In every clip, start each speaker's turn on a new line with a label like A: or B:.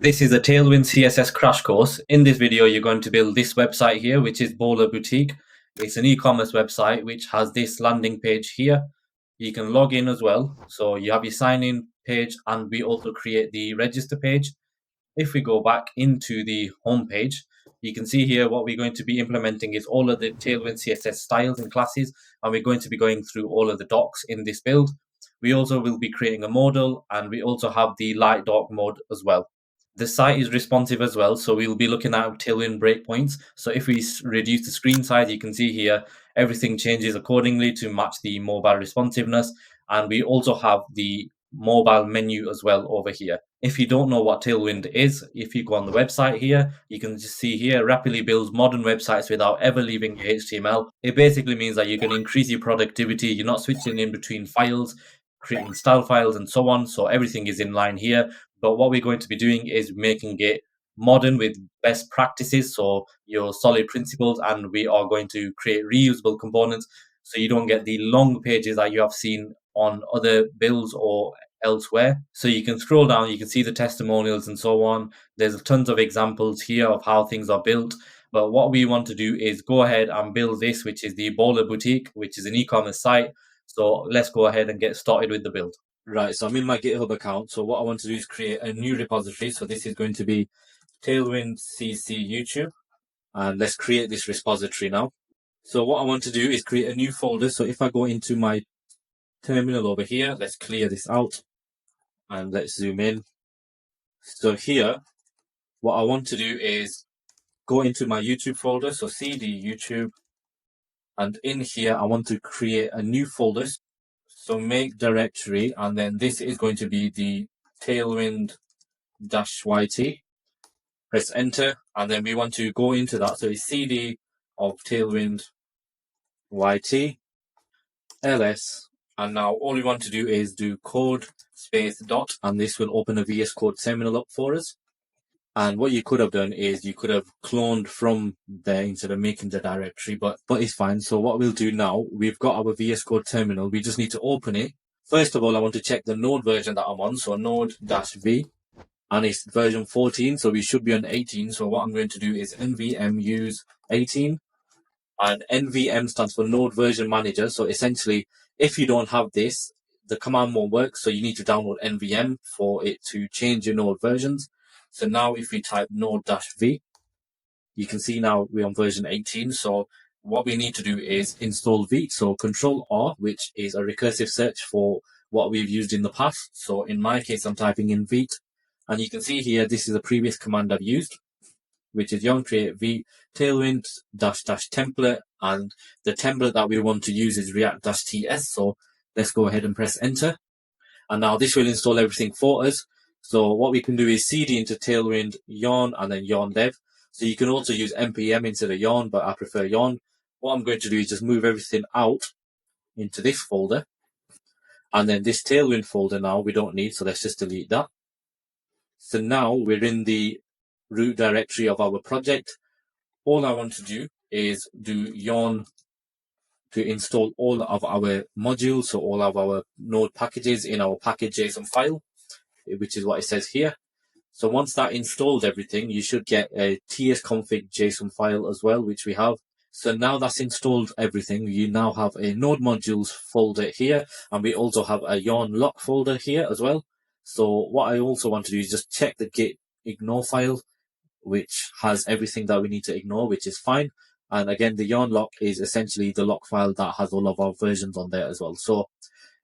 A: This is a Tailwind CSS crash course. In this video, you're going to build this website here, which is Bowler Boutique. It's an e-commerce website which has this landing page here. You can log in as well. So you have your sign in page, and we also create the register page. If we go back into the home page, you can see here what we're going to be implementing is all of the Tailwind CSS styles and classes, and we're going to be going through all of the docs in this build. We also will be creating a modal, and we also have the light dark mode as well. The site is responsive as well, so we'll be looking at Tailwind breakpoints. So if we reduce the screen size, you can see here everything changes accordingly to match the mobile responsiveness. And we also have the mobile menu as well over here. If you don't know what Tailwind is, if you go on the website here, you can just see here rapidly builds modern websites without ever leaving your HTML. It basically means that you can increase your productivity. You're not switching in between files, creating style files and so on. So everything is in line here. But what we're going to be doing is making it modern with best practices, so your solid principles, and we are going to create reusable components so you don't get the long pages that you have seen on other builds or elsewhere. So you can scroll down, you can see the testimonials and so on. There's tons of examples here of how things are built. But what we want to do is go ahead and build this, which is the Bowler Boutique, which is an e-commerce site. So let's go ahead and get started with the build. Right, so I'm in my GitHub account. So what I want to do is create a new repository. So this is going to be Tailwind CC YouTube. And let's create this repository now. So what I want to do is create a new folder. So if I go into my terminal over here, let's clear this out and let's zoom in. So here, what I want to do is go into my YouTube folder. So CD YouTube. And in here, I want to create a new folder. So make directory, and then this is going to be the Tailwind-YT. Press enter, and then we want to go into that. So it's CD of Tailwind YT ls, and now all we want to do is do code space dot, and this will open a VS Code terminal up for us. And what you could have done is you could have cloned from there instead of making the directory, but it's fine. So what we'll do now, we've got our VS Code terminal. We just need to open it. First of all, I want to check the node version that I'm on. So node-v, and it's version 14. So we should be on 18. So what I'm going to do is nvm use 18, and nvm stands for node version manager. So essentially, if you don't have this, the command won't work. So you need to download nvm for it to change your node versions. So now if we type node-v, you can see now we're on version 18. So what we need to do is install v. So Control R, which is a recursive search for what we've used in the past. So in my case, I'm typing in v. And you can see here, this is a previous command I've used, which is yarn create v tailwind --template. And the template that we want to use is react-ts. So let's go ahead and press enter. And now this will install everything for us. So what we can do is cd into Tailwind yarn and then yarn dev. So you can also use npm instead of yarn, but I prefer yarn. What I'm going to do is just move everything out into this folder. And then this Tailwind folder now we don't need, so let's just delete that. So now we're in the root directory of our project. All I want to do is do yarn to install all of our modules, so all of our node packages in our package.json file, which is what it says here. So once that installed everything, you should get a tsconfig JSON file as well, which we have. So now that's installed everything, you now have a node modules folder here, and we also have a yarn lock folder here as well. So what I also want to do is just check the git ignore file, which has everything that we need to ignore, which is fine. And again, the yarn lock is essentially the lock file that has all of our versions on there as well. So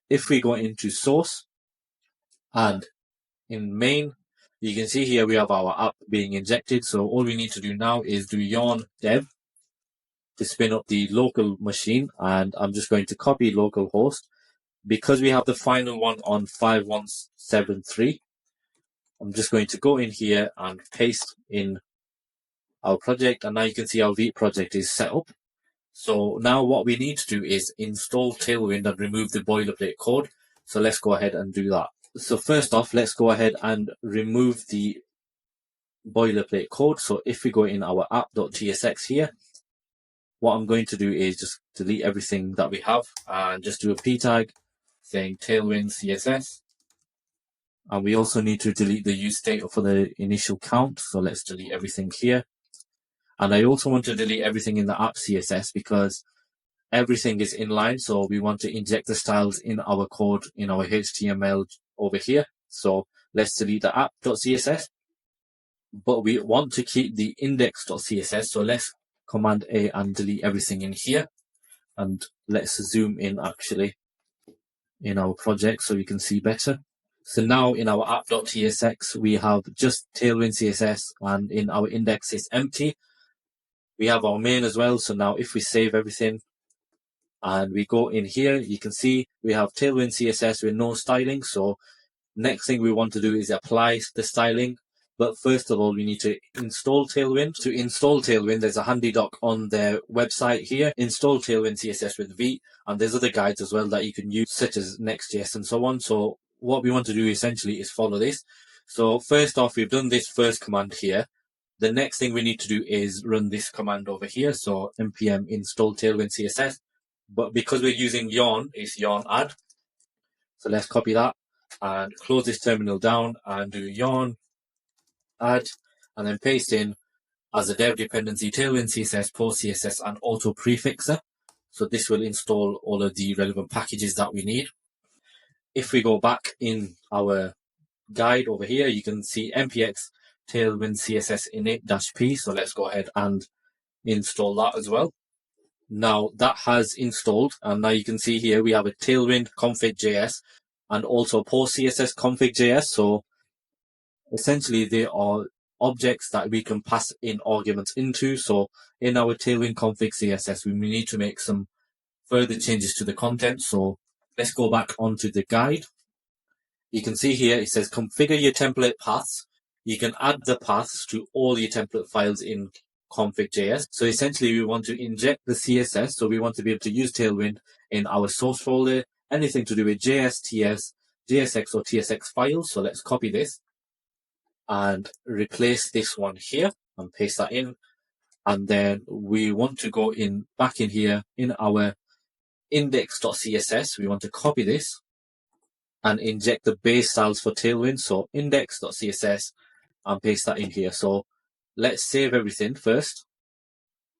A: if we go into source and in main, you can see here we have our app being injected. So all we need to do now is do yarn dev to spin up the local machine. And I'm just going to copy localhost because we have the final one on 5173. I'm just going to go in here and paste in our project. And now you can see our V project is set up. So now what we need to do is install Tailwind and remove the boilerplate code. So let's go ahead and do that. So first off, let's go ahead and remove the boilerplate code. So if we go in our app.tsx here, what I'm going to do is just delete everything that we have and just do a p tag saying Tailwind CSS And we also need to delete the use data for the initial count. So let's delete everything here. And I also want to delete everything in the app CSS because everything is inline. So we want to inject the styles in our code, in our HTML over here. So let's delete the app.css. But we want to keep the index.css. So let's Command A and delete everything in here. And let's zoom in actually in our project so we can see better. So now in our app.tsx, we have just Tailwind CSS, and in our index it's empty. We have our main as well. So now if we save everything and we go in here, you can see we have Tailwind CSS with no styling. So next thing we want to do is apply the styling. But first of all, we need to install Tailwind. To install Tailwind, there's a handy doc on their website here, install Tailwind CSS with V, and there's other guides as well that you can use, such as Next.js and so on. So what we want to do essentially is follow this. So first off, we've done this first command here. The next thing we need to do is run this command over here. So npm install Tailwind CSS. But because we're using yarn, it's yarn add. So let's copy that and close this terminal down and do yarn add, and then paste in as a dev dependency Tailwind CSS, post CSS, and auto prefixer. So this will install all of the relevant packages that we need. If we go back in our guide over here, you can see npx Tailwind CSS init-p. So let's go ahead and install that as well. Now that has installed, and now you can see here we have a Tailwind config.js and also post CSS config.js. So essentially they are objects that we can pass in arguments into. So in our Tailwind config CSS, we need to make some further changes to the content. So let's go back onto the guide. You can see here it says configure your template paths. You can add the paths to all your template files in config.js. So essentially we want to inject the CSS. So we want to be able to use Tailwind in our source folder, anything to do with JS, TS, JSX or TSX files. So let's copy this and replace this one here and paste that in. And then we want to go in back in here in our index.css. We want to copy this and inject the base styles for Tailwind. So index.css and paste that in here. So let's save everything first.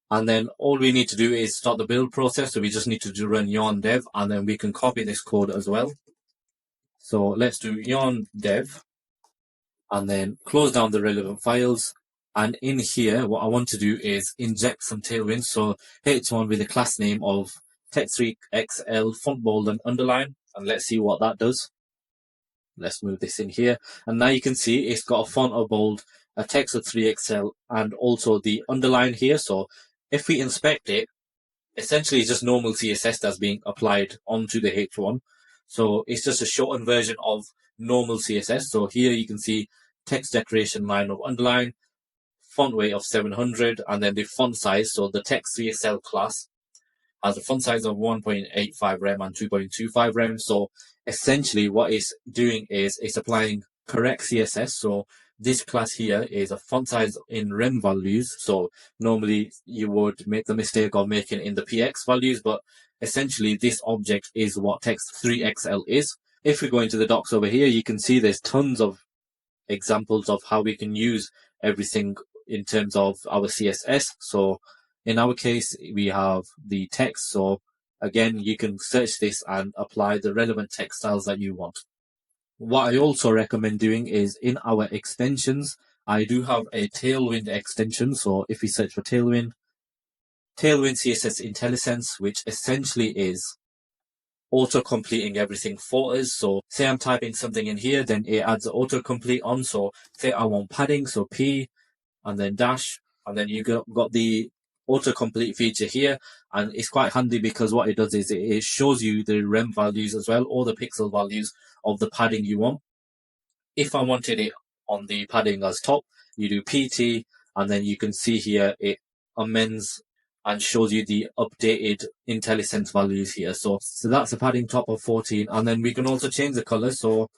A: And then all we need to do is start the build process. So we just need to run yarn dev, and then we can copy this code as well. So let's do yarn dev and then close down the relevant files. And in here, what I want to do is inject some Tailwind. So h1 with a class name of text3xl font bold and underline. And let's see what that does. Let's move this in here. And now you can see it's got a font of bold, a text of 3XL, and also the underline here. So if we inspect it, essentially it's just normal CSS that's being applied onto the H1. So it's just a shortened version of normal CSS. So here you can see text decoration line of underline, font weight of 700, and then the font size. So the text 3XL class has a font size of 1.85 rem and 2.25 rem. So essentially what it's doing is it's applying correct CSS. So this class here is a font size in rem values. So normally you would make the mistake of making in the px values, but essentially this object is what text 3xl is. If we go into the docs over here, you can see there's tons of examples of how we can use everything in terms of our CSS. So in our case, we have the text. So again, you can search this and apply the relevant text styles that you want. What I also recommend doing is in our extensions, I do have a Tailwind extension. So if we search for Tailwind CSS IntelliSense, which essentially is auto-completing everything for us. So say I'm typing something in here, then it adds autocomplete on. So say I want padding, so P and then dash, and then you got the autocomplete feature here. And it's quite handy because what it does is it shows you the rem values as well, or the pixel values of the padding you want. If I wanted it on the padding as top, you do PT, and then you can see here it amends and shows you the updated IntelliSense values here. So that's a padding top of 14, and then we can also change the color. So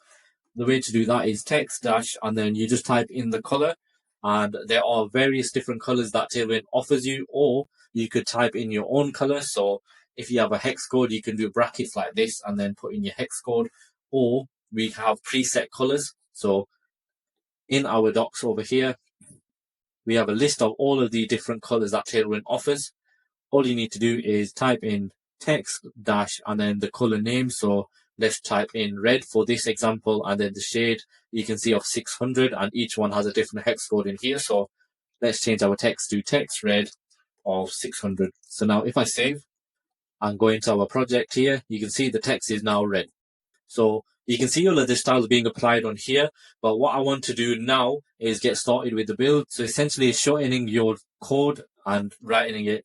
A: the way to do that is text dash, and then you just type in the color, and there are various different colors that Tailwind offers you, or you could type in your own color. So if you have a hex code, you can do brackets like this and then put in your hex code, or we have preset colors. So in our docs over here, we have a list of all of the different colors that Tailwind offers. All you need to do is type in text dash and then the color name. So let's type in red for this example, and then the shade you can see of 600, and each one has a different hex code in here. So let's change our text to text red of 600. So now if I save and go into our project here, you can see the text is now red. So you can see all of the styles being applied on here, but what I want to do now is get started with the build. So essentially shortening your code and writing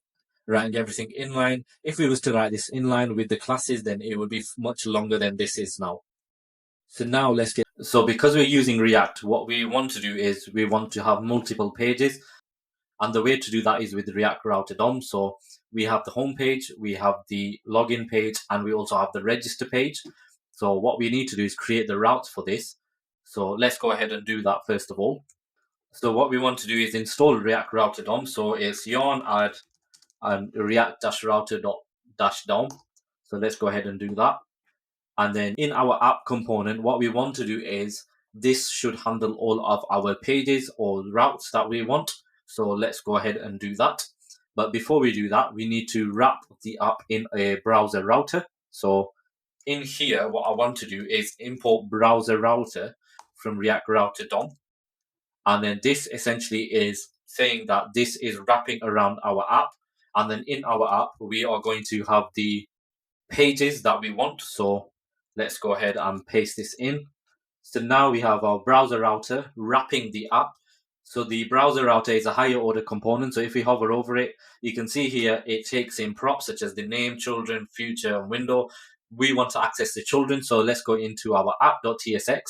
A: everything inline. If we was to write this inline with the classes, then it would be much longer than this is now. So now so because we're using React, what we want to do is we want to have multiple pages. And the way to do that is with React Router DOM. So we have the home page, we have the login page, and we also have the register page. So what we need to do is create the routes for this. So let's go ahead and do that first of all. So what we want to do is install React Router DOM. So it's yarn add and react-router.-dom. So let's go ahead and do that. And then in our app component, what we want to do is this should handle all of our pages or routes that we want. So let's go ahead and do that. But before we do that, we need to wrap the app in a browser router. So in here, what I want to do is import browser router from React Router DOM. And then this essentially is saying that this is wrapping around our app. And then in our app, we are going to have the pages that we want. So let's go ahead and paste this in. So now we have our browser router wrapping the app. So the browser router is a higher order component. So if we hover over it, you can see here it takes in props such as the name, children, future, and window. We want to access the children. So let's go into our app.tsx.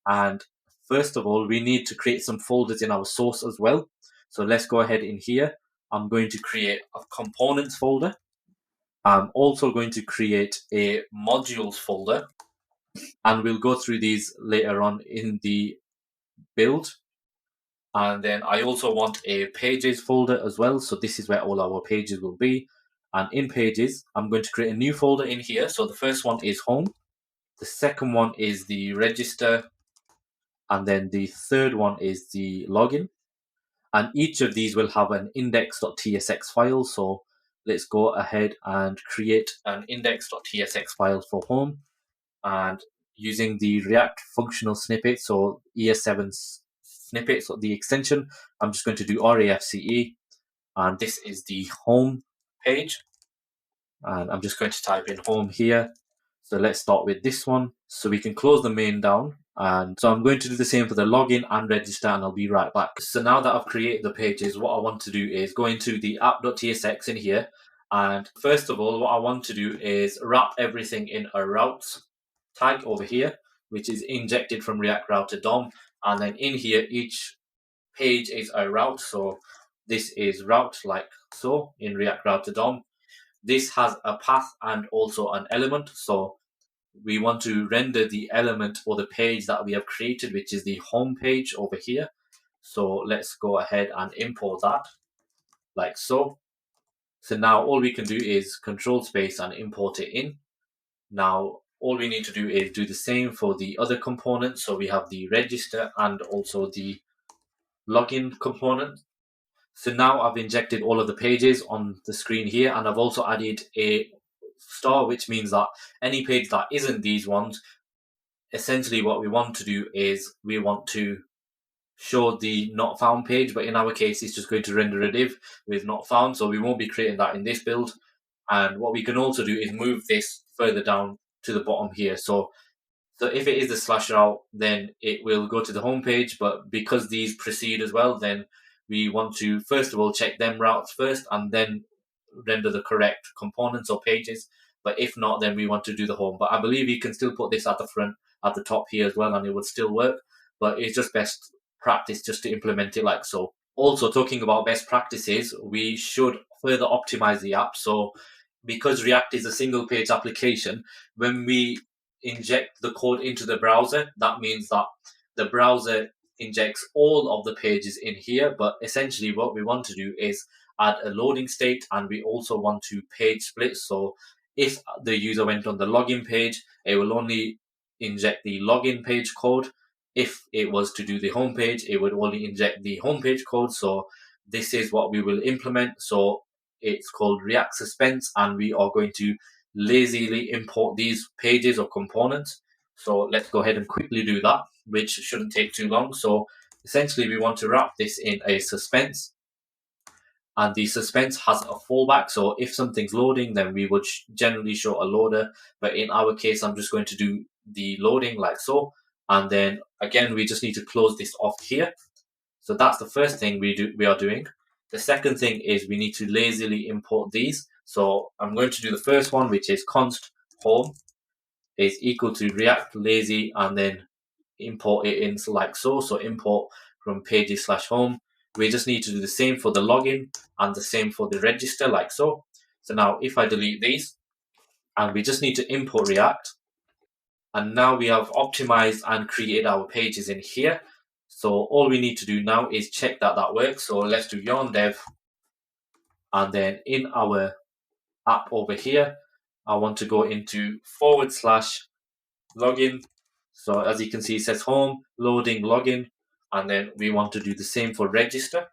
A: And first of all, we need to create some folders in our source as well. So let's go ahead in here. I'm going to create a components folder. I'm also going to create a modules folder, and we'll go through these later on in the build. And then I also want a pages folder as well. So this is where all our pages will be. And in pages, I'm going to create a new folder in here. So the first one is home. The second one is the register. And then the third one is the login. And each of these will have an index.tsx file. So let's go ahead and create an index.tsx file for home. And using the React functional snippet, so ES7 snippet, so the extension, I'm just going to do RAFCE. And this is the home page. And I'm just going to type in home here. So let's start with this one. So we can close the main down. And so I'm going to do the same for the login and register, and I'll be right back. So now that I've created the pages, what I want to do is go into the app.tsx in here. And first of all, what I want to do is wrap everything in a routes tag over here, which is injected from React Router DOM. And then in here, each page is a route. So this is route like so in React Router DOM. This has a path and also an element. So we want to render the element or the page that we have created, which is the home page over here. So let's go ahead and import that like so. So now all we can do is control space and import it in. Now all we need to do is do the same for the other components. So we have the register and also the login component. So now I've injected all of the pages on the screen here, and I've also added a star, which means that any page that isn't these ones, essentially what we want to do is we want to show the not found page, but in our case it's just going to render a div with not found, so we won't be creating that in this build. And what we can also do is move this further down to the bottom here. So if it is the slash route, then it will go to the home page, but because these precede as well, then we want to first of all check them routes first and then render the correct components or pages. But if not, then we want to do the home. But I believe you can still put this at the front, at the top here as well, and it would still work. But it's just best practice just to implement it like so. Also, talking about best practices, we should further optimize the app. So because React is a single page application, when we inject the code into the browser, that means that the browser injects all of the pages in here. But essentially what we want to do is add a loading state, and we also want to page split. So if the user went on the login page, it will only inject the login page code. if it was to do the homepage, it would only inject the homepage code. So this is what we will implement. So it's called React Suspense, and we are going to lazily import these pages or components. So let's go ahead and quickly do that, which shouldn't take too long. So essentially we want to wrap this in a suspense, and the suspense has a fallback. So if something's loading, then we would generally show a loader, but in our case I'm just going to do the loading like so, and then again we just need to close this off here. So that's the first thing we are doing. The second thing is we need to lazily import these. So I'm going to do the first one, which is const home is equal to react lazy, and then import it in like so. So import from pages/home. We just need to do the same for the login and the same for the register like so. So now if I delete these, and we just need to import React, and now we have optimized and created our pages in here. So all we need to do now is check that that works. So let's do yarn dev, and then in our app over here, I want to go into /login. So as you can see, it says home, loading, login, and then we want to do the same for register.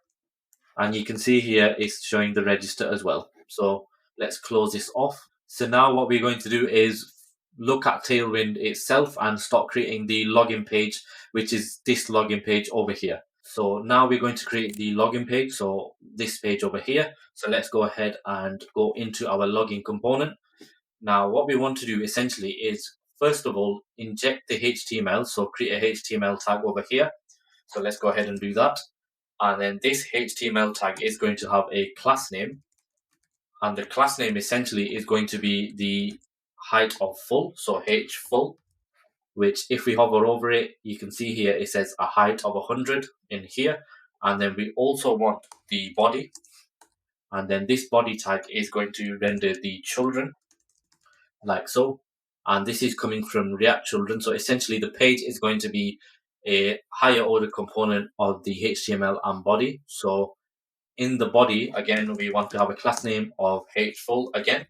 A: And you can see here it's showing the register as well. So let's close this off. So now what we're going to do is look at Tailwind itself and start creating the login page, which is this login page over here. So now we're going to create the login page, so this page over here. So let's go ahead and go into our login component. Now what we want to do essentially is, first of all, inject the HTML, so create a HTML tag over here. So let's go ahead and do that. And then this HTML tag is going to have a class name, and the class name essentially is going to be the height of full, so h full, which if we hover over it, you can see here it says a height of 100 in here. And then we also want the body, and then this body tag is going to render the children like so, and this is coming from React Children. So essentially the page is going to be a higher order component of the HTML and body. So in the body, again, we want to have a class name of hfull again.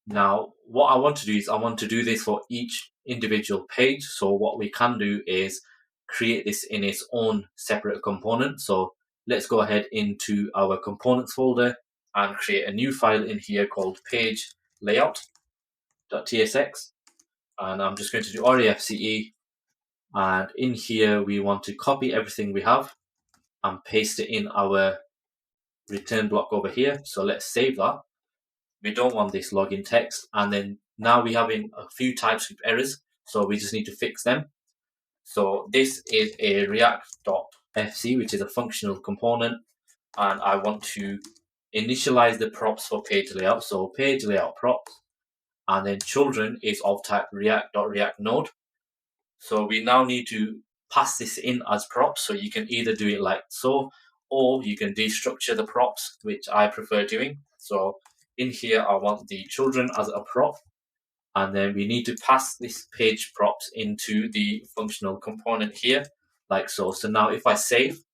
A: Now, what I want to do is I want to do this for each individual page. So what we can do is create this in its own separate component. So let's go ahead into our components folder and create a new file in here called page layout.tsx. And I'm just going to do refce. And in here, we want to copy everything we have and paste it in our return block over here. So let's save that. We don't want this login text. And then now we're having a few TypeScript errors, so we just need to fix them. So this is a react.fc, which is a functional component, and I want to initialize the props for page layout. So page layout props, and then children is of type react.react node. So we now need to pass this in as props. So you can either do it like so, or you can destructure the props, which I prefer doing. So in here, I want the children as a prop, and then we need to pass this page props into the functional component here, like so. So now if I save,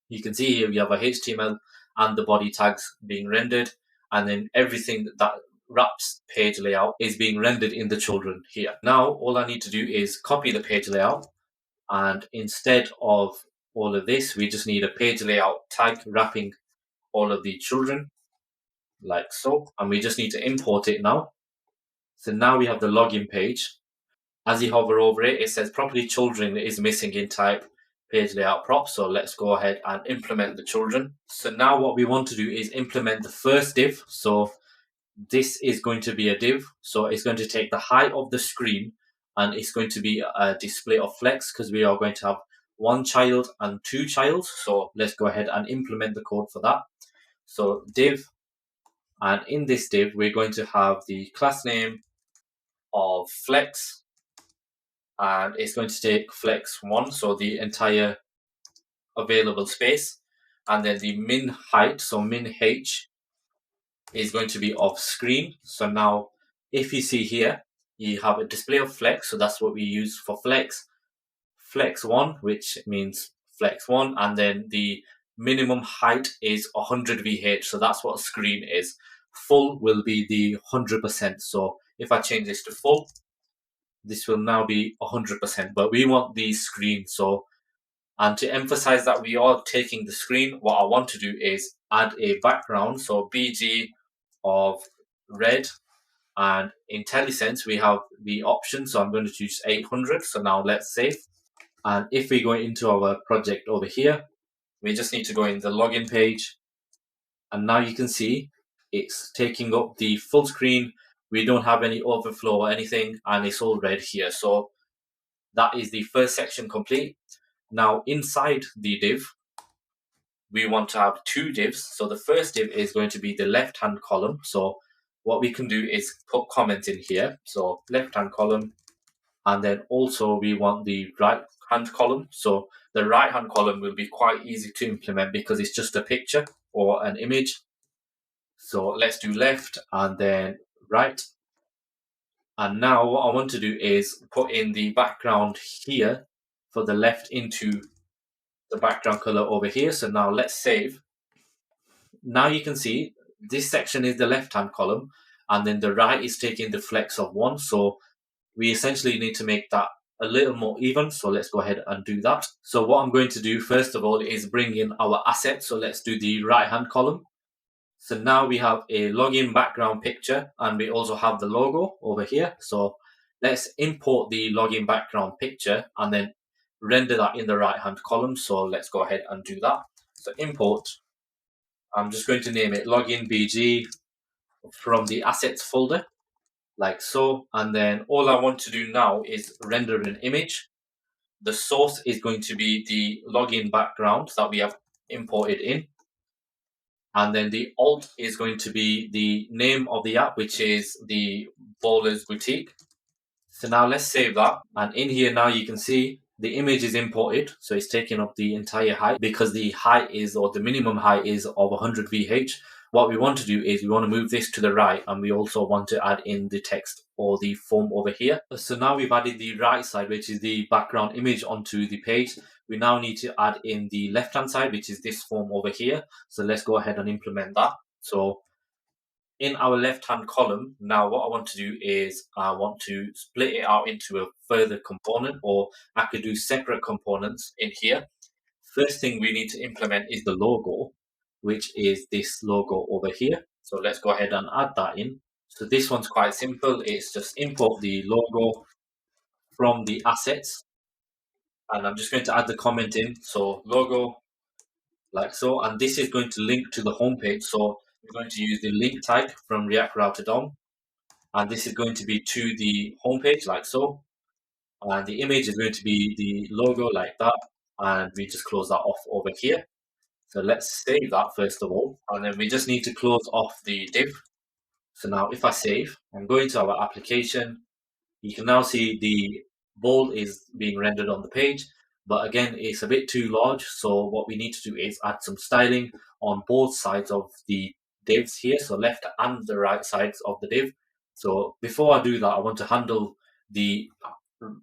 A: you can see here we have a HTML and the body tags being rendered, and then everything that wraps page layout is being rendered in the children here. Now all I need to do is copy the page layout, and instead of all of this, we just need a page layout tag wrapping all of the children like so, and we just need to import it now. So now we have the login page. As you hover over it, it says property children is missing in type page layout prop. So let's go ahead and implement the children. So now what we want to do is implement the first div. So this is going to be a div. So it's going to take the height of the screen, and it's going to be a display of flex because we are going to have one child and two childs. So let's go ahead and implement the code for that. So div, and in this div, we're going to have the class name of flex, and it's going to take flex1, so the entire available space, and then the min height, so min h, is going to be of screen. So now if you see here, you have a display of flex, so that's what we use for flex1, which means flex1, and then the minimum height is 100 VH, so that's what screen is. Full will be the 100%. So if I change this to full, this will now be 100%, but we want the screen. So, and to emphasize that we are taking the screen, what I want to do is add a background. So BG of red, and in IntelliSense we have the option. So I'm going to choose 800. So now let's save. And if we go into our project over here, we just need to go in the login page. And now you can see it's taking up the full screen. We don't have any overflow or anything, and it's all red here. So that is the first section complete. Now inside the div, we want to have two divs. So the first div is going to be the left-hand column. So what we can do is put comments in here. So left-hand column, and then also we want the right-hand column. So the right-hand column will be quite easy to implement because it's just a picture or an image. So let's do left and then right. And now what I want to do is put in the background here for the left into the background color over here. So now let's save. Now you can see this section is the left-hand column, and then the right is taking the flex of 1. So we essentially need to make that a little more even. So let's go ahead and do that. So what I'm going to do first of all is bring in our asset. So let's do the right-hand column. So now we have a login background picture, and we also have the logo over here. So let's import the login background picture and then render that in the right-hand column. So let's go ahead and do that. So import, I'm just going to name it login BG from the assets folder, like so. And then all I want to do now is render an image. The source is going to be the login background that we have imported in. And then the alt is going to be the name of the app, which is the Bowler's Boutique. So now let's save that. And in here now you can see the image is imported. So it's taking up the entire height because the height is, or the minimum height is of 100 VH. What we want to do is we want to move this to the right, and we also want to add in the text or the form over here. So now we've added the right side, which is the background image, onto the page. We now need to add in the left-hand side, which is this form over here. So let's go ahead and implement that. So in our left-hand column, now what I want to do is I want to split it out into a further component, or I could do separate components in here. First thing we need to implement is the logo, which is this logo over here. So let's go ahead and add that in. So this one's quite simple. It's just import the logo from the assets. And I'm just going to add the comment in. So logo, like so. And this is going to link to the home page. So we're going to use the link tag from React Router DOM. And this is going to be to the home page, like so. And the image is going to be the logo, like that. And we just close that off over here. So let's save that first of all, and then we just need to close off the div. So now if I save and go into our application, you can now see the bowl is being rendered on the page, but again, it's a bit too large. So what we need to do is add some styling on both sides of the divs here, so left and the right sides of the div. So before I do that, I want to handle the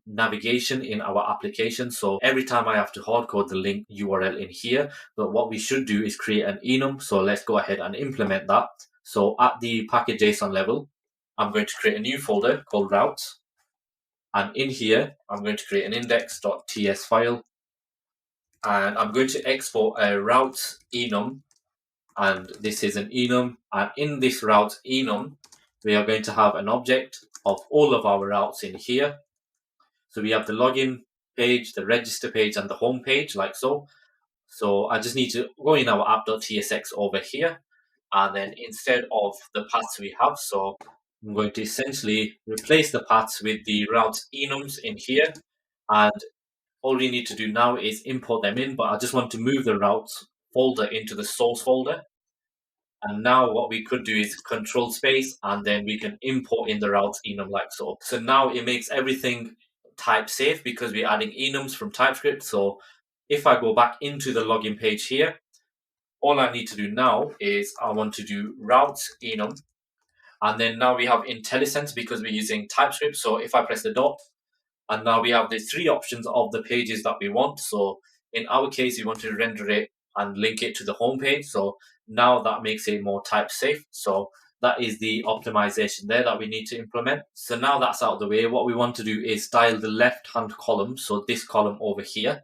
A: navigation in our application. So every time I have to hardcode the link URL in here, but what we should do is create an enum. So let's go ahead and implement that. So at the package.json level, I'm going to create a new folder called routes. And in here, I'm going to create an index.ts file. And I'm going to export a routes enum. And this is an enum. And in this routes enum, we are going to have an object of all of our routes in here. So we have the login page, the register page, and the home page, like so. So I just need to go in our app.tsx over here. And then instead of the paths we have, so I'm going to essentially replace the paths with the routes enums in here. And all we need to do now is import them in, but I just want to move the routes folder into the source folder. And now what we could do is control space, and then we can import in the routes enum, like so. So now it makes everything type safe because we're adding enums from TypeScript. So if I go back into the login page here, all I need to do now is I want to do routes enum. And then now we have IntelliSense because we're using TypeScript. So if I press the dot, and now we have the three options of the pages that we want. So in our case, we want to render it and link it to the home page. So now that makes it more type safe. So that is the optimization there that we need to implement. So now that's out of the way, what we want to do is style the left-hand column, so this column over here.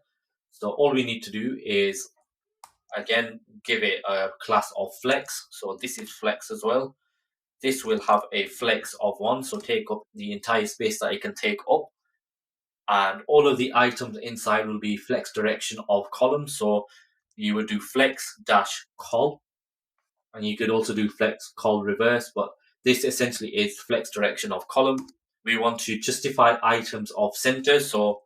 A: So all we need to do is, again, give it a class of flex. So this is flex as well. This will have a flex of 1, so take up the entire space that it can take up. And all of the items inside will be flex direction of column. So you would do flex dash col, and you could also do flex col reverse, but this essentially is flex direction of column. We want to justify items of center, so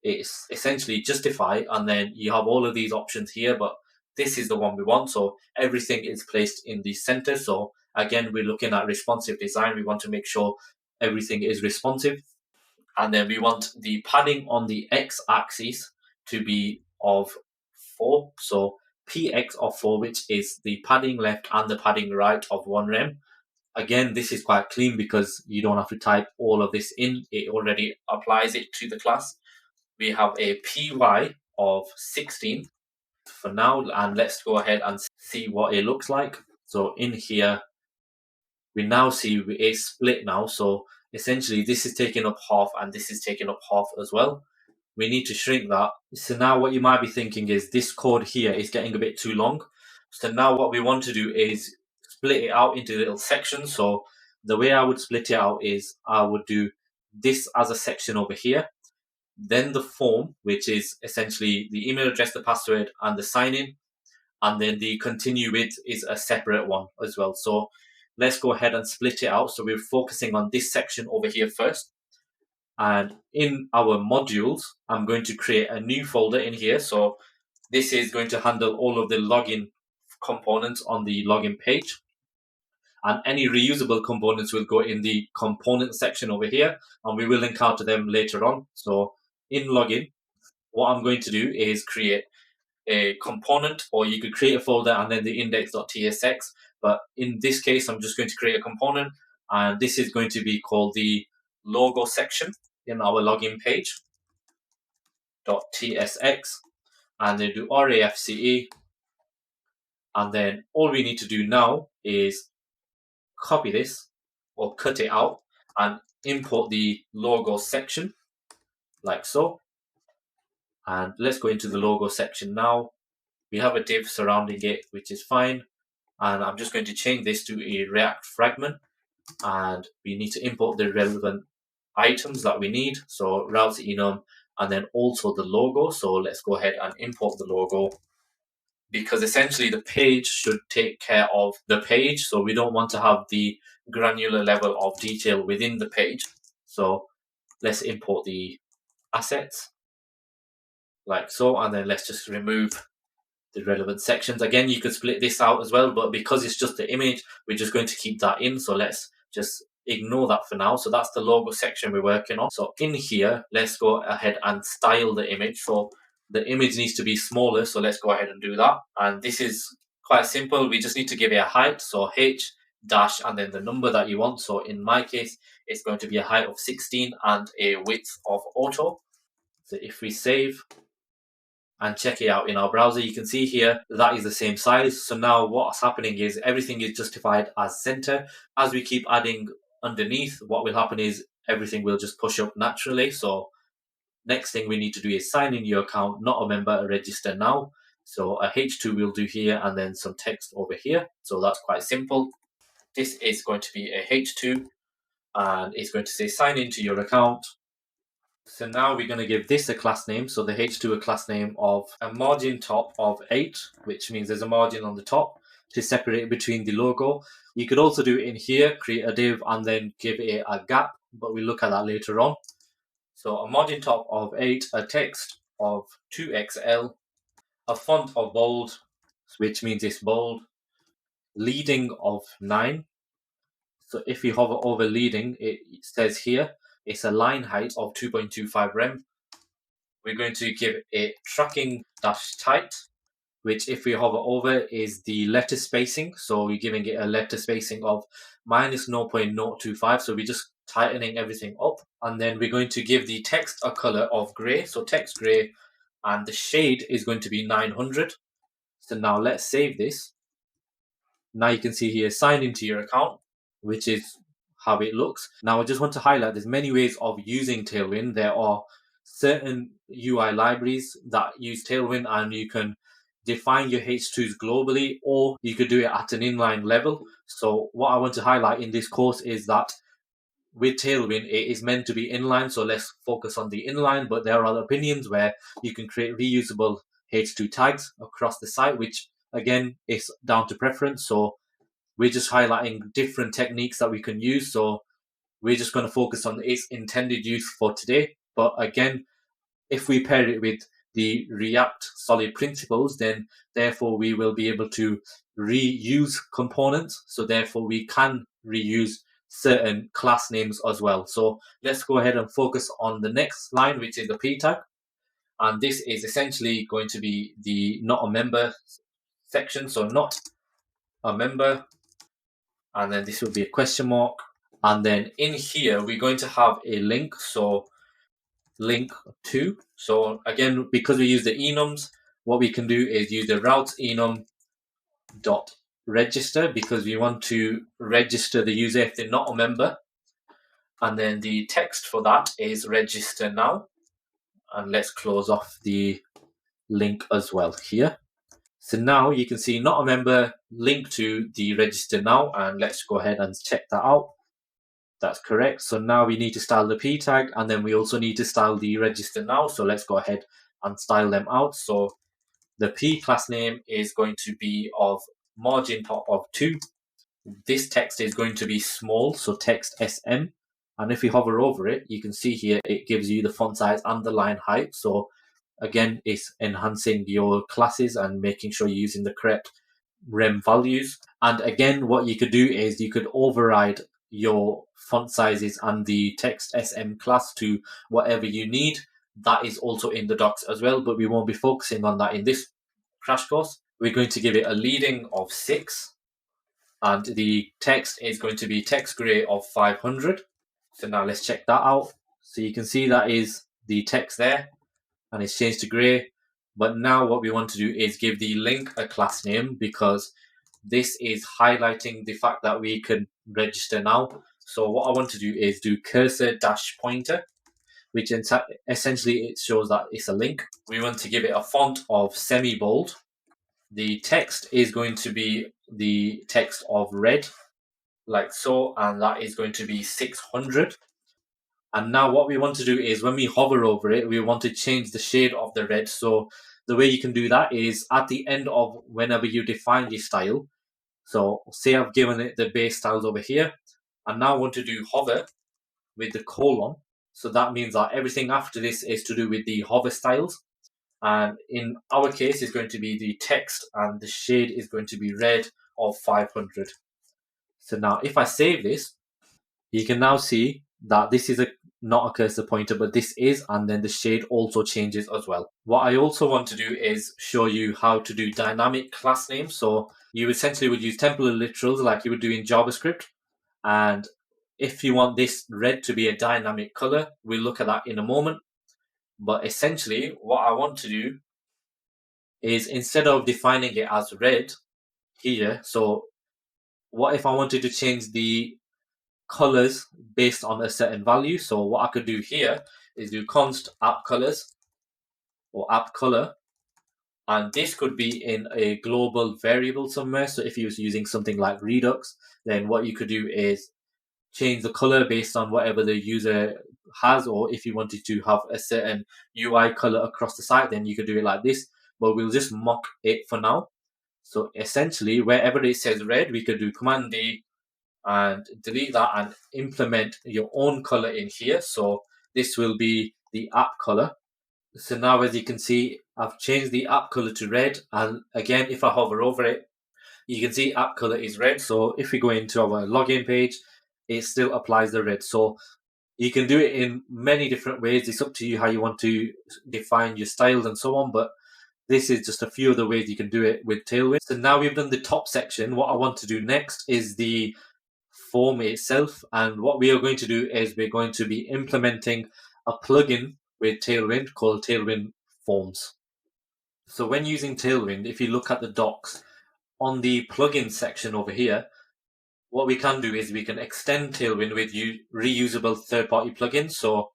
A: it's essentially justify, and then you have all of these options here, but this is the one we want. So everything is placed in the center. So again, we're looking at responsive design. We want to make sure everything is responsive. And then we want the padding on the x-axis to be of 4. So px of 4, which is the padding left and the padding right of 1 rem. Again, this is quite clean because you don't have to type all of this in. It already applies it to the class. We have a py of 16 for now, and let's go ahead and see what it looks like. So in here, we now see a split now. So essentially this is taking up half and this is taking up half as well. We need to shrink that. So now what you might be thinking is this code here is getting a bit too long. So now what we want to do is split it out into little sections. So the way I would split it out is I would do this as a section over here, then the form, which is essentially the email address, the password, and the sign-in, and then the continue with is a separate one as well. So let's go ahead and split it out. So we're focusing on this section over here first. And in our modules, I'm going to create a new folder in here. So this is going to handle all of the login components on the login page. And any reusable components will go in the component section over here, and we will encounter them later on. So in login, what I'm going to do is create a component, or you could create a folder and then the index.tsx. But in this case, I'm just going to create a component, and this is going to be called the logo section in our login page .tsx, and then do RAFCE. And then all we need to do now is copy this or cut it out and import the logo section like so. And let's go into the logo section now. We have a div surrounding it, which is fine. And I'm just going to change this to a React fragment. And we need to import the relevant items that we need. So routes enum, and then also the logo. So let's go ahead and import the logo, because essentially the page should take care of the page. So we don't want to have the granular level of detail within the page. So let's import the assets like so, and then let's just remove the relevant sections. Again, you could split this out as well, but because it's just the image, we're just going to keep that in. So let's just ignore that for now. So that's the logo section we're working on. So in here, let's go ahead and style the image. So the image needs to be smaller. So let's go ahead and do that. And this is quite simple. We just need to give it a height. So H dash and then the number that you want. So in my case, it's going to be a height of 16 and a width of auto. So if we save and check it out in our browser, you can see here that is the same size. So now what's happening is everything is justified as center. As we keep adding underneath, what will happen is everything will just push up naturally. So next thing we need to do is sign in your account, not a member, register now. So a H2 we'll do here, and then some text over here. So that's quite simple. This is going to be a H2, and it's going to say sign into your account. So now we're going to give this a class name. So the H2 a class name of a margin top of 8, which means there's a margin on the top to separate between the logo. You could also do it in here, create a div and then give it a gap, but we'll look at that later on. So a margin top of 8, a text of 2XL, a font of bold, which means it's bold, leading of 9. So if you hover over leading, it says here, it's a line height of 2.25 rem. We're going to give it tracking dash tight, which if we hover over is the letter spacing. So we're giving it a letter spacing of minus 0.025. So we're just tightening everything up. And then we're going to give the text a color of gray. So text gray, and the shade is going to be 900. So now let's save this. Now you can see here, sign into your account, which is how it looks. Now I just want to highlight there's many ways of using Tailwind. There are certain UI libraries that use Tailwind, and you can define your H2s globally, or you could do it at an inline level. So what I want to highlight in this course is that with Tailwind, it is meant to be inline, so let's focus on the inline, but there are other opinions where you can create reusable H2 tags across the site, which again is down to preference. So we're just highlighting different techniques that we can use. So we're just going to focus on its intended use for today. But again, if we pair it with the React solid principles, then therefore we will be able to reuse components. So therefore we can reuse certain class names as well. So let's go ahead and focus on the next line, which is the P tag. And this is essentially going to be the not a member section. So not a member. And then this will be a question mark. And then in here, we're going to have a link. So link to. So again, because we use the enums, what we can do is use the routes enum dot register, because we want to register the user if they're not a member. And then the text for that is register now. And let's close off the link as well here. So now you can see not a member, link to the register now, and let's go ahead and check that out. That's correct. So now we need to style the P tag, and then we also need to style the register now. So let's go ahead and style them out. So the P class name is going to be of margin top of 2. This text is going to be small, so text SM. And if you hover over it, you can see here it gives you the font size and the line height. So again, it's enhancing your classes and making sure you're using the correct rem values. And again, what you could do is you could override your font sizes and the text SM class to whatever you need. That is also in the docs as well, but we won't be focusing on that in this crash course. We're going to give it a leading of 6, and the text is going to be text gray of 500. So now let's check that out. So you can see that is the text there, and it's changed to gray. But now what we want to do is give the link a class name, because this is highlighting the fact that we can register now. So what I want to do is do cursor dash pointer, which essentially it shows that it's a link. We want to give it a font of semi-bold. The text is going to be the text of red, like so, and that is going to be 600. And now what we want to do is when we hover over it, we want to change the shade of the red. So the way you can do that is at the end of whenever you define your style. So say I've given it the base styles over here, and now I want to do hover with the colon. So that means that everything after this is to do with the hover styles. And in our case, it's going to be the text, and the shade is going to be red of 500. So now if I save this, you can now see that this is not a cursor pointer, but this is, and then the shade also changes as well. What I also want to do is show you how to do dynamic class names. So you essentially would use temporal literals like you would do in JavaScript. And if you want this red to be a dynamic color, we'll look at that in a moment. But essentially, what I want to do is instead of defining it as red here, so what if I wanted to change the colors based on a certain value? So what I could do here is do const app colors or app color, and this could be in a global variable somewhere. So if you was using something like Redux, then what you could do is change the color based on whatever the user has, or if you wanted to have a certain UI color across the site, then you could do it like this, but we'll just mock it for now. So essentially, wherever it says red, we could do Command D and delete that and implement your own color in here. So this will be the app color. So now, as you can see, I've changed the app color to red. And again, if I hover over it, you can see app color is red. So if we go into our login page, it still applies the red. So you can do it in many different ways. It's up to you how you want to define your styles and so on. But this is just a few of the ways you can do it with Tailwind. So now we've done the top section. What I want to do next is the form itself. And what we are going to do is we're going to be implementing a plugin with Tailwind called Tailwind Forms. So when using Tailwind, if you look at the docs, on the plugin section over here, what we can do is we can extend Tailwind with reusable third-party plugins. So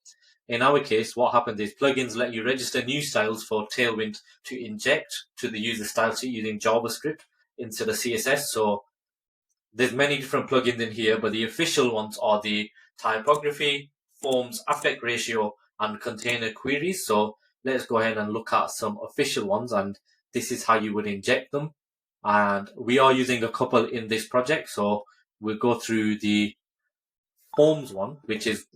A: in our case, what happens is plugins let you register new styles for Tailwind to inject to the user style sheet using JavaScript instead of CSS. So there's many different plugins in here, but the official ones are the typography, forms, aspect ratio, and container queries. So let's go ahead and look at some official ones, and this is how you would inject them. And we are using a couple in this project, so we'll go through the forms one, which is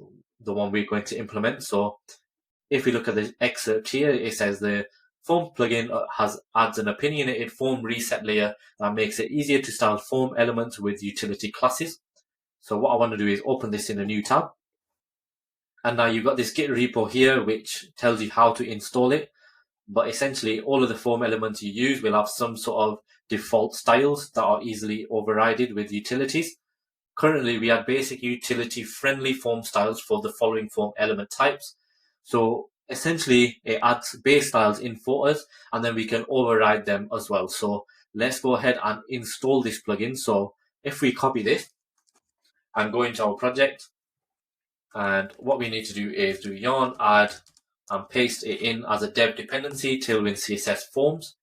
A: the one we're going to implement. So if we look at the excerpt here, it says the form plugin adds an opinionated form reset layer that makes it easier to style form elements with utility classes. So what I want to do is open this in a new tab. And now you've got this Git repo here, which tells you how to install it. But essentially, all of the form elements you use will have some sort of default styles that are easily overridden with utilities. Currently, we have basic utility-friendly form styles for the following form element types. So essentially, it adds base styles in for us, and then we can override them as well. So let's go ahead and install this plugin. So if we copy this and go into our project, and what we need to do is do yarn add and paste it in as a dev dependency, Tailwind CSS forms.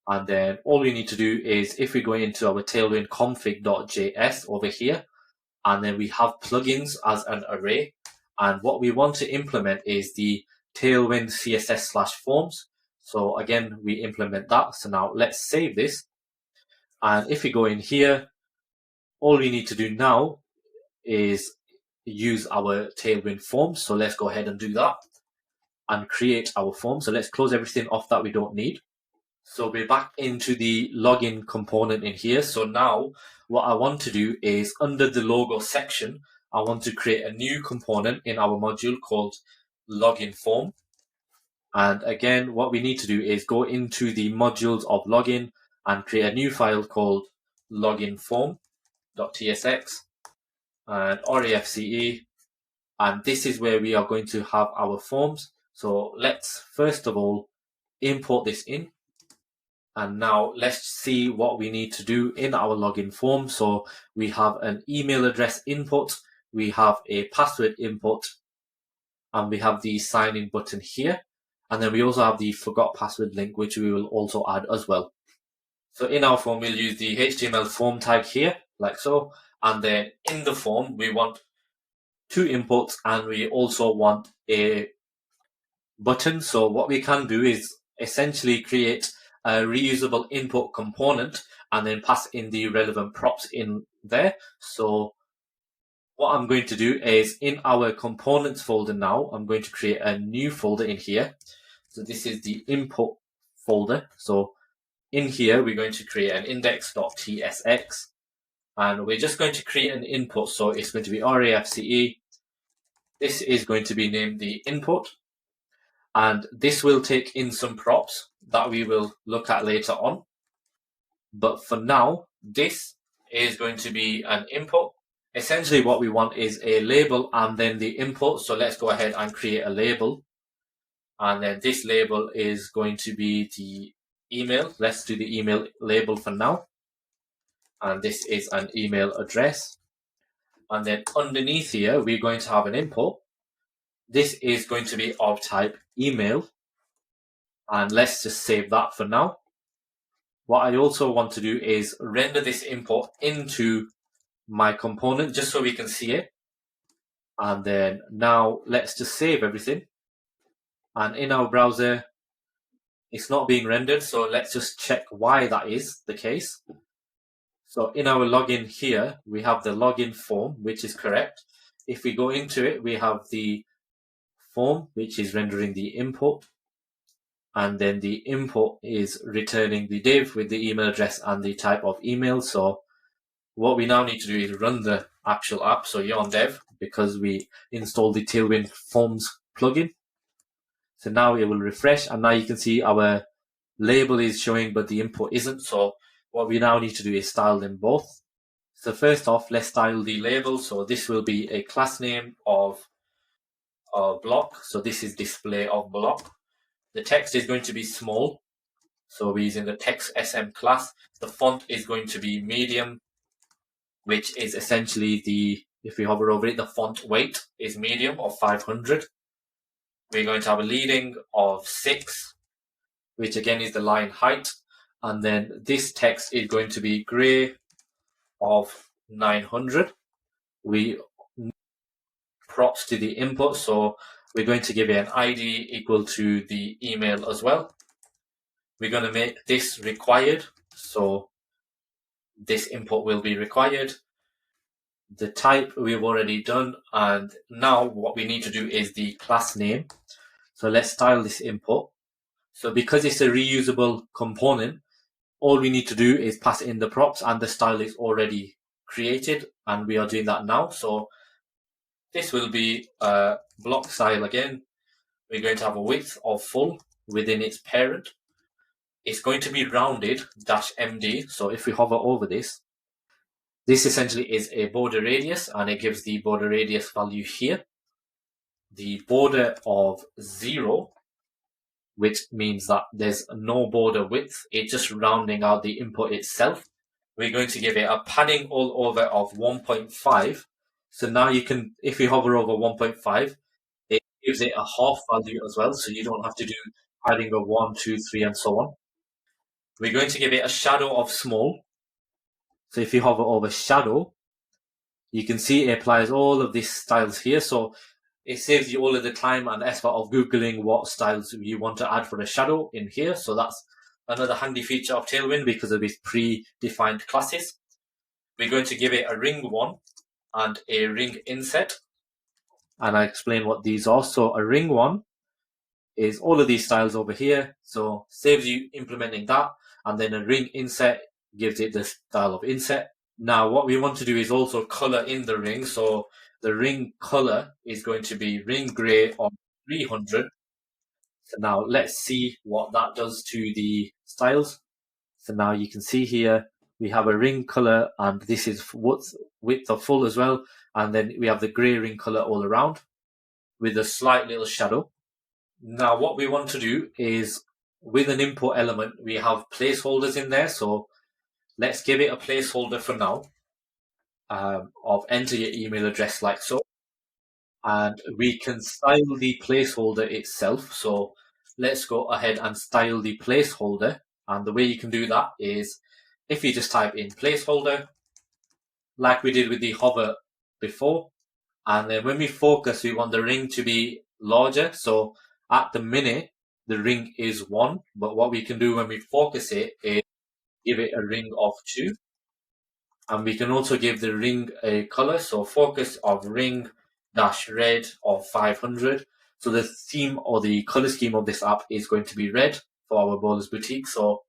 A: And then all we need to do is if we go into our Tailwind config.js over here, and then we have plugins as an array. And what we want to implement is the Tailwind CSS/forms. So again, we implement that. So now let's save this. And if we go in here, all we need to do now is use our Tailwind forms. So let's go ahead and do that and create our form. So let's close everything off that we don't need. So we're back into the login component in here. So now what I want to do is under the logo section, I want to create a new component in our module called login form. And again, what we need to do is go into the modules of login and create a new file called loginform.tsx and reusable. And this is where we are going to have our forms. So let's first of all import this in. And now let's see what we need to do in our login form. So we have an email address input, we have a password input, and we have the sign in button here. And then we also have the forgot password link, which we will also add as well. So in our form, we'll use the HTML form tag here, like so. And then in the form, we want 2 inputs, and we also want a button. So what we can do is essentially create a reusable input component and then pass in the relevant props in there. So what I'm going to do is in our components folder now, I'm going to create a new folder in here. So this is the input folder. So in here, we're going to create an index.tsx, and we're just going to create an input. So it's going to be reusable. This is going to be named the input. And this will take in some props that we will look at later on. But for now, this is going to be an input. Essentially what we want is a label and then the input. So let's go ahead and create a label. And then this label is going to be the email. Let's do the email label for now. And this is an email address. And then underneath here, we're going to have an input. This is going to be of type email. And let's just save that for now. What I also want to do is render this import into my component just so we can see it. And then now let's just save everything. And in our browser, it's not being rendered. So let's just check why that is the case. So in our login here, we have the login form, which is correct. If we go into it, we have the form, which is rendering the input. And then the input is returning the div with the email address and the type of email. So what we now need to do is run the actual app. So yarn dev, because we installed the Tailwind Forms plugin. So now it will refresh, and now you can see our label is showing, but the input isn't. So what we now need to do is style them both. So first off, let's style the label. So this will be a class name of block. So this is display of block. The text is going to be small. So we're using the text SM class. The font is going to be medium, which is essentially if we hover over it, the font weight is medium of 500. We're going to have a leading of 6, which again is the line height. And then this text is going to be gray of 900. We props to the input, so we're going to give it an ID equal to the email as well. We're going to make this required, so this input will be required. The type we've already done, and now what we need to do is the class name. So let's style this input. So because it's a reusable component, all we need to do is pass in the props, and the style is already created, and we are doing that now. So this will be a block style again. We're going to have a width of full within its parent. It's going to be rounded -MD. So if we hover over this essentially is a border radius, and it gives the border radius value here. The border of 0, which means that there's no border width. It's just rounding out the input itself. We're going to give it a padding all over of 1.5. So now you can, if you hover over 1.5, it gives it a half value as well. So you don't have to do padding of 1, 2, 3, and so on. We're going to give it a shadow of small. So if you hover over shadow, you can see it applies all of these styles here. So it saves you all of the time and effort of Googling what styles you want to add for a shadow in here. So that's another handy feature of Tailwind because of its pre-defined classes. We're going to give it a ring 1 and a ring inset. And I explain what these are. So a ring 1 is all of these styles over here. So saves you implementing that. And then a ring inset gives it the style of inset. Now what we want to do is also color in the ring. So the ring color is going to be ring gray of 300. So now let's see what that does to the styles. So now you can see here we have a ring color, and this is width of full as well. And then we have the gray ring color all around with a slight little shadow. Now what we want to do is, with an input element, we have placeholders in there. So let's give it a placeholder for now of enter your email address like so. And we can style the placeholder itself. So let's go ahead and style the placeholder. And the way you can do that is if you just type in placeholder, like we did with the hover before. And then when we focus, we want the ring to be larger. So at the minute, the ring is 1, but what we can do when we focus it is give it a ring of 2. And we can also give the ring a color. So focus of ring -red of 500. So the theme or the color scheme of this app is going to be red for our Bowlers Boutique. So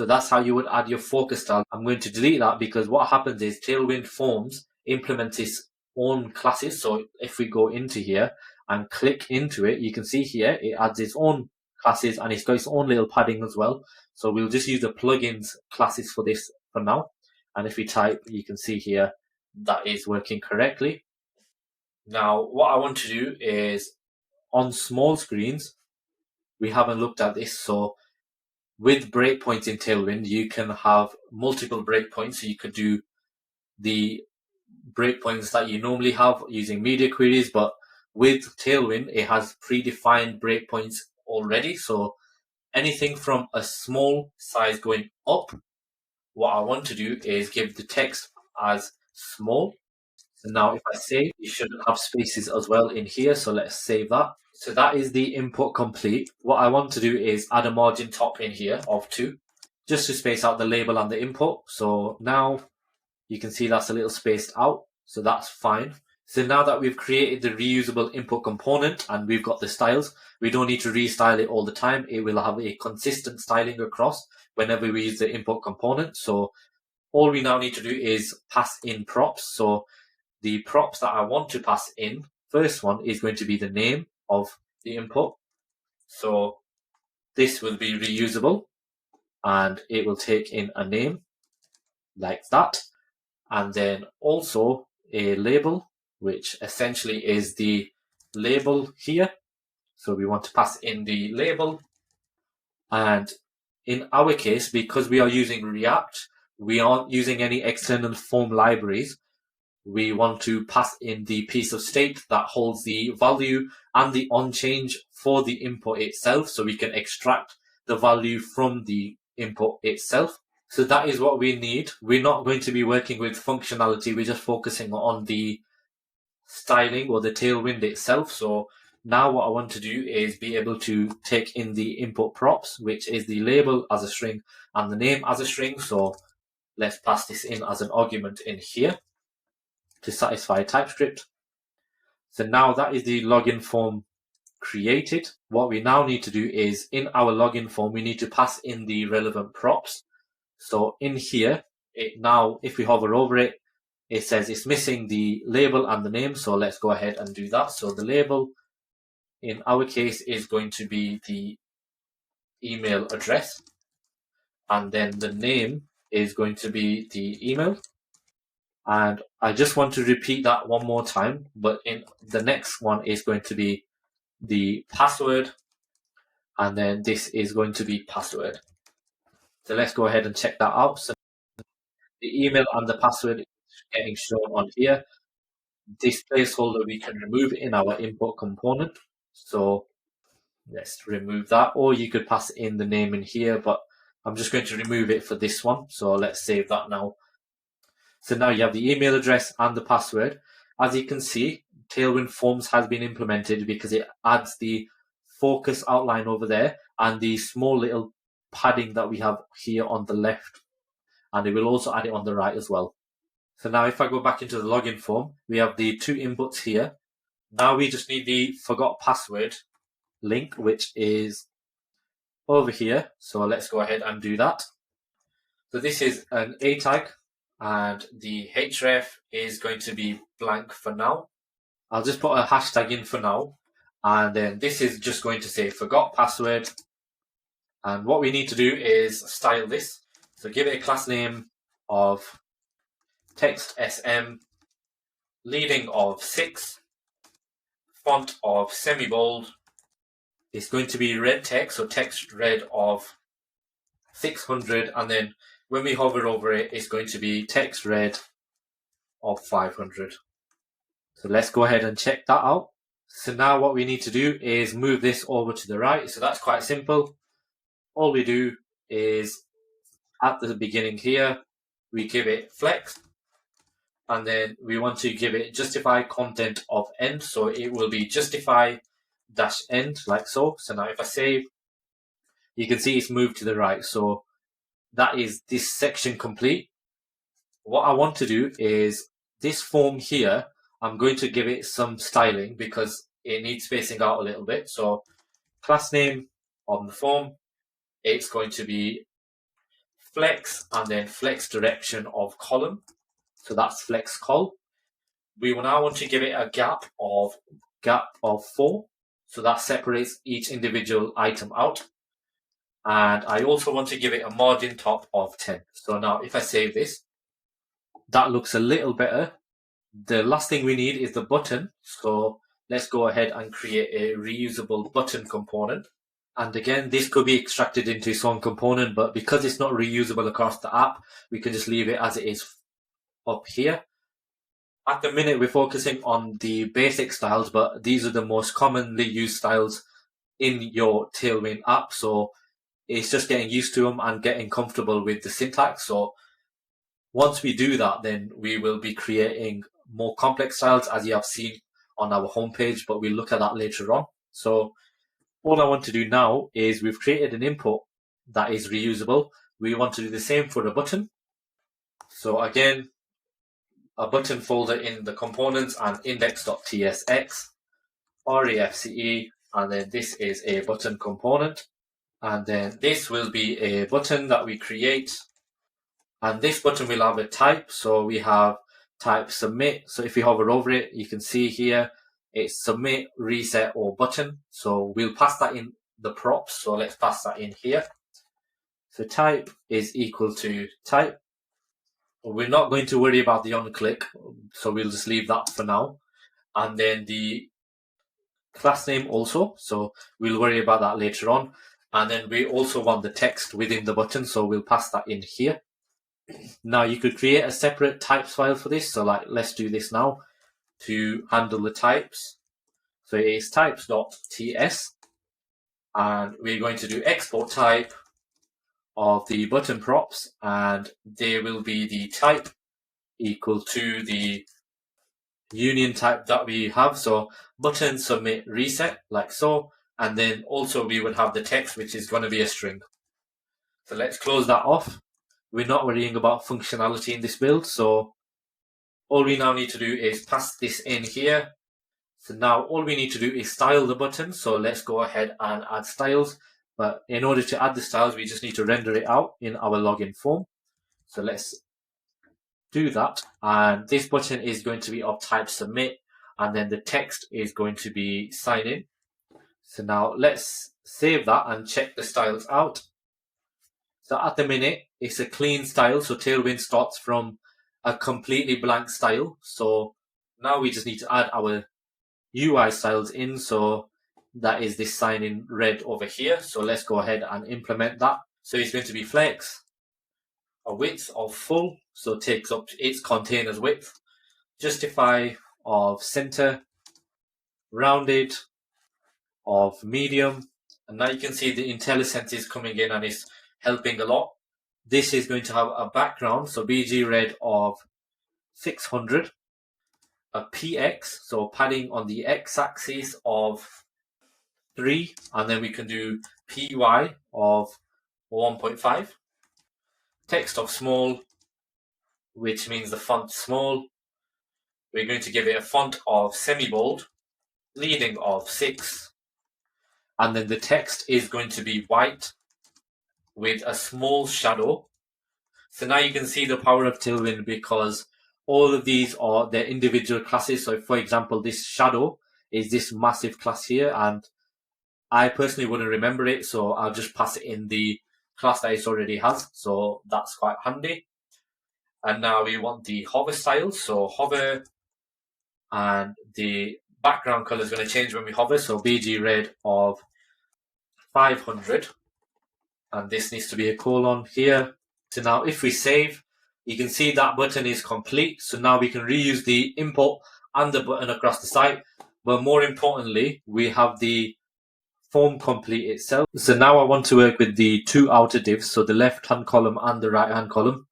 A: that's how you would add your focus style. I'm going to delete that because what happens is Tailwind Forms implements its own classes. So if we go into here and click into it, you can see here it adds its own classes, and it's got its own little padding as well. So we'll just use the plugins classes for this for now. And if we type, you can see here that is working correctly. Now, what I want to do is on small screens, we haven't looked at this. So with breakpoints in Tailwind, you can have multiple breakpoints. So you could do the breakpoints that you normally have using media queries, but with Tailwind, it has predefined breakpoints already. So anything from a small size going up, what I want to do is give the text as small. So now if I save, you should have spaces as well in here. So let's save that. So that is the input complete. What I want to do is add a margin top in here of 2, just to space out the label and the input. So now you can see that's a little spaced out. So that's fine. So now that we've created the reusable input component and we've got the styles, we don't need to restyle it all the time. It will have a consistent styling across whenever we use the input component. So all we now need to do is pass in props. So the props that I want to pass in, first one is going to be the name of the input. So this will be reusable, and it will take in a name like that. And then also a label, which essentially is the label here. So we want to pass in the label, and in our case, because we are using React, we aren't using any external form libraries. We want to pass in the piece of state that holds the value and the on change for the input itself, so we can extract the value from the input itself. So that is what we need. We're not going to be working with functionality. We're just focusing on the styling or the Tailwind itself. So now what I want to do is be able to take in the input props, which is the label as a string and the name as a string. So let's pass this in as an argument in here to satisfy TypeScript. So now that is the login form created. What we now need to do is in our login form, we need to pass in the relevant props. So in here, now if we hover over it, it says it's missing the label and the name. So let's go ahead and do that. So the label in our case is going to be the email address. And then the name is going to be the email. And I just want to repeat that one more time, but in the next one is going to be the password, and then this is going to be password. So let's go ahead and check that out. So the email and the password is getting shown on here. This placeholder we can remove in our input component. So let's remove that, or you could pass in the name in here, but I'm just going to remove it for this one. So let's save that now. So now you have the email address and the password. As you can see, Tailwind Forms has been implemented because it adds the focus outline over there and the small little padding that we have here on the left. And it will also add it on the right as well. So now if I go back into the login form, we have the two inputs here. Now we just need the forgot password link, which is over here. So let's go ahead and do that. So this is an A tag, and the href is going to be blank for now. I'll just put a hashtag in for now, and then this is just going to say forgot password. And what we need to do is style this. So give it a class name of text sm, leading of 6, font of semi-bold. It's going to be red text, so text red of 600, and then when we hover over it, it's going to be text red of 500. So let's go ahead and check that out. So now what we need to do is move this over to the right. So that's quite simple. All we do is at the beginning here, we give it flex, and then we want to give it justify content of end. So it will be justify dash end, like so. So now if I save, you can see it's moved to the right. So that is this section complete. What I want to do is this form here, I'm going to give it some styling because it needs spacing out a little bit. So class name on the form, it's going to be flex and then flex direction of column. So that's flex col. We will now want to give it a gap of 4. So that separates each individual item out. And I also want to give it a margin top of 10. So now if I save this, that looks a little better. The last thing we need is the button. So let's go ahead and create a reusable button component. And again, this could be extracted into its own component, but because it's not reusable across the app, we can just leave it as it is up here. At the minute, we're focusing on the basic styles, but these are the most commonly used styles in your Tailwind app. So it's just getting used to them and getting comfortable with the syntax. So once we do that, then we will be creating more complex styles, as you have seen on our homepage, but we'll look at that later on. So all I want to do now is we've created an input that is reusable. We want to do the same for a button. So again, a button folder in the components and index.tsx, refce, and then this is a button component. And then this will be a button that we create. And this button will have a type. So we have type submit. So if we hover over it, you can see here, it's submit, reset, or button. So we'll pass that in the props. So let's pass that in here. So type is equal to type. We're not going to worry about the on click. So we'll just leave that for now. And then the class name also. So we'll worry about that later on. And then we also want the text within the button, so we'll pass that in here. Now you could create a separate types file for this. So like, let's do this now to handle the types. So it is types.ts, and we're going to do export type of the button props, and they will be the type equal to the union type that we have. So button submit reset, like so. And then also we would have the text, which is going to be a string. So let's close that off. We're not worrying about functionality in this build. So all we now need to do is pass this in here. So now all we need to do is style the button. So let's go ahead and add styles. But in order to add the styles, we just need to render it out in our login form. So let's do that. And this button is going to be of type submit. And then the text is going to be sign in. So now let's save that and check the styles out. So at the minute, it's a clean style. So Tailwind starts from a completely blank style. So now we just need to add our UI styles in. So that is this sign in red over here. So let's go ahead and implement that. So it's going to be flex, a width of full. So takes up its containers width, justify of center, rounded of medium. And now you can see the IntelliSense is coming in and it's helping a lot. This is going to have a background, so BG red of 600, a PX, so padding on the x-axis of 3, and then we can do PY of 1.5, text of small, which means the font small. We're going to give it a font of semi-bold, leading of 6, and then the text is going to be white with a small shadow. So now you can see the power of Tailwind because all of these are their individual classes. So for example, this shadow is this massive class here, and I personally wouldn't remember it, so I'll just pass it in the class that it already has. So that's quite handy. And now we want the hover style. So hover, and the background color is going to change when we hover. So BG red of 500. And this needs to be a colon here. So now if we save, you can see that button is complete. So now we can reuse the input and the button across the site. But more importantly, we have the form complete itself. So now I want to work with the two outer divs, so the left-hand column and the right-hand column.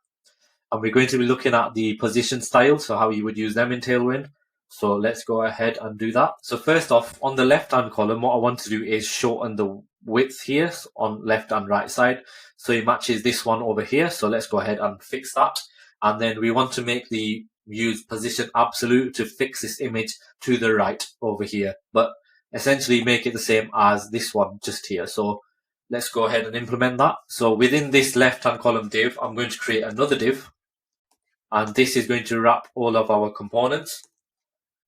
A: And we're going to be looking at the position style, so how you would use them in Tailwind. So let's go ahead and do that. So first off, on the left-hand column, what I want to do is shorten the width here on left and right side. So it matches this one over here. So let's go ahead and fix that. And then we want to make the use position absolute to fix this image to the right over here. But essentially make it the same as this one just here. So let's go ahead and implement that. So within this left-hand column div, I'm going to create another div. And this is going to wrap all of our components.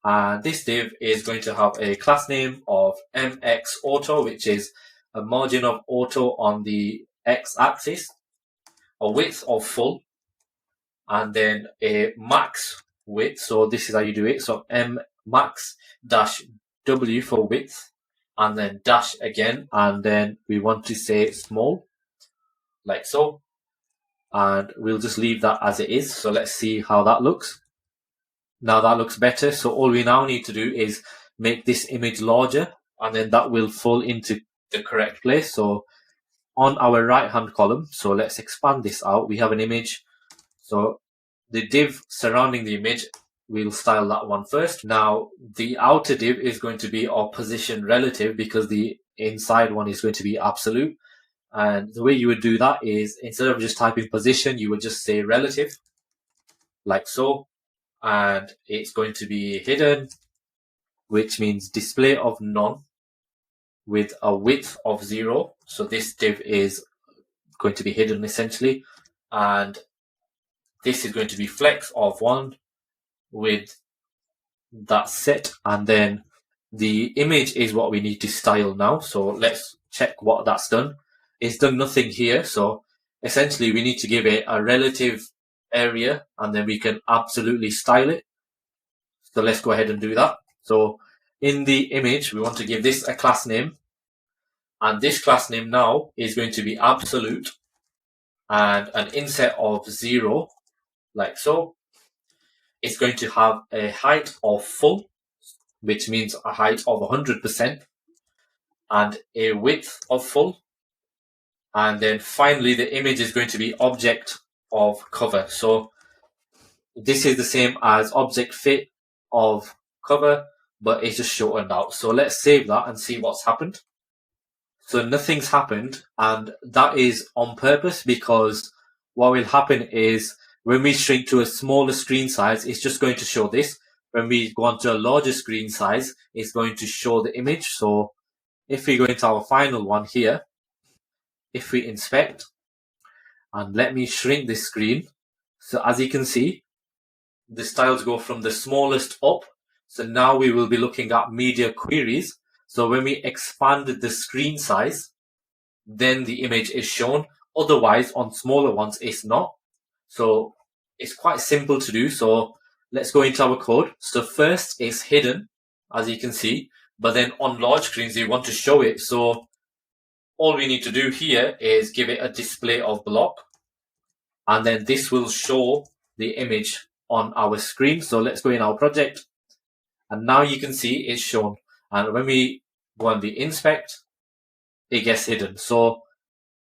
A: And this div is going to have a class name of MX auto, which is a margin of auto on the x-axis, a width of full, and then a max width. So this is how you do it. So M max dash W for width, and then dash again, and then we want to say small, like so. And we'll just leave that as it is. So let's see how that looks. Now that looks better. So all we now need to do is make this image larger, and then that will fall into the correct place. So on our right hand column, so let's expand this out. We have an image. So the div surrounding the image, we'll style that one first. Now the outer div is going to be our position relative because the inside one is going to be absolute. And the way you would do that is instead of just typing position, you would just say relative, like so. And it's going to be hidden, which means display of none with a width of 0. So this div is going to be hidden essentially. And this is going to be flex of 1 with that set. And then the image is what we need to style now. So let's check what that's done. It's done nothing here. So essentially we need to give it a relative area, and then we can absolutely style it. So let's go ahead and do that. So in the image, we want to give this a class name. And this class name now is going to be absolute and an inset of 0, like so. It's going to have a height of full, which means a height of 100%, and a width of full. And then finally, the image is going to be object of cover. So this is the same as object fit of cover, but it's just shortened out. So let's save that and see what's happened. So nothing's happened, and that is on purpose, because what will happen is when we shrink to a smaller screen size, it's just going to show this. When we go on to a larger screen size, it's going to show the image. So if we go into our final one here, if we inspect, and let me shrink this screen. So as you can see, the styles go from the smallest up. So now we will be looking at media queries. So when we expand the screen size, then the image is shown. Otherwise, on smaller ones, it's not. So it's quite simple to do. So let's go into our code. So first it's hidden, as you can see, but then on large screens, you want to show it. So all we need to do here is give it a display of block, and then this will show the image on our screen. So let's go in our project, and now you can see it's shown. And when we go on the inspect, it gets hidden. So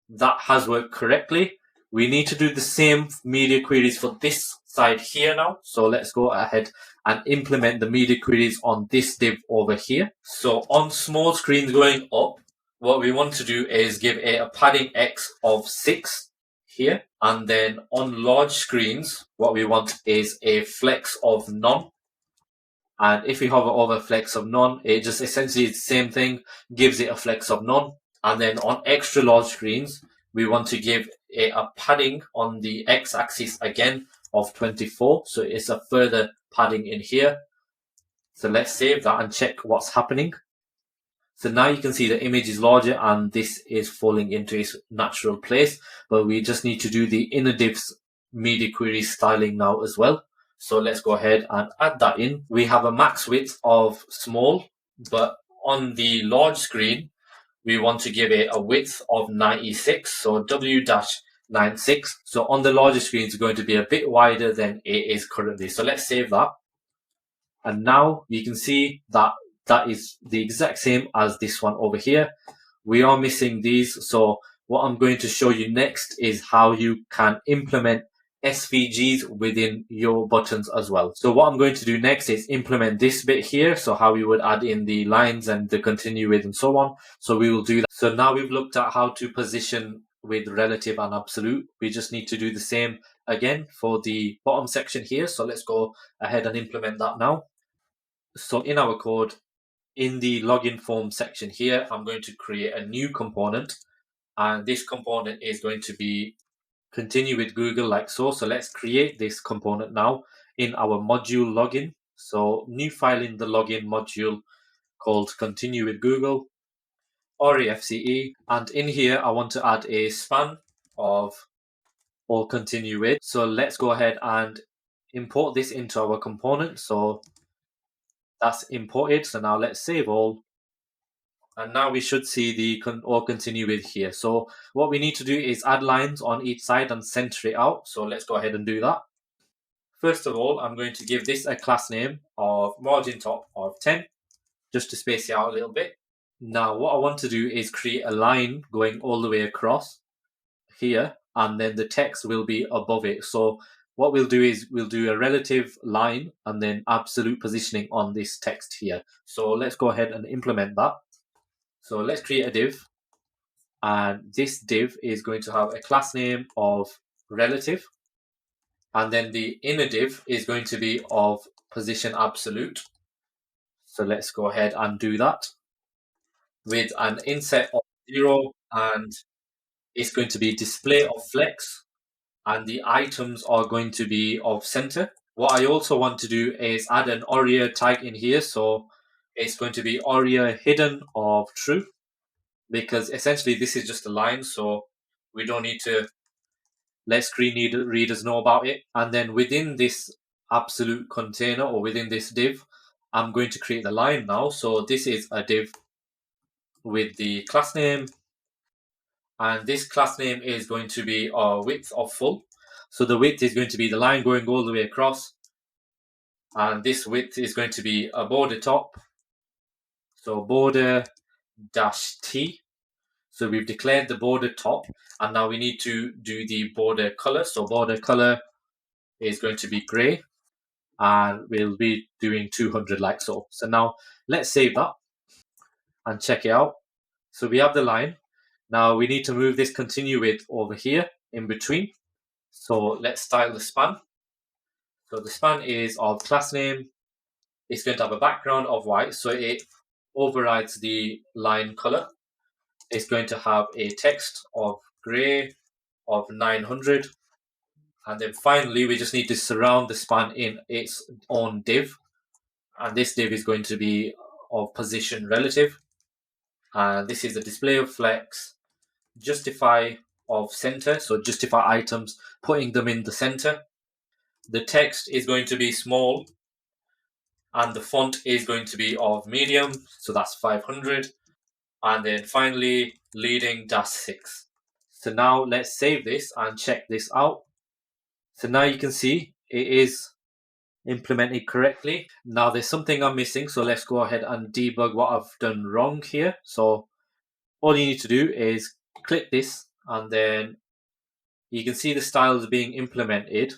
A: that has worked correctly. We need to do the same media queries for this side here now. So let's go ahead and implement the media queries on this div over here. So on small screens going up, what we want to do is give it a padding X of 6 here. And then on large screens, what we want is a flex of none. And if we hover over flex of none, it just essentially the same thing, gives it a flex of none. And then on extra large screens, we want to give it a padding on the x-axis again of 24. So it's a further padding in here. So let's save that and check what's happening. So now you can see the image is larger and this is falling into its natural place. But we just need to do the inner divs media query styling now as well. So let's go ahead and add that in. We have a max width of small, but on the large screen, we want to give it a width of 96, so W-96. So on the larger screen, it's going to be a bit wider than it is currently. So let's save that. And now you can see that that is the exact same as this one over here. We are missing these. So what I'm going to show you next is how you can implement SVGs within your buttons as well. So what I'm going to do next is implement this bit here. So how we would add in the lines and the continue with and so on. So we will do that. So now we've looked at how to position with relative and absolute. We just need to do the same again for the bottom section here. So let's go ahead and implement that now. So in our code, in the login form section here, I'm going to create a new component. And this component is going to be continue with Google like so. So let's create this component now in our module login. So new file in the login module called continue with Google, REFCE. And in here, I want to add a span of or continue with. So let's go ahead and import this into our component. So that's imported. So now let's save all. And now we should see the or continue with here. So what we need to do is add lines on each side and center it out. So let's go ahead and do that. First of all, I'm going to give this a class name of margin top of 10, just to space it out a little bit. Now what I want to do is create a line going all the way across here, and then the text will be above it. So what we'll do is we'll do a relative line and then absolute positioning on this text here. So let's go ahead and implement that. So let's create a div, and this div is going to have a class name of relative, and then the inner div is going to be of position absolute. So let's go ahead and do that with an inset of 0, and it's going to be display of flex, and the items are going to be of center. What I also want to do is add an aria tag in here. So it's going to be aria hidden of true, because essentially this is just a line, so we don't need to let screen readers know about it. And then within this absolute container or within this div, I'm going to create the line now. So this is a div with the class name, and this class name is going to be our width of full. So the width is going to be the line going all the way across, and this width is going to be a border top. So border dash T. So we've declared the border top, and now we need to do the border color. So border color is going to be gray, and we'll be doing 200 like so. So now let's save that and check it out. So we have the line. Now we need to move this continue width over here in between. So let's style the span. So the span is of class name. It's going to have a background of white, so it overrides the line color. It's going to have a text of gray of 900. And then finally, we just need to surround the span in its own div. And this div is going to be of position relative. And this is the display of flex, justify of center. So justify items, putting them in the center. The text is going to be small, and the font is going to be of medium. So that's 500. And then finally, leading -6. So now let's save this and check this out. So now you can see it is implemented correctly. Now there's something I'm missing, so let's go ahead and debug what I've done wrong here. So all you need to do is click this, and then you can see the styles being implemented.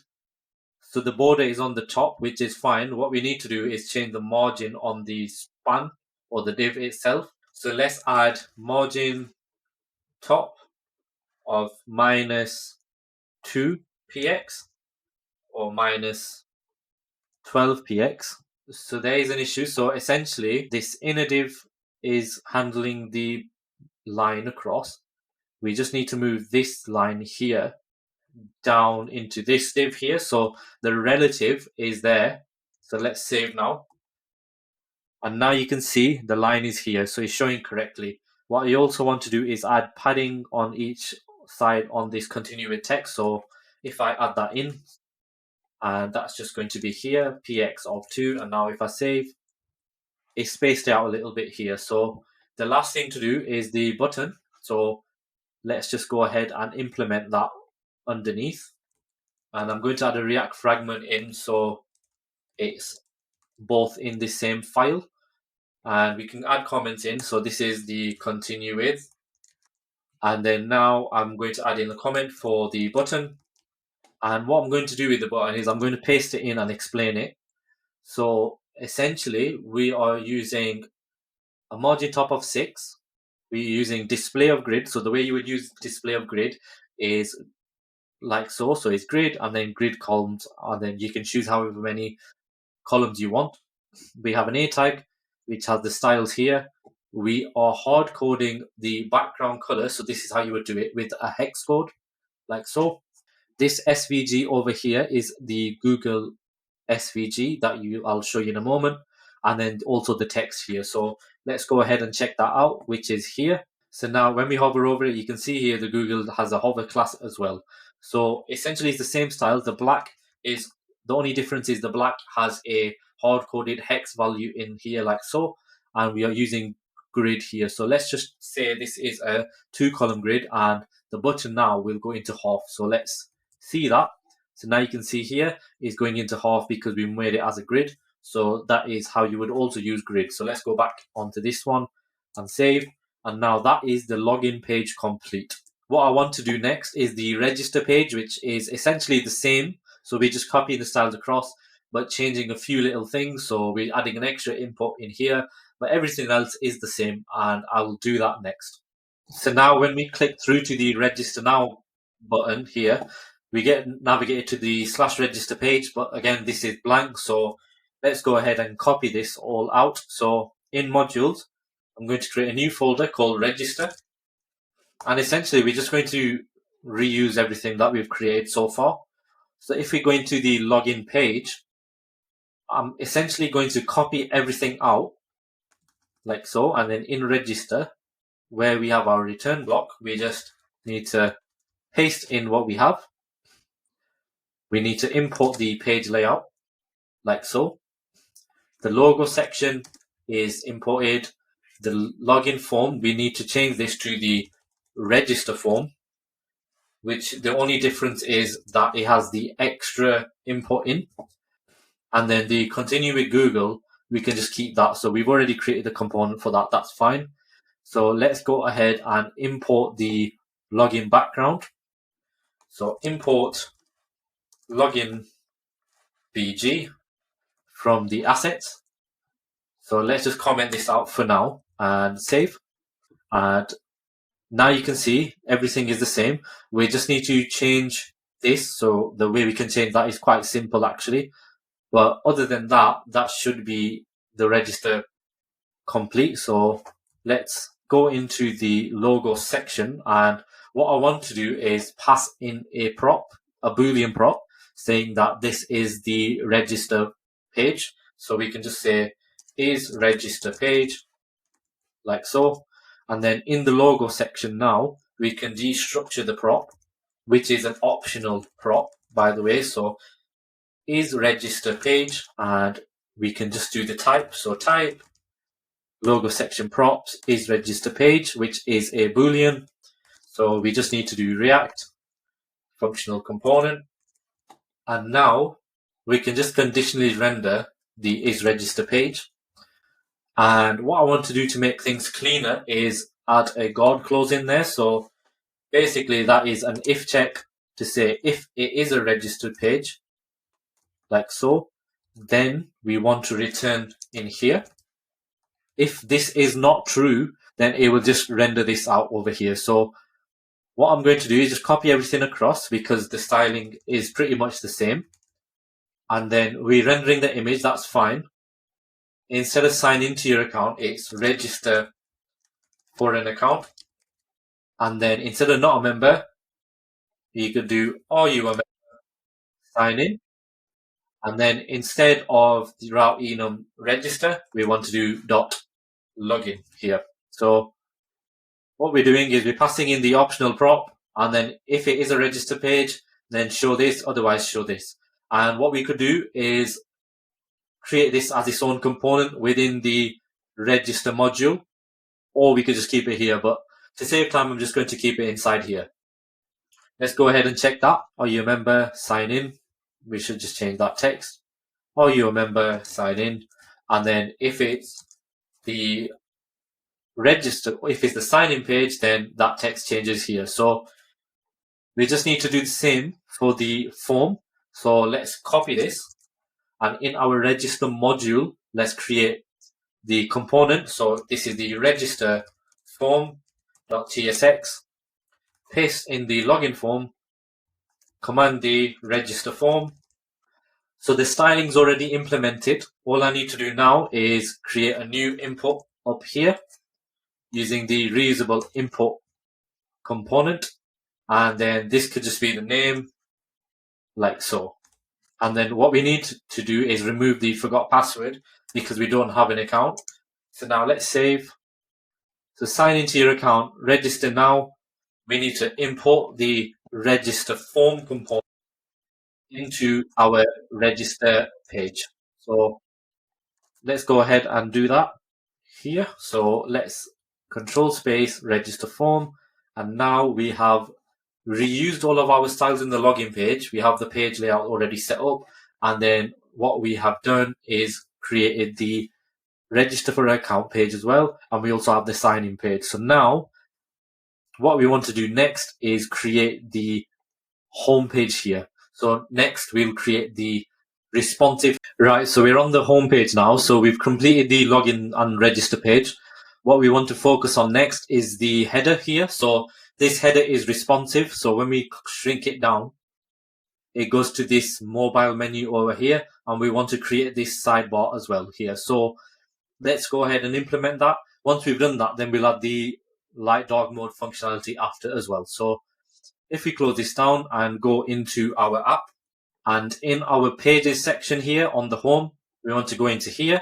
A: So the border is on the top, which is fine. What we need to do is change the margin on the span or the div itself. So let's add margin top of -2 px or -12 px. So there is an issue. So essentially, this inner div is handling the line across. We just need to move this line here down into this div here. So the relative is there. So let's save now. And now you can see the line is here. So it's showing correctly. What you also want to do is add padding on each side on this continuous text. So if I add that in, and that's just going to be here, px of 2. And now if I save, it's spaced out a little bit here. So the last thing to do is the button. So let's just go ahead and implement that underneath. And I'm going to add a React fragment in, so it's both in the same file. And we can add comments in. So this is the continue with. And then now I'm going to add in a comment for the button. And what I'm going to do with the button is I'm going to paste it in and explain it. So essentially, we are using a margin top of 6. We're using display of grid. So the way you would use display of grid is like so. So it's grid and then grid columns, and then you can choose however many columns you want. We have an A tag, which has the styles here. We are hard coding the background color. So this is how you would do it with a hex code, like so. This SVG over here is the Google SVG that I'll show you in a moment. And then also the text here. So let's go ahead and check that out, which is here. So now when we hover over it, you can see here the Google has a hover class as well. So essentially it's the same style. The black is, the only difference is the black has a hard-coded hex value in here like so. And we are using grid here. So let's just say this is a 2-column grid, and the button now will go into half. So let's see that. So now you can see here is going into half because we made it as a grid. So that is how you would also use grid. So let's go back onto this one and save. And now that is the login page complete. What I want to do next is the register page, which is essentially the same. So we're just copying the styles across, but changing a few little things. So we're adding an extra input in here, but everything else is the same. And I will do that next. So now when we click through to the register now button here, we get navigated to the /register page, but again, this is blank. So let's go ahead and copy this all out. So in modules, I'm going to create a new folder called register. And essentially, we're just going to reuse everything that we've created so far. So if we go into the login page, I'm essentially going to copy everything out like so. And then in register, where we have our return block, we just need to paste in what we have. We need to import the page layout like so. The logo section is imported. the login form, we need to change this to the register form, which the only difference is that it has the extra input in. And then the continue with Google, we can just keep that. So we've already created the component for that. That's fine. So let's go ahead and import the login background. So import login BG from the assets. So let's just comment this out for now and save. And now you can see everything is the same. We just need to change this. So the way we can change that is quite simple actually. But other than that, that should be the register complete. So let's go into the logo section. And what I want to do is pass in a prop, a Boolean prop, saying that this is the register page. So we can just say is register page, like so. And then in the logo section now, we can destructure the prop, which is an optional prop, by the way. So is register page, and we can just do the type. So type logo section props is register page, which is a Boolean. So we just need to do React functional component. And now we can just conditionally render the is register page. And what I want to do to make things cleaner is add a guard clause in there. So basically that is an if check to say if it is a registered page, like so, then we want to return in here. If this is not true, then it will just render this out over here. So what I'm going to do is just copy everything across because the styling is pretty much the same. And then we're rendering the image, that's fine. Instead of sign into your account, it's register for an account. And then instead of not a member, you could do are you a member, sign in. And then instead of the route enum register, we want to do dot login here. So what we're doing is we're passing in the optional prop, and then if it is a register page, then show this, otherwise show this. And what we could do is create this as its own component within the register module, or we could just keep it here. But to save time, I'm just going to keep it inside here. Let's go ahead and check that. Are you a member? Sign in. We should just change that text. Are you a member? Sign in. And then if it's the register, if it's the sign-in page, then that text changes here. So we just need to do the same for the form. So let's copy this. And in our register module, let's create the component. So this is the register form.tsx. Paste in the login form, command the register form. So the styling's already implemented. All I need to do now is create a new input up here using the reusable input component. And then this could just be the name, like so. And then what we need to do is remove the forgot password because we don't have an account. So now let's save. So sign into your account, register now. We need to import the register form component into our register page. So let's go ahead and do that here. So let's control space register form. And now we have reused all of our styles in the login page. We have the page layout already set up. And then what we have done is created the register for account page as well. And we also have the sign in page. So now what we want to do next is create the home page here. So next we'll create the responsive. Right, so we're on the home page now. So we've completed the login and register page. What we want to focus on next is the header here. So this header is responsive. So when we shrink it down, it goes to this mobile menu over here. And we want to create this sidebar as well here. So let's go ahead and implement that. Once we've done that, then we'll add the light dark mode functionality after as well. So if we close this down and go into our app, and in our pages section here on the home, we want to go into here.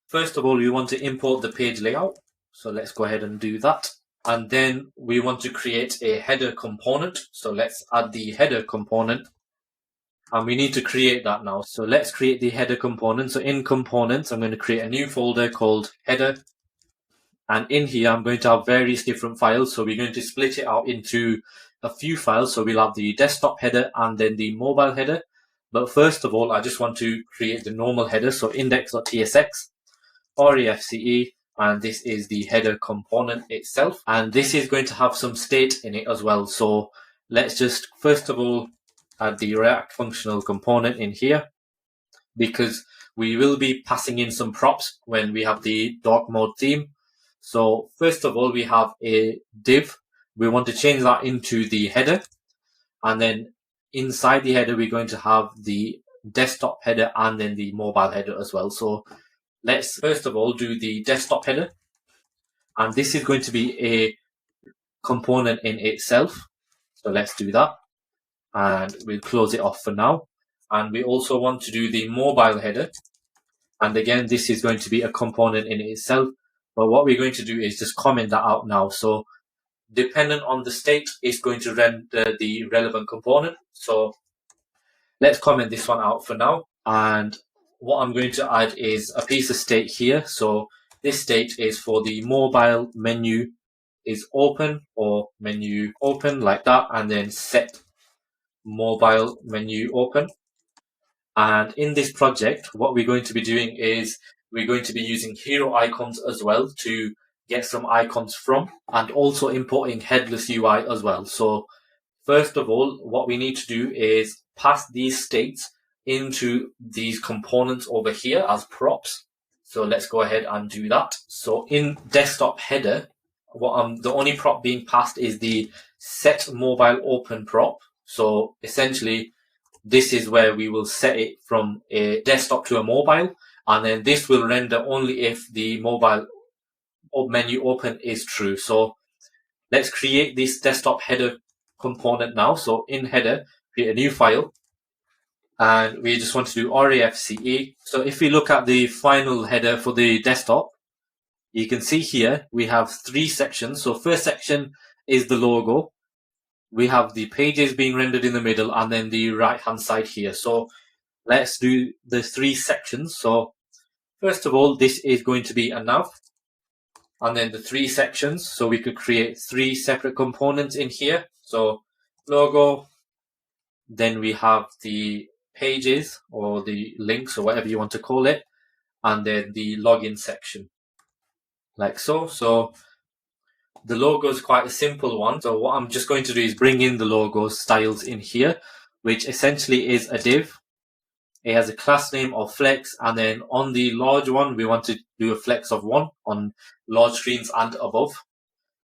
A: First of all, we want to import the page layout. So let's go ahead and do that. And then we want to create a header component. So let's add the header component. And we need to create that now. So let's create the header component. So in components, I'm going to create a new folder called header. And in here, I'm going to have various different files. So we're going to split it out into a few files. So we'll have the desktop header and then the mobile header. But first of all, I just want to create the normal header. So index.tsx, reusable, and this is the header component itself. And this is going to have some state in it as well. So let's just, first of all, add the React functional component in here, because we will be passing in some props when we have the dark mode theme. So first of all, we have a div. We want to change that into the header. And then inside the header, we're going to have the desktop header and then the mobile header as well. So let's first of all do the desktop header. And this is going to be a component in itself. So let's do that. And we'll close it off for now. And we also want to do the mobile header. And again, this is going to be a component in itself. But what we're going to do is just comment that out now. So dependent on the state, it's going to render the relevant component. So let's comment this one out for now. And what I'm going to add is a piece of state here. So this state is for the mobile menu is open, or menu open, like that, and then set mobile menu open. And in this project, what we're going to be doing is we're going to be using hero icons as well to get some icons from, and also importing headless UI as well. So first of all, what we need to do is pass these states into these components over here as props. So let's go ahead and do that. So in desktop header, the only prop being passed is the set mobile open prop. So essentially, this is where we will set it from a desktop to a mobile, and then this will render only if the mobile menu open is true. So let's create this desktop header component now. So in header, create a new file, and we just want to do reusable. So if we look at the final header for the desktop, you can see here we have 3 sections. So first section is the logo. We have the pages being rendered in the middle, and then the right hand side here. So let's do the 3 sections. So first of all, this is going to be a nav, and then the 3 sections. So we could create 3 separate components in here. So logo, then we have the pages or the links or whatever you want to call it, and then the login section, like so. So the logo is quite a simple one. So what I'm just going to do is bring in the logo styles in here, which essentially is a div. It has a class name of flex, and then on the large one, we want to do a flex of 1 on large screens and above.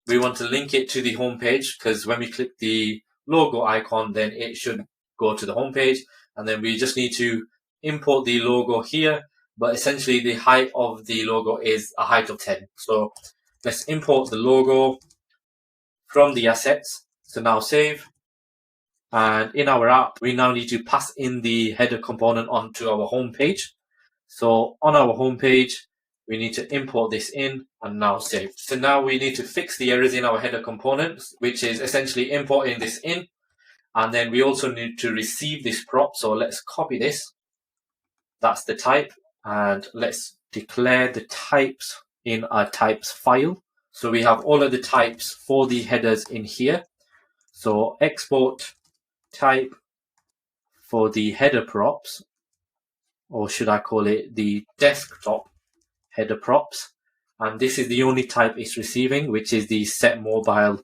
A: We want to link it to the home page, because when we click the logo icon, then it should go to the home page. And then we just need to import the logo here, but essentially the height of the logo is a height of 10. So let's import the logo from the assets. So now save. And in our app, we now need to pass in the header component onto our home page. So on our home page, we need to import this in and now save. So now we need to fix the errors in our header components, which is essentially importing this in. And then we also need to receive this prop. So let's copy this. That's the type. And let's declare the types in our types file. So we have all of the types for the headers in here. So export type for the header props, or should I call it the desktop header props. And this is the only type it's receiving, which is the set mobile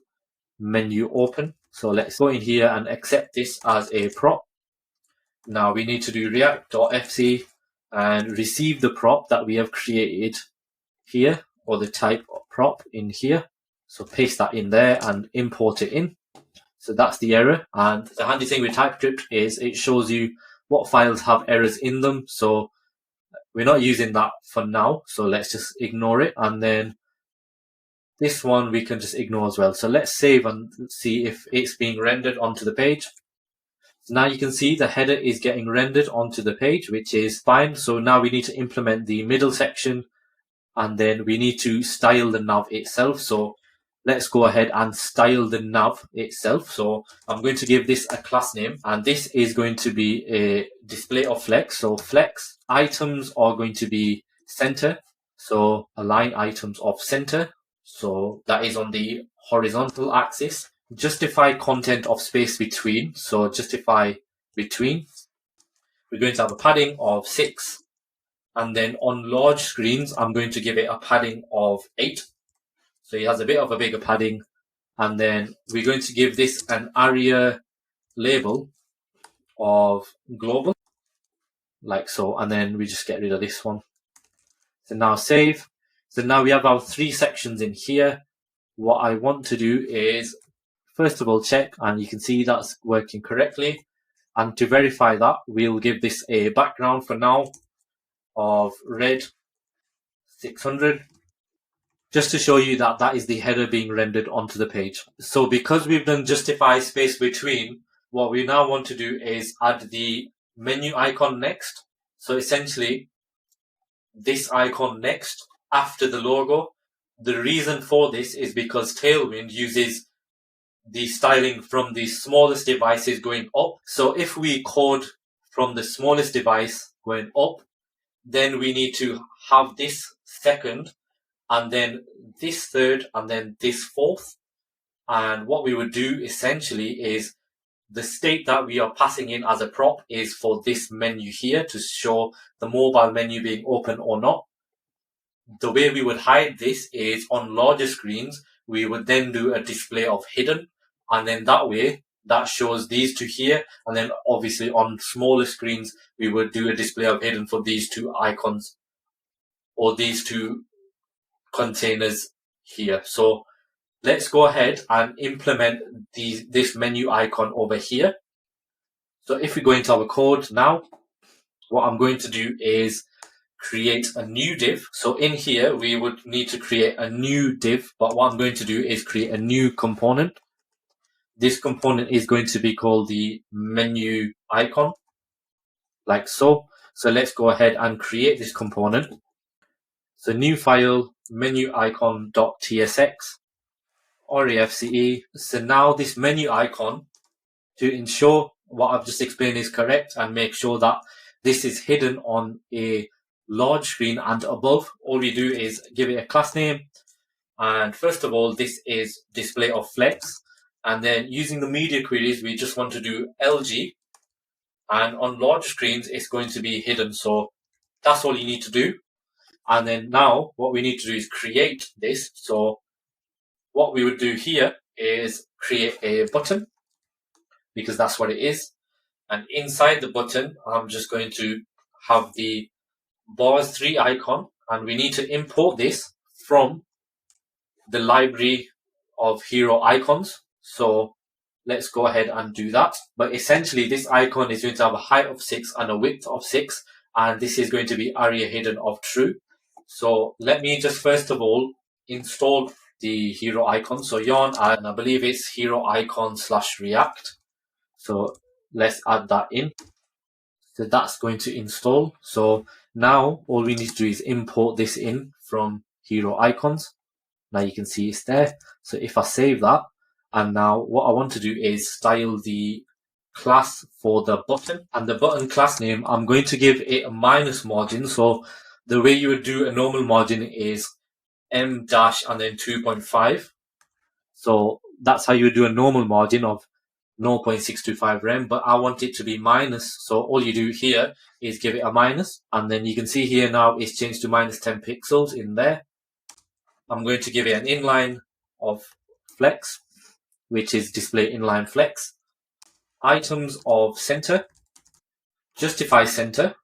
A: menu open. So let's go in here and accept this as a prop. Now we need to do react.fc and receive the prop that we have created here, or the type of prop in here. So paste that in there and import it in. So that's the error. And the handy thing with TypeScript is it shows you what files have errors in them. So we're not using that for now. So let's just ignore it. And then this one we can just ignore as well. So let's save and see if it's being rendered onto the page. So now you can see the header is getting rendered onto the page, which is fine. So now we need to implement the middle section, and then we need to style the nav itself. So let's go ahead and style the nav itself. So I'm going to give this a class name, and this is going to be a display of flex. So flex items are going to be center. So align items of center. So that is on the horizontal axis. Justify content of space between. So justify between. We're going to have a padding of 6. And then on large screens, I'm going to give it a padding of 8. So it has a bit of a bigger padding. And then we're going to give this an area label of global, like so. And then we just get rid of this one. So now save. So now we have our 3 sections in here. What I want to do is, first of all, check, and you can see that's working correctly. And to verify that, we'll give this a background for now of red 600, just to show you that that is the header being rendered onto the page. So because we've done justify space between, what we now want to do is add the menu icon next. So essentially, this icon next after the logo. The reason for this is because Tailwind uses the styling from the smallest devices going up. So if we code from the smallest device going up, then we need to have this second, and then this third, and then this fourth. And what we would do essentially is the state that we are passing in as a prop is for this menu here to show the mobile menu being open or not. The way we would hide this is on larger screens, we would then do a display of hidden, and then that way that shows these two here. And then obviously on smaller screens, we would do a display of hidden for these 2 icons or these 2 containers here. So let's go ahead and implement this menu icon over here. So if we go into our code now, what I'm going to do is create a new div. So in here, we would need to create a new div, but what I'm going to do is create a new component. This component is going to be called the menu icon, like so. So let's go ahead and create this component. So new file, menu icon.tsx, refce. So now this menu icon, to ensure what I've just explained is correct and make sure that this is hidden on a large screen and above, all we do is give it a class name. And first of all, this is display of flex. And then using the media queries, we just want to do LG. And on large screens, it's going to be hidden. So that's all you need to do. And then now what we need to do is create this. So what we would do here is create a button, because that's what it is. And inside the button, I'm just going to have the bars 3 icon, and we need to import this from the library of hero icons. So let's go ahead and do that. But essentially, this icon is going to have a height of 6 and a width of 6, and this is going to be area hidden of true. So let me just first of all install the hero icon. So yarn, and I believe it's hero icon /react. So let's add that in. So that's going to install. So now all we need to do is import this in from hero icons. Now you can see it's there. So if I save that, and now what I want to do is style the class for the button, and the button class name, I'm going to give it a minus margin. So the way you would do a normal margin is m dash and then 2.5. So that's how you would do a normal margin of 0.625 rem, but I want it to be minus. So all you do here is give it a minus, and then you can see here now it's changed to minus 10 pixels in there. I'm going to give it an inline of flex, which is display inline flex. Items of center, justify center.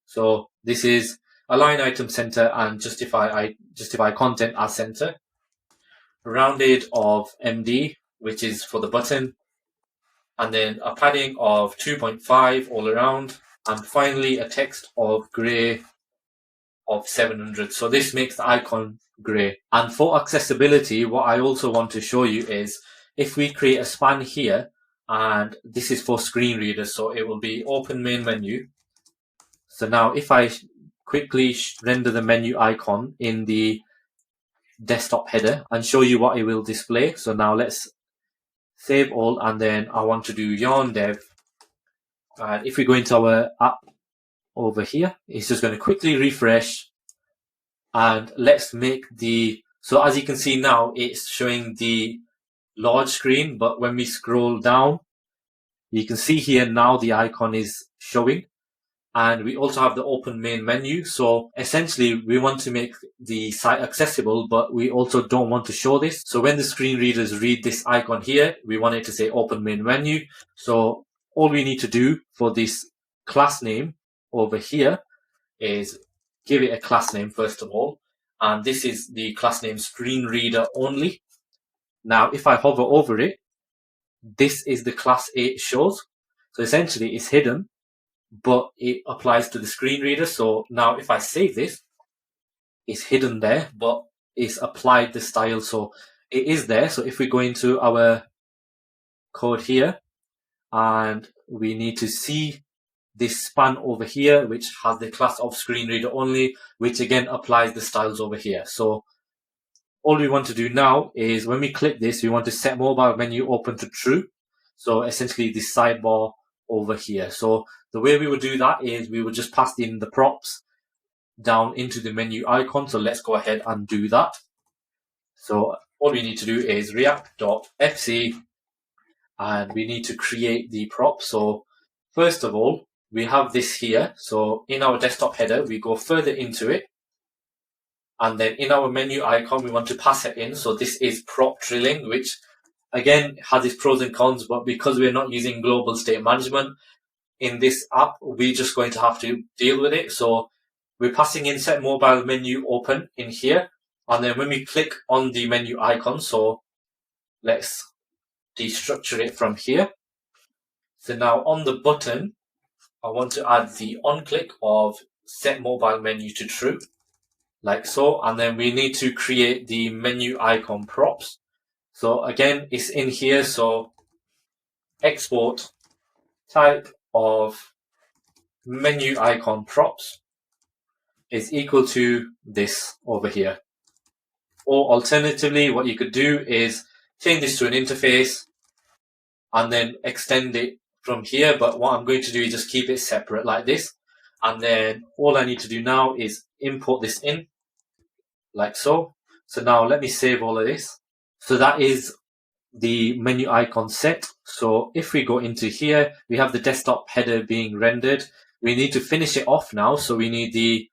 A: So this is align item center and justify content as center. Rounded of MD, which is for the button. And then a padding of 2.5 all around, and finally a text of gray of 700. So this makes the icon gray. And for accessibility, what I also want to show you is if we create a span here, and this is for screen readers, so it will be open main menu. So now if I quickly render the menu icon in the desktop header and show you what it will display. So now let's save all, and then I want to do yarn dev. And if we go into our app over here, it's just going to quickly refresh. And let's make the So as you can see now, it's showing the large screen, but when we scroll down, you can see here now the icon is showing. And we also have the open main menu. So essentially we want to make the site accessible, but we also don't want to show this. So when the screen readers read this icon here, we want it to say open main menu. So all we need to do for this class name over here is give it a class name first of all. And this is the class name screen reader only. Now, if I hover over it, this is the class it shows. So essentially it's hidden, but it applies to the screen reader. So now if I save this, it's hidden there, but it's applied the style. So it is there. So if we go into our code here and we need to see this span over here, which has the class of screen reader only, which again applies the styles over here. So all we want to do now is when we click this, we want to set mobile menu open to true. So essentially the sidebar over here. So the way we would do that is we would just pass in the props down into the menu icon. So let's go ahead and do that. So all we need to do is react.fc and we need to create the prop. So first of all, we have this here. So in our desktop header, we go further into it. And then in our menu icon, we want to pass it in. So this is prop drilling, which again has its pros and cons, but because we're not using global state management in this app, we're just going to have to deal with it. So we're passing in set mobile menu open in here. And then when we click on the menu icon, so let's destructure it from here. So now on the button, I want to add the on click of set mobile menu to true, like so. And then we need to create the menu icon props. So again, it's in here. So export type of menu icon props is equal to this over here. Or alternatively, what you could do is change this to an interface and then extend it from here. But what I'm going to do is just keep it separate like this. And then all I need to do now is import this in like so. So now let me save all of this. So that is the menu icon set. So if we go into here, we have the desktop header being rendered. We need to finish it off now. So we need the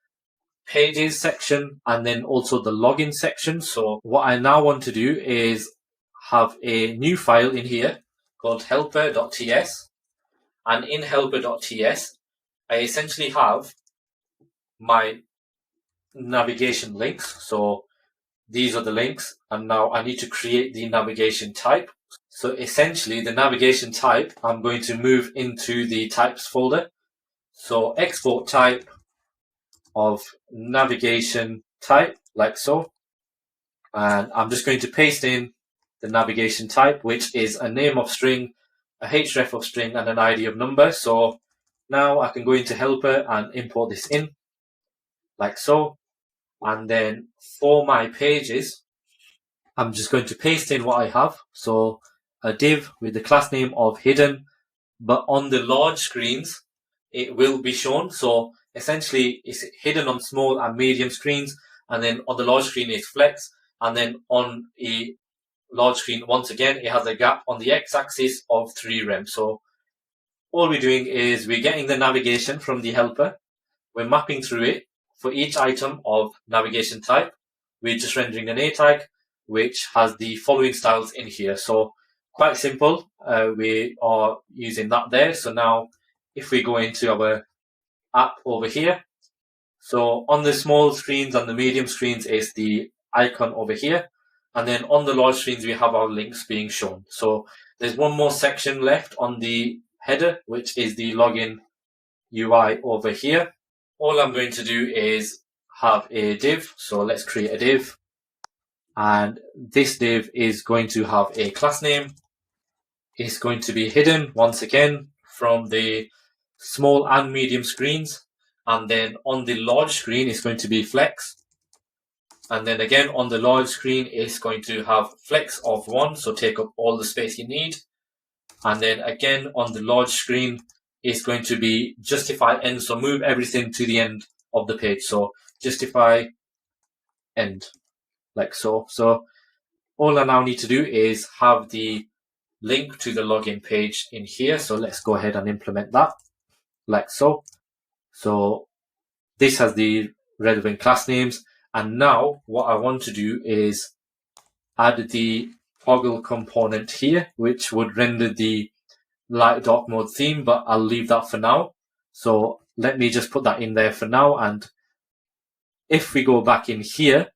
A: pages section and then also the login section. So what I now want to do is have a new file in here called helper.ts. And in helper.ts, I essentially have my navigation links. So these are the links. And now I need to create the navigation type. So essentially the navigation type, I'm going to move into the types folder. So export type of navigation type, like so. And I'm just going to paste in the navigation type, which is a name of string, a href of string, and an ID of number. So now I can go into helper and import this in, like so. And then for my pages, I'm just going to paste in what I have. So a div with the class name of hidden, but on the large screens, it will be shown. So essentially it's hidden on small and medium screens. And then on the large screen it's flex. And then on a large screen, once again, it has a gap on the x-axis of 3 rem. So all we're doing is we're getting the navigation from the helper. We're mapping through it for each item of navigation type. We're just rendering an A tag, which has the following styles in here. So quite simple. We are using that there. So now if we go into our app over here, so on the small screens and the medium screens is the icon over here. And then on the large screens, we have our links being shown. So there's one more section left on the header, which is the login UI over here. All I'm going to do is have a div. So let's create a div. And this div is going to have a class name. It's going to be hidden once again from the small and medium screens. And then on the large screen, it's going to be flex. And then again, on the large screen, it's going to have flex of 1. So take up all the space you need. And then again, on the large screen, it's going to be justify end. So move everything to the end of the page. So justify end. like so. So all I now need to do is have the link to the login page in here. So let's go ahead and implement that like so. So this has the relevant class names. And now what I want to do is add the toggle component here, which would render the light dark mode theme, but I'll leave that for now. So let me just put that in there for now. And if we go back in here,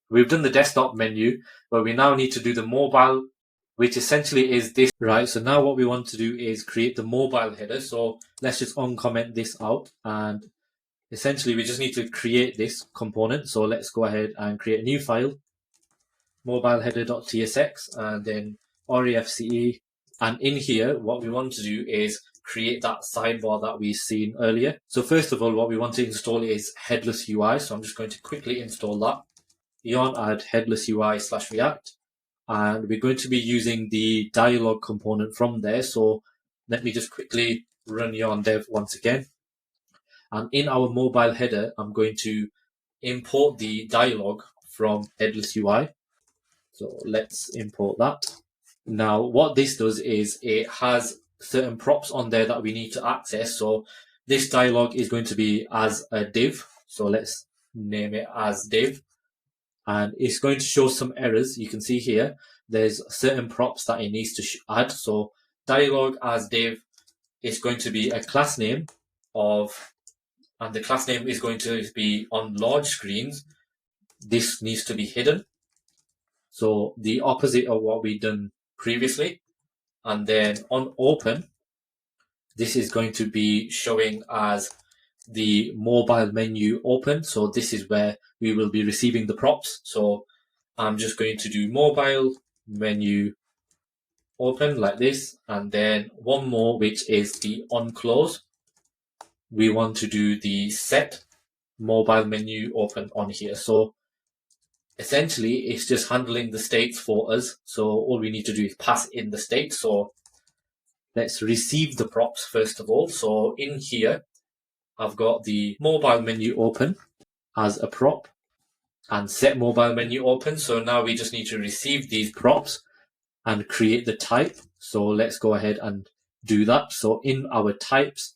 A: we've done the desktop menu, but we now need to do the mobile, which essentially is this, right? So now what we want to do is create the mobile header. So let's just uncomment this out, and essentially we just need to create this component. So let's go ahead and create a new file, mobileheader.tsx, and then refce. And in here, what we want to do is create that sidebar that we've seen earlier. So first of all, what we want to install is headless UI. So I'm just going to quickly install that. Yarn add headless UI / React. And we're going to be using the dialog component from there. So let me just quickly run yarn dev once again. And in our mobile header, I'm going to import the dialog from headless UI. So let's import that. Now, what this does is it has certain props on there that we need to access. So this dialog is going to be as a div. So let's name it as div. And it's going to show some errors. You can see here, there's certain props that it needs to add. So dialog as div is going to be a class name of, and the class name is going to be on large screens. This needs to be hidden. So the opposite of what we've done previously. And then on open, this is going to be showing as the mobile menu open. So this is where we will be receiving the props. So I'm just going to do mobile menu open like this. And then one more, which is the on close. We want to do the set mobile menu open on here. So essentially it's just handling the states for us. So all we need to do is pass in the state. So let's receive the props first of all. So in here, I've got the mobile menu open as a prop and set mobile menu open. So now we just need to receive these props and create the type. So let's go ahead and do that. So in our types,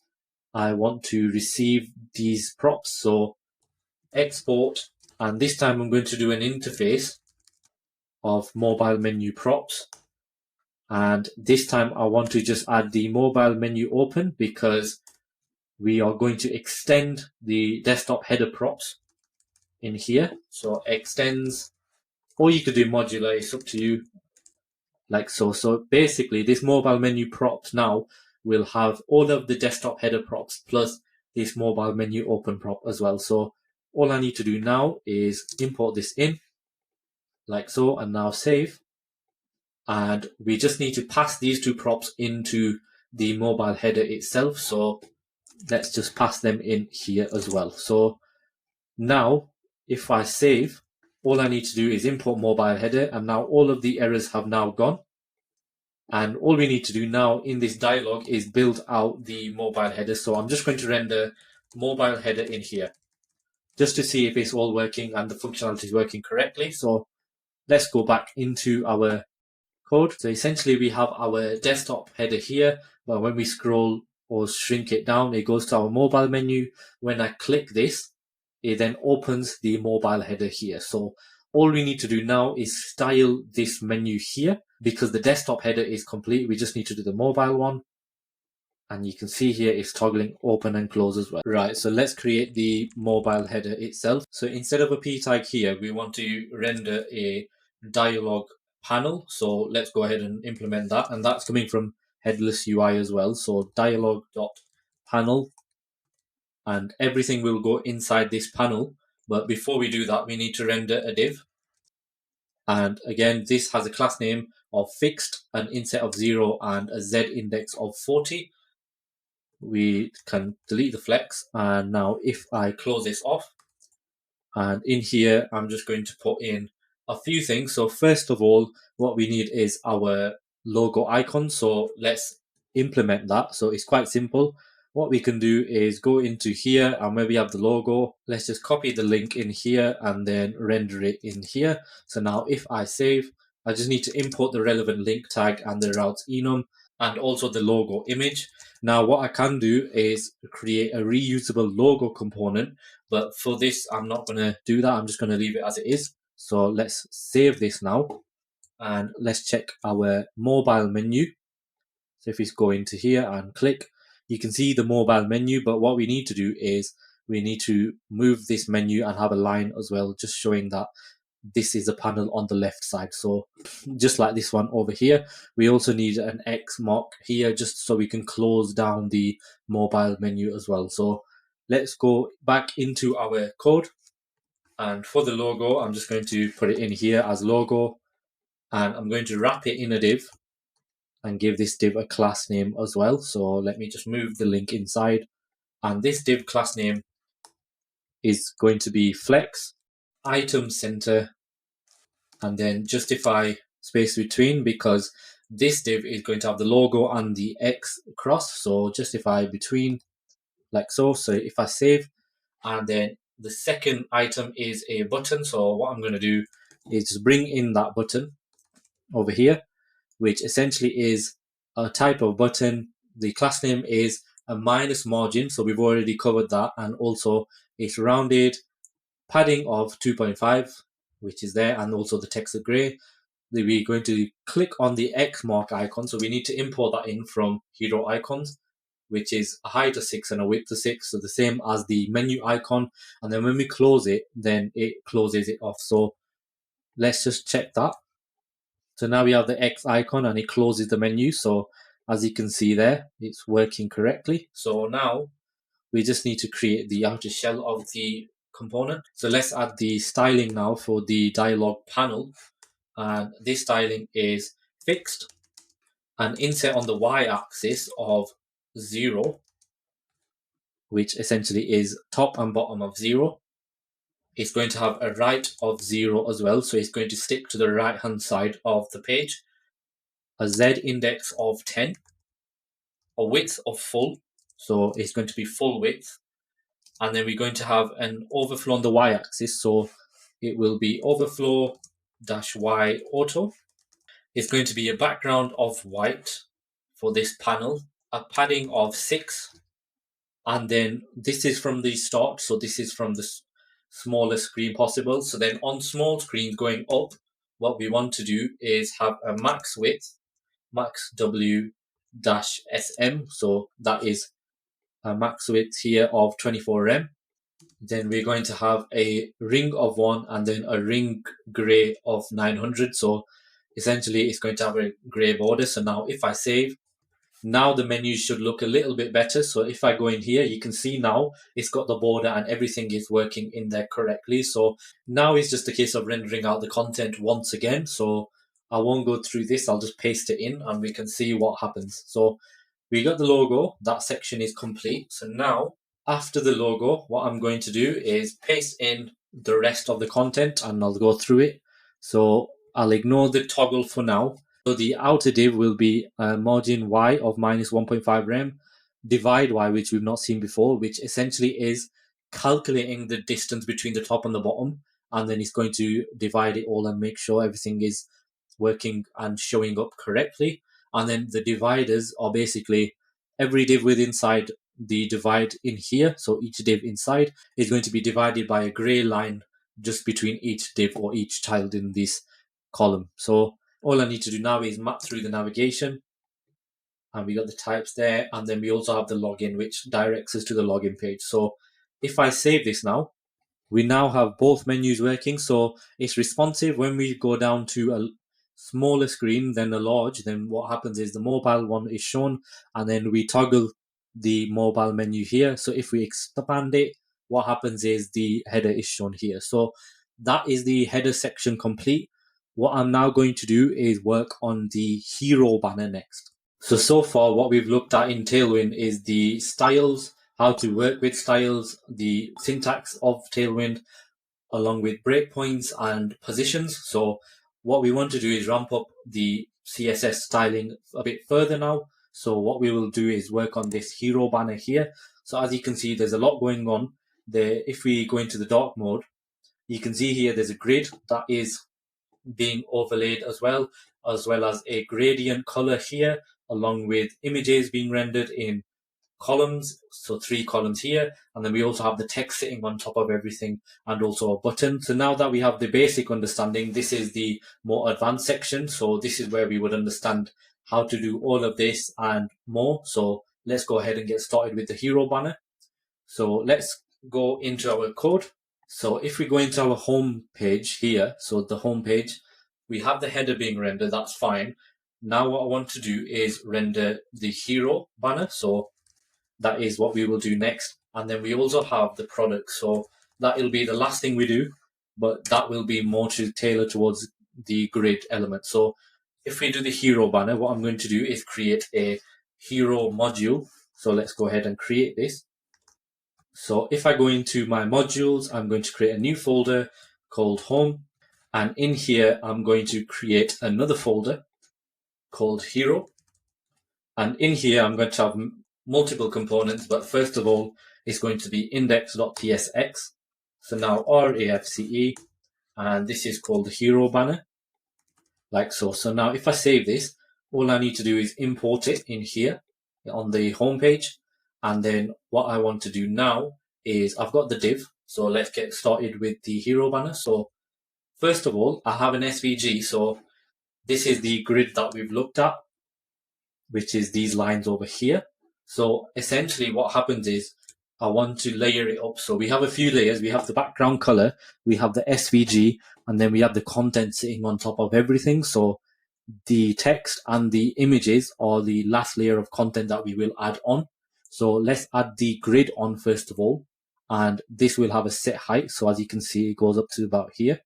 A: I want to receive these props. So export, and this time I'm going to do an interface of mobile menu props. And this time I want to just add the mobile menu open because we are going to extend the desktop header props in here. So extends, or you could do modular, it's up to you, like so. So basically this mobile menu props now will have all of the desktop header props plus this mobile menu open prop as well. So all I need to do now is import this in like so, and now save. And we just need to pass these two props into the mobile header itself. So let's just pass them in here as well. So now if I save, all I need to do is import mobile header, and now all of the errors have now gone. And all we need to do now in this dialog is build out the mobile header. So I'm just going to render mobile header in here just to see if it's all working and the functionality is working correctly. So let's go back into our code. So essentially we have our desktop header here, but when we scroll or shrink it down, it goes to our mobile menu. When I click this, it then opens the mobile header here. So all we need to do now is style this menu here because the desktop header is complete. We just need to do the mobile one. And you can see here it's toggling open and close as well. Right, so let's create the mobile header itself. So instead of a p tag here, we want to render a dialog panel. So let's go ahead and implement that. And that's coming from headless UI as well. So dialog.panel, and everything will go inside this panel. But before we do that, we need to render a div. And again, this has a class name of fixed, an inset of 0, and a z index of 40. We can delete the flex. And now if I close this off, and in here, I'm just going to put in a few things. So first of all, what we need is our logo icon. So let's implement that. So it's quite simple. what we can do is go into here and where we have the logo, let's just copy the link in here and then render it in here. So now if I save, I just need to import the relevant link tag and the routes enum and also the logo image. Now what I can do is create a reusable logo component, but for this I'm not going to do that. I'm just going to leave it as it is. So let's save this now and let's check our mobile menu. So if we go into here and click, you can see the mobile menu, but what we need to do is we need to move this menu and have a line as well, just showing that this is a panel on the left side. So just like this one over here, we also need an X mark here just so we can close down the mobile menu as well. So let's go back into our code. And for the logo, I'm just going to put it in here as logo, and I'm going to wrap it in a div and give this div a class name as well. So let me just move the link inside, and this div class name is going to be flex item center and then justify space between, because this div is going to have the logo and the X cross. So justify between like so. So if I save, and then the second item is a button. So what I'm going to do is just bring in that button over here, which essentially is a type of button. The class name is a minus margin, so we've already covered that, and also it's rounded, padding of 2.5, which is there, and also the text of gray. We're going to click on the X mark icon, so we need to import that in from hero icons, which is a height of 6 and a width of 6, so the same as the menu icon. And then when we close it, then it closes it off. So let's just check that. So now we have the X icon and it closes the menu. So as you can see there, it's working correctly. So now we just need to create the outer shell of the component. So let's add the styling now for the dialog panel. And this styling is fixed and inset on the y-axis of 0, which essentially is top and bottom of 0. It's going to have a right of 0 as well, so it's going to stick to the right hand side of the page. A Z index of 10, a width of full, so it's going to be full width, and then we're going to have an overflow on the y-axis, so it will be overflow -y auto. It's going to be a background of white for this panel, a padding of 6, and then this is from the start, so this is from the smallest screen possible. So then on small screens going up, what we want to do is have a max width, max W -SM, so that is a max width here of 24 rem. Then we're going to have a ring of 1 and then a ring gray of 900. So essentially it's going to have a gray border. So now if I save, now the menu should look a little bit better. So if I go in here, you can see now it's got the border and everything is working in there correctly. So now it's just a case of rendering out the content once again. So I won't go through this. I'll just paste it in and we can see what happens. So we got the logo. That section is complete. So now after the logo, what I'm going to do is paste in the rest of the content and I'll go through it. So I'll ignore the toggle for now. So the outer div will be margin Y of -1.5 rem, divide Y, which we've not seen before, which essentially is calculating the distance between the top and the bottom, and then it's going to divide it all and make sure everything is working and showing up correctly. And then the dividers are basically every div within inside the divide in here. So each div inside is going to be divided by a gray line just between each div or each child in this column. So all I need to do now is map through the navigation, and we got the types there, and then we also have the login, which directs us to the login page. So if I save this now, we now have both menus working. So it's responsive. When we go down to a smaller screen than a large, then what happens is the mobile one is shown, and then we toggle the mobile menu here. So if we expand it, what happens is the header is shown here. So that is the header section complete. What I'm now going to do is work on the hero banner next. So far what we've looked at in Tailwind is the styles, how to work with styles, the syntax of Tailwind, along with breakpoints and positions. So what we want to do is ramp up the CSS styling a bit further now. So what we will do is work on this hero banner here. So as you can see, there's a lot going on there. If we go into the dark mode, you can see here there's a grid that is being overlaid as well as a gradient color here, along with images being rendered in columns, so 3 columns here, and then we also have the text sitting on top of everything and also a button. So now that we have the basic understanding, this is the more advanced section. So this is where we would understand how to do all of this and more. So let's go ahead and get started with the hero banner. So let's go into our code. So if we go into our home page here, so the home page, we have the header being rendered, that's fine. Now what I want to do is render the hero banner. So that is what we will do next. And then we also have the product. So that will be the last thing we do, but that will be more to tailor towards the grid element. So if we do the hero banner, what I'm going to do is create a hero module. So let's go ahead and create this. So if I go into my modules, I'm going to create a new folder called home. And in here, I'm going to create another folder called hero. And in here, I'm going to have multiple components, but first of all, it's going to be index.tsx. So now RAFCE, and this is called the hero banner, like so. So now if I save this, all I need to do is import it in here on the home page. And then what I want to do now is I've got the div. So let's get started with the hero banner. So first of all, I have an SVG. So this is the grid that we've looked at, which is these lines over here. So essentially what happens is I want to layer it up. So we have a few layers. We have the background color, we have the SVG, and then we have the content sitting on top of everything. So the text and the images are the last layer of content that we will add on. So let's add the grid on first of all, and this will have a set height. So as you can see, it goes up to about here.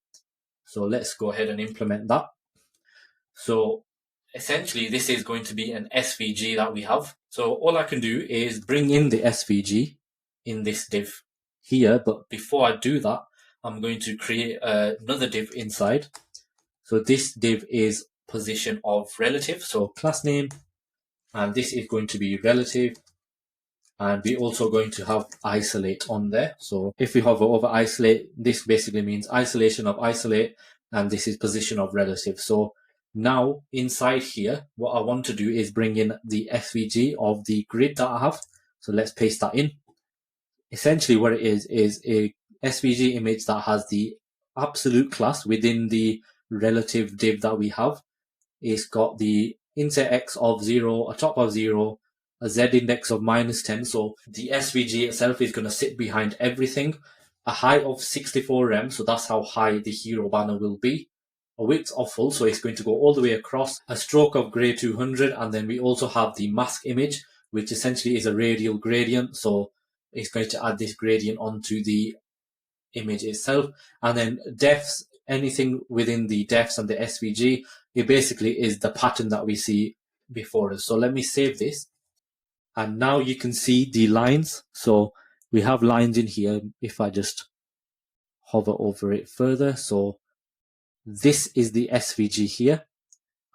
A: So let's go ahead and implement that. So essentially, this is going to be an SVG that we have. So all I can do is bring in the SVG in this div here. But before I do that, I'm going to create another div inside. So this div is position of relative. So class name, and this is going to be relative. And we're also going to have isolate on there. So if we hover over isolate, this basically means isolation of isolate, and this is position of relative. So now inside here, what I want to do is bring in the SVG of the grid that I have. So let's paste that in. Essentially what it is a SVG image that has the absolute class within the relative div that we have. It's got the insert x of 0, a top of 0, a z index of -10. So the SVG itself is going to sit behind everything. A height of 64 rem, so that's how high the hero banner will be. A width of full, so it's going to go all the way across. A stroke of grey 200, and then we also have the mask image, which essentially is a radial gradient. So it's going to add this gradient onto the image itself. And then defs, anything within the defs and the SVG, it basically is the pattern that we see before us. So let me save this. And now you can see the lines. So we have lines in here. If I just hover over it further. So this is the SVG here,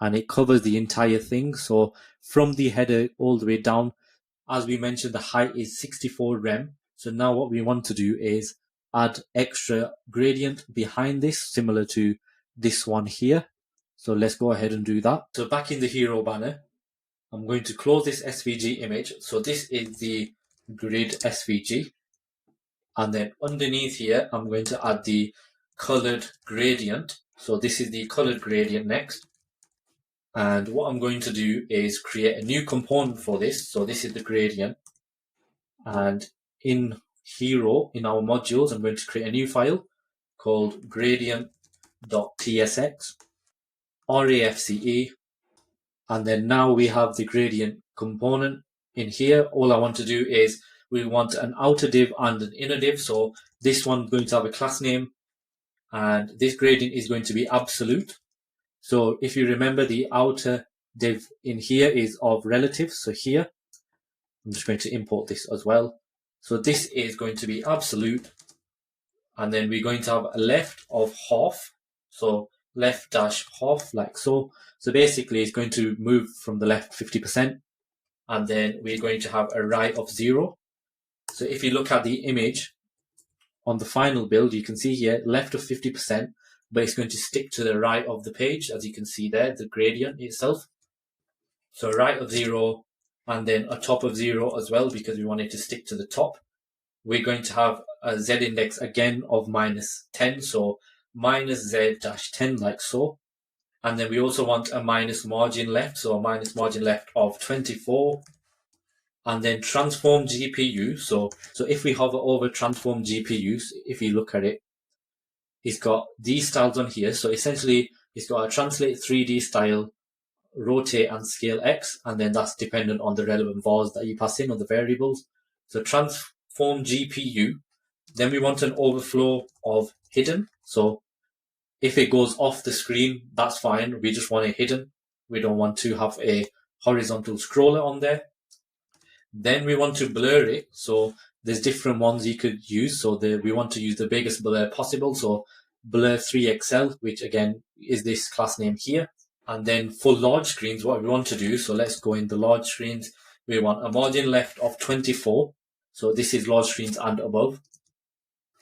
A: and it covers the entire thing. So from the header all the way down, as we mentioned, the height is 64 rem. So now what we want to do is add extra gradient behind this, similar to this one here. So let's go ahead and do that. So back in the hero banner, I'm going to close this SVG image. So this is the grid SVG. And then underneath here, I'm going to add the colored gradient. So this is the colored gradient next. And what I'm going to do is create a new component for this. So this is the gradient. And in hero, in our modules, I'm going to create a new file called gradient.tsx, RAFCE. And then now we have the gradient component in here. All I want to do is we want an outer div and an inner div. So this one's going to have a class name, and this gradient is going to be absolute. So if you remember, the outer div in here is of relative. So here, I'm just going to import this as well. So this is going to be absolute. And then we're going to have a left of half. So left dash half, like so. So basically it's going to move from the left 50%. and then we're going to have a right of 0. So if you look at the image on the final build, you can see here left of 50%, but it's going to stick to the right of the page, as you can see there, the gradient itself. So right of 0, and then a top of 0 as well, because we want it to stick to the top. We're going to have a z index again of -10, so minus z dash 10 like so. And then we also want a minus margin left, so a minus margin left of 24. And then transform GPU. So if we hover over transform GPUs, if you look at it, it's got these styles on here. So essentially, it's got a translate 3D style, rotate and scale X, and then that's dependent on the relevant vars that you pass in, or the variables. So transform GPU. Then we want an overflow of hidden. So if it goes off the screen, that's fine. We just want it hidden. We don't want to have a horizontal scroller on there. Then we want to blur it. So there's different ones you could use. So we want to use the biggest blur possible. So blur 3XL, which again is this class name here. And then for large screens, what we want to do, so let's go in the large screens. We want a margin left of 24. So this is large screens and above.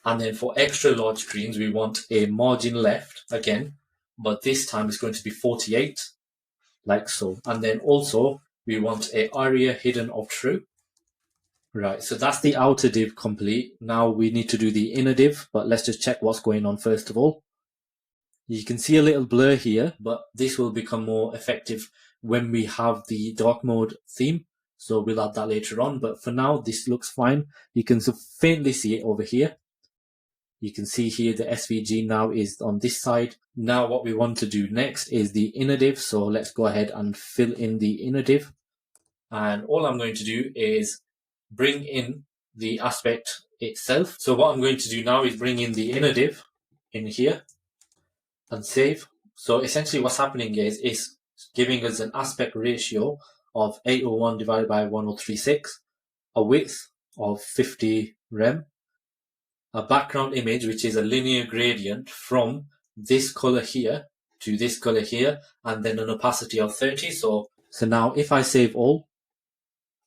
A: And then for extra large screens, we want a margin left again, but this time it's going to be 48, like so. And then also we want a area hidden of true. Right, so that's the outer div complete. Now we need to do the inner div, but let's just check what's going on first of all. You can see a little blur here, but this will become more effective when we have the dark mode theme. So we'll add that later on, but for now, this looks fine. You can faintly see it over here. You can see here the SVG now is on this side. Now what we want to do next is the inner div. So let's go ahead and fill in the inner div. And all I'm going to do is bring in the aspect itself. So what I'm going to do now is bring in the inner div in here and save. So essentially what's happening is it's giving us an aspect ratio of 801 divided by 1036, a width of 50 rem, a background image, which is a linear gradient from this color here to this color here, and then an opacity of 30. So now if I save all,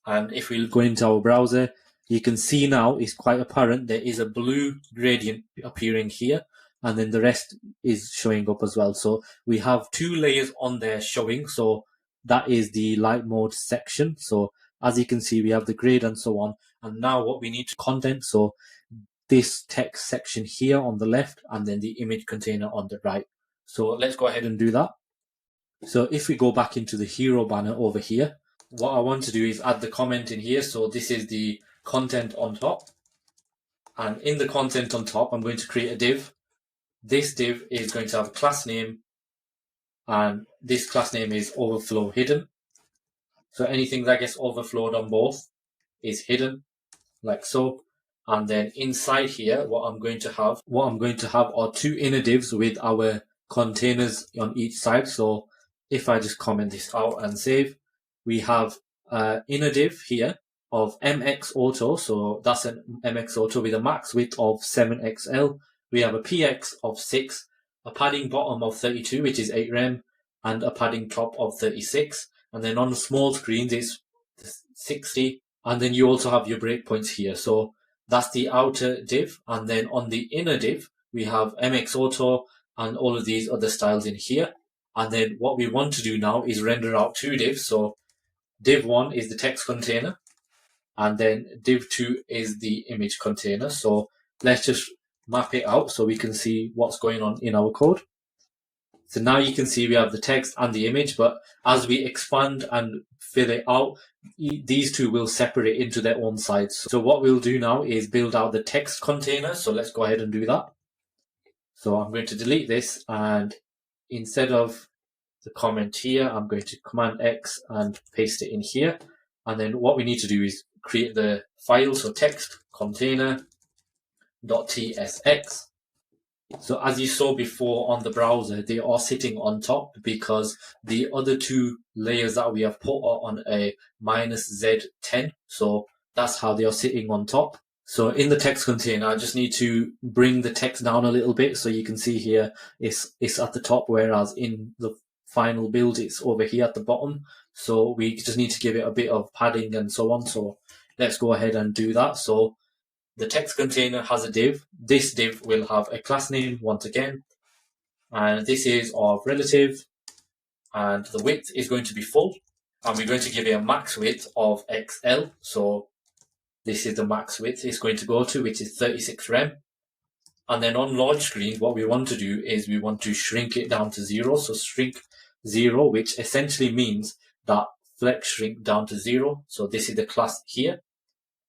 A: and if we go into our browser, you can see now it's quite apparent there is a blue gradient appearing here, and then the rest is showing up as well. So we have 2 layers on there showing. So that is the light mode section. So as you can see, we have the grade and so on. And now what we need to content. So this text section here on the left, and then the image container on the right. So let's go ahead and do that. So if we go back into the hero banner over here, what I want to do is add the comment in here. So this is the content on top. And in the content on top, I'm going to create a div. This div is going to have a class name, and this class name is overflow hidden. So anything that gets overflowed on both is hidden, like so. And then inside here, what I'm going to have are 2 inner divs with our containers on each side. So if I just comment this out and save, we have inner div here of MX auto. So that's an MX auto with a max width of 7XL. We have a PX of 6, a padding bottom of 32, which is 8 rem, and a padding top of 36. And then on the small screens, it's 60. And then you also have your breakpoints here. So that's the outer div. And then on the inner div, we have MX Auto and all of these other styles in here. And then what we want to do now is render out 2 divs. So div 1 is the text container, and then div 2 is the image container. So let's just map it out so we can see what's going on in our code. So now you can see we have the text and the image, but as we expand and fill it out, these 2 will separate into their own sides. So what we'll do now is build out the text container. So let's go ahead and do that. So I'm going to delete this, and instead of the comment here, I'm going to Command X and paste it in here. And then what we need to do is create the file. So text container.tsx. So as you saw before on the browser, they are sitting on top because the other 2 layers that we have put are on a -Z10. So that's how they are sitting on top. So in the text container, I just need to bring the text down a little bit. So you can see here it's at the top, whereas in the final build, it's over here at the bottom. So we just need to give it a bit of padding and so on. So let's go ahead and do that. So the text container has a div. This div will have a class name once again. And this is of relative. And the width is going to be full. And we're going to give it a max width of XL. So this is the max width it's going to go to, which is 36 rem. And then on large screens, what we want to do is we want to shrink it down to 0. So shrink 0, which essentially means that flex shrink down to 0. So this is the class here.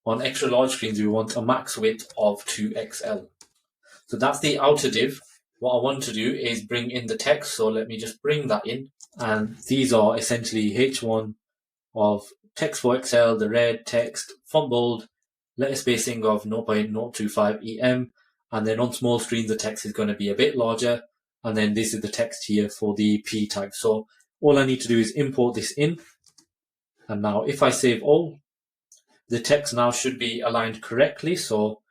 A: On extra large screens, we want a max width of 2XL. So that's the outer div. What I want to do is bring in the text. So let me just bring that in. And these are essentially H1 of text for XL, the red text, font bold, letter spacing of 0.025 EM. And then on small screens, the text is going to be a bit larger. And then this is the text here for the P type. So all I need to do is import this in. And now if I save all, the text now should be aligned correctly. So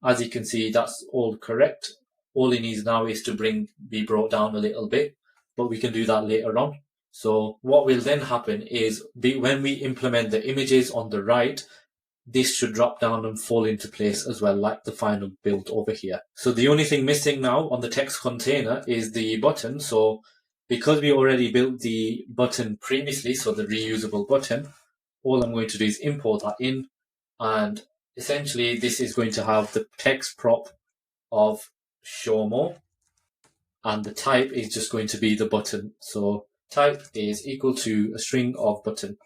A: as you can see, that's all correct. All it needs now is to be brought down a little bit, but we can do that later on. So what will then happen is when we implement the images on the right, this should drop down and fall into place as well, like the final build over here. So the only thing missing now on the text container is the button. So because we already built the button previously, so the reusable button, all I'm going to do is import that in. And essentially this is going to have the text prop of show more. And the type is just going to be the button. So type is equal to a string of button.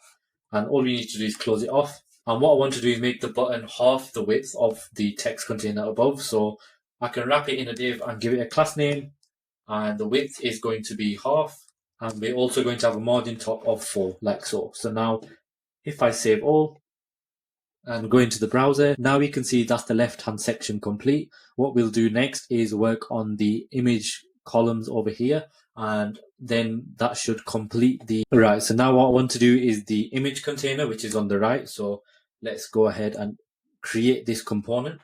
A: And all we need to do is close it off. And what I want to do is make the button half the width of the text container above. So I can wrap it in a div and give it a class name. And the width is going to be half. And we're also going to have a margin top of 4, like so. So now if I save all and go into the browser, now we can see that's the left-hand section complete. What we'll do next is work on the image columns over here. And then that should complete the... Right, so now what I want to do is the image container, which is on the right. So let's go ahead and create this component.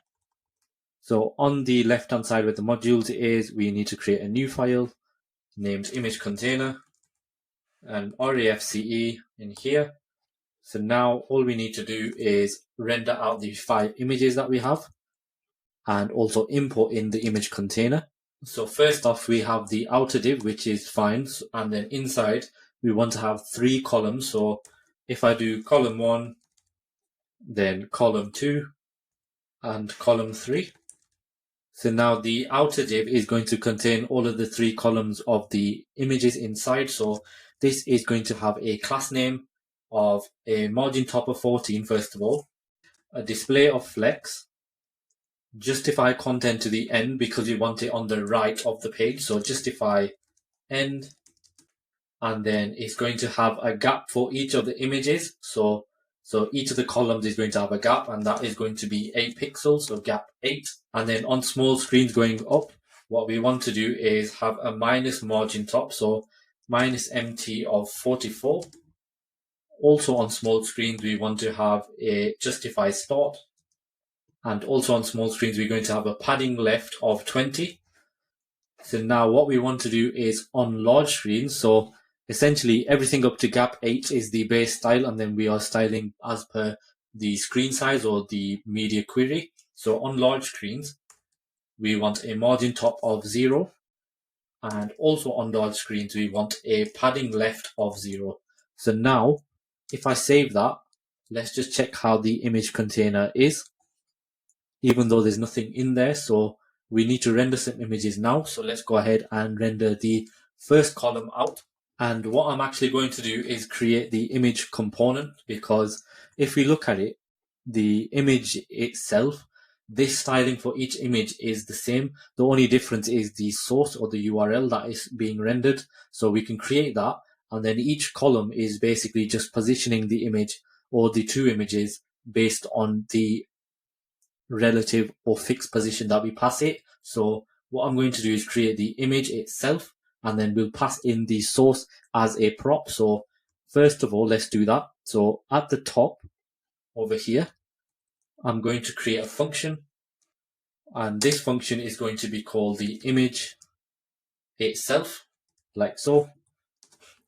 A: So on the left-hand side where the modules is, we need to create a new file named image container and RAFCE in here. So now all we need to do is render out the 5 images that we have and also import in the image container. So first off, we have the outer div, which is fine. And then inside, we want to have 3 columns. So if I do column 1, then column 2, and column 3. So now the outer div is going to contain all of the 3 columns of the images inside. So this is going to have a class name of a margin top of 14, first of all, a display of flex, justify content to the end because we want it on the right of the page. So justify end, and then it's going to have a gap for each of the images. So each of the columns is going to have a gap, and that is going to be 8 pixels, so gap 8. And then on small screens going up, what we want to do is have a minus margin top, so minus MT of 44. Also on small screens, we want to have a justify start. And also on small screens, we're going to have a padding left of 20. So now what we want to do is on large screens, so essentially everything up to gap 8 is the base style, and then we are styling as per the screen size or the media query. So on large screens, we want a margin top of 0. And also on large screens, we want a padding left of 0. So now, if I save that, let's just check how the image container is, even though there's nothing in there. So we need to render some images now. So let's go ahead and render the first column out. And what I'm actually going to do is create the image component, because if we look at it, the image itself, this styling for each image is the same. The only difference is the source or the URL that is being rendered. So we can create that. And then each column is basically just positioning the image or the 2 images based on the relative or fixed position that we pass it. So what I'm going to do is create the image itself, and then we'll pass in the source as a prop. So first of all, let's do that. So at the top over here, I'm going to create a function, and this function is going to be called the image itself, like so.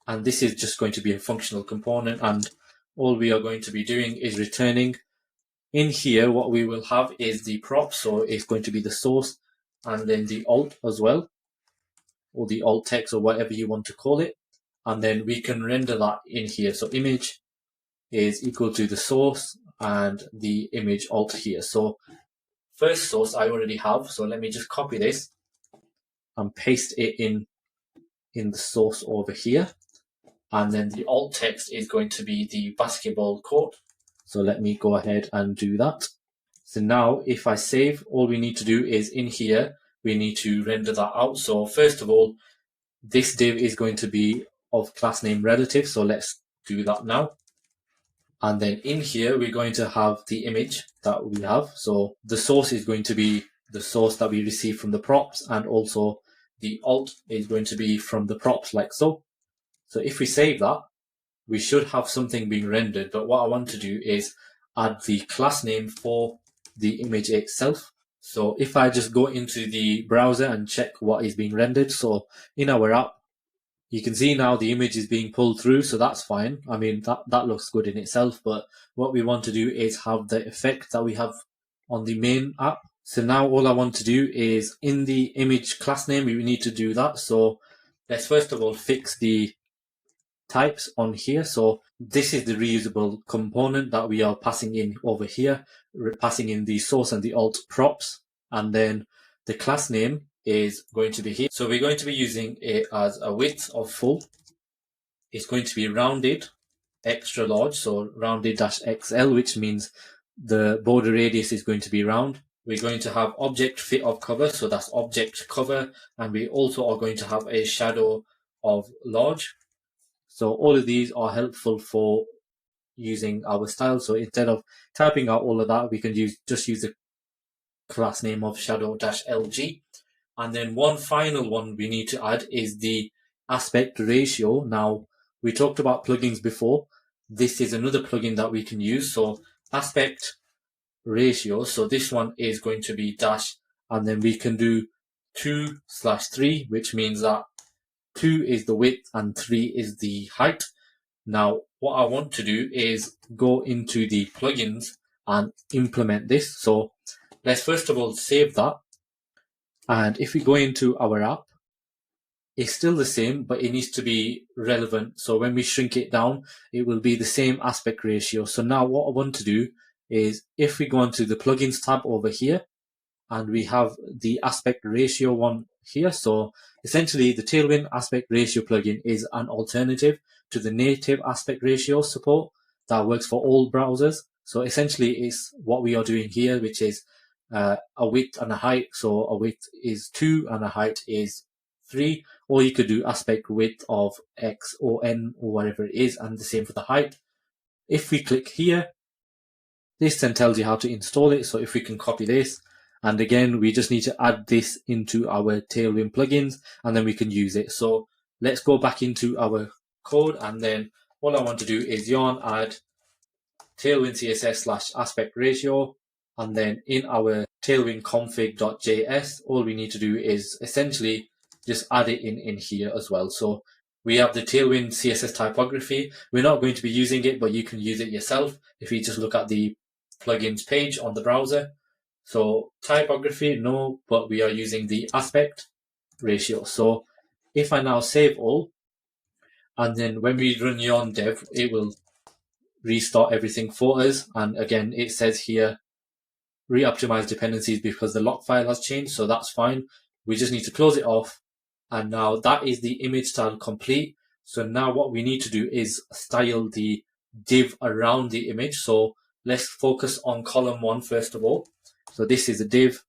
A: and this is just going to be a functional component, and all we are going to be doing is returning. In here, what we will have is the prop, so it's going to be the source and then the alt as well, or the alt text or whatever you want to call it, and then we can render that in here. So image is equal to the source and the image alt here. So first source I already have, so let me just copy this and paste it in the source over here, and then the alt text is going to be the basketball court. So let me go ahead and do that. So now if I save, all we need to do is in here we need to render that out. So first of all, this div is going to be of class name relative, so let's do that now. And then in here we're going to have the image that we have. So the source is going to be the source that we receive from the props, and also the alt is going to be from the props, like so. So if we save that, we should have something being rendered, but what I want to do is add the class name for the image itself. So if I just go into the browser and check what is being rendered, so in our app, you can see now the image is being pulled through, so that's fine. I mean, that looks good in itself, but what we want to do is have the effect that we have on the main app. So now all I want to do is in the image class name, we need to do that. So let's first of all fix the types on here. So this is the reusable component that we are passing in over here. We're passing in the source and the alt props, and then the class name is going to be here. So we're going to be using it as a width of full. It's going to be rounded extra large, so rounded -XL, which means the border radius is going to be round. We're going to have object fit of cover, so that's object cover, and we also are going to have a shadow of large. So all of these are helpful for using our style. So instead of typing out all of that, we can just use the class name of shadow-LG. And then one final one we need to add is the aspect ratio. Now, we talked about plugins before. This is another plugin that we can use. So aspect ratio. So this one is going to be dash, and then we can do 2/3, which means that 2 is the width and 3 is the height. Now, what I want to do is go into the plugins and implement this. So let's first of all save that. And if we go into our app, it's still the same, but it needs to be relevant. So when we shrink it down, it will be the same aspect ratio. So now what I want to do is if we go into the plugins tab over here, and we have the aspect ratio one here. So essentially the Tailwind aspect ratio plugin is an alternative to the native aspect ratio support that works for all browsers. So essentially it's what we are doing here, which is a width and a height. So a width is 2 and a height is 3, or you could do aspect width of X or N or whatever it is, and the same for the height. If we click here, this then tells you how to install it. So if we can copy this, and again, we just need to add this into our Tailwind plugins, and then we can use it. So let's go back into our code, and then all I want to do is yarn add Tailwind CSS /aspect ratio, and then in our Tailwind config.js, all we need to do is essentially just add it in here as well. So we have the Tailwind CSS typography. We're not going to be using it, but you can use it yourself if you just look at the plugins page on the browser. So typography, no, but we are using the aspect ratio. So if I now save all, and then when we run yarn dev, it will restart everything for us. And again, it says here, re-optimize dependencies because the lock file has changed. So that's fine. We just need to close it off. And now that is the image style complete. So now what we need to do is style the div around the image. So let's focus on column 1 first of all. So this is a div,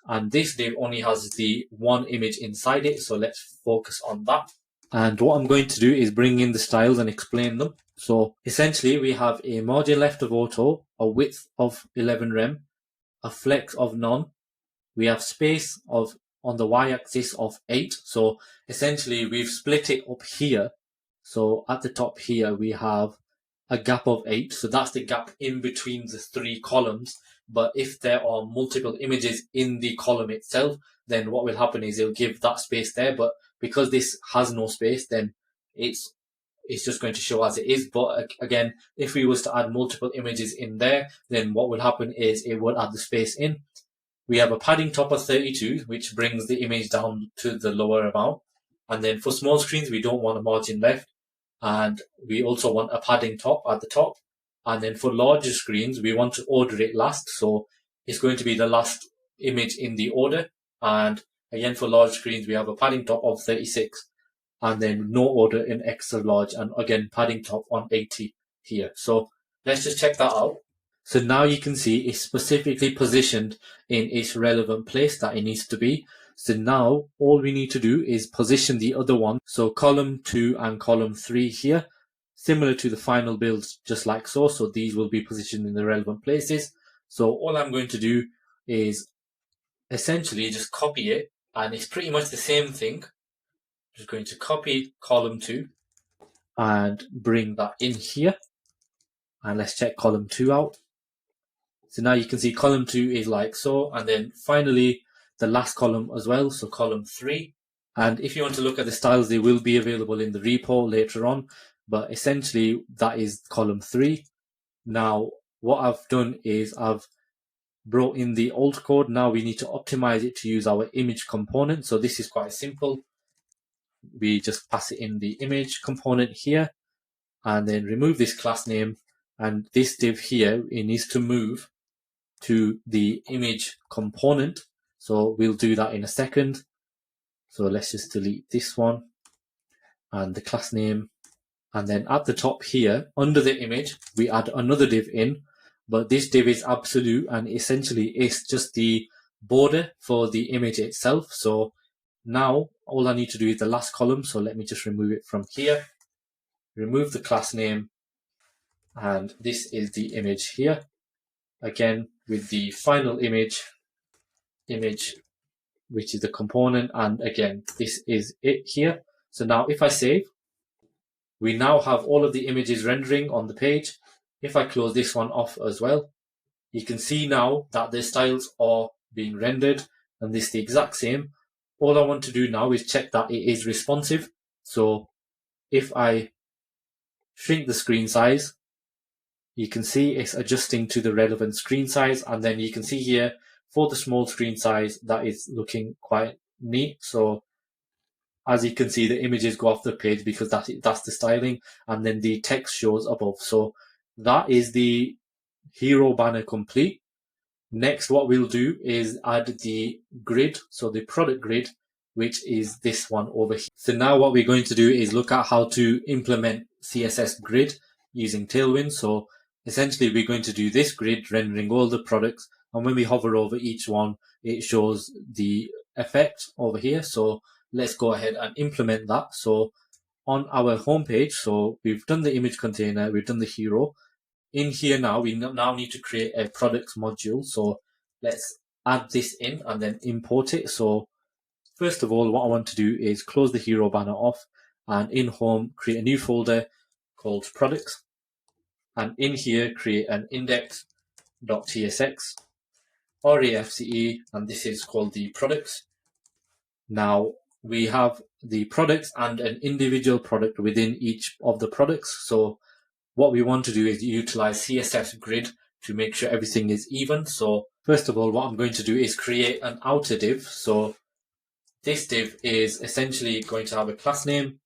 A: and this div only has the one image inside it. So let's focus on that. And what I'm going to do is bring in the styles and explain them. So essentially we have a margin left of auto, a width of 11 rem, a flex of none. We have space of on the y-axis of 8. So essentially we've split it up here. So at the top here we have a gap of 8. So that's the gap in between the 3 columns. But if there are multiple images in the column itself, then what will happen is it'll give that space there. But because this has no space, then it's just going to show as it is. But again, if we was to add multiple images in there, then what would happen is it would add the space in. We have a padding top of 32, which brings the image down to the lower amount. And then for small screens, we don't want a margin left. And we also want a padding top at the top. And then for larger screens, we want to order it last. So it's going to be the last image in the order. And again, for large screens, we have a padding top of 36. And then no order in extra large. And again, padding top on 80 here. So let's just check that out. So now you can see it's specifically positioned in its relevant place that it needs to be. So now all we need to do is position the other one. So column 2 and column 3 here, similar to the final builds, just like so. So these will be positioned in the relevant places. So all I'm going to do is essentially just copy it, and it's pretty much the same thing. Just going to copy column 2 and bring that in here. And let's check column 2 out. So now you can see column 2 is like so, and then finally the last column as well, so column 3. And if you want to look at the styles, they will be available in the repo later on, but essentially that is column 3. Now what I've done is I've brought in the old code. Now we need to optimize it to use our image component. So this is quite simple. We just pass it in the image component here, and then remove this class name, and this div here, it needs to move to the image component. So we'll do that in a second. So let's just delete this one and the class name. And then at the top here, under the image, we add another div in, but this div is absolute, and essentially it's just the border for the image itself. So now all I need to do is the last column. So let me just remove it from here, remove the class name, and this is the image here. Again, with the final image, which is the component, and again, this is it here. So now if I save, we now have all of the images rendering on the page. If I close this one off as well, you can see now that the styles are being rendered, and this is the exact same. All I want to do now is check that it is responsive. So if I shrink the screen size, you can see it's adjusting to the relevant screen size, and then you can see here for the small screen size that is looking quite neat. So as you can see, the images go off the page because that's the styling, and then the text shows above. So that is the hero banner complete. Next, what we'll do is add the grid, so the product grid, which is this one over here. So now what we're going to do is look at how to implement CSS grid using Tailwind. So essentially we're going to do this grid rendering all the products, and when we hover over each one, it shows the effect over here. So let's go ahead and implement that. So on our home page, so we've done the image container, we've done the hero. In here now, we now need to create a products module. So let's add this in and then import it. So first of all, what I want to do is close the hero banner off, and in home, create a new folder called products. And in here, create an index.tsx, REFCE, and this is called the products. Now we have the products and an individual product within each of the products. So what we want to do is utilize CSS grid to make sure everything is even. So first of all, what I'm going to do is create an outer div. So this div is essentially going to have a class name,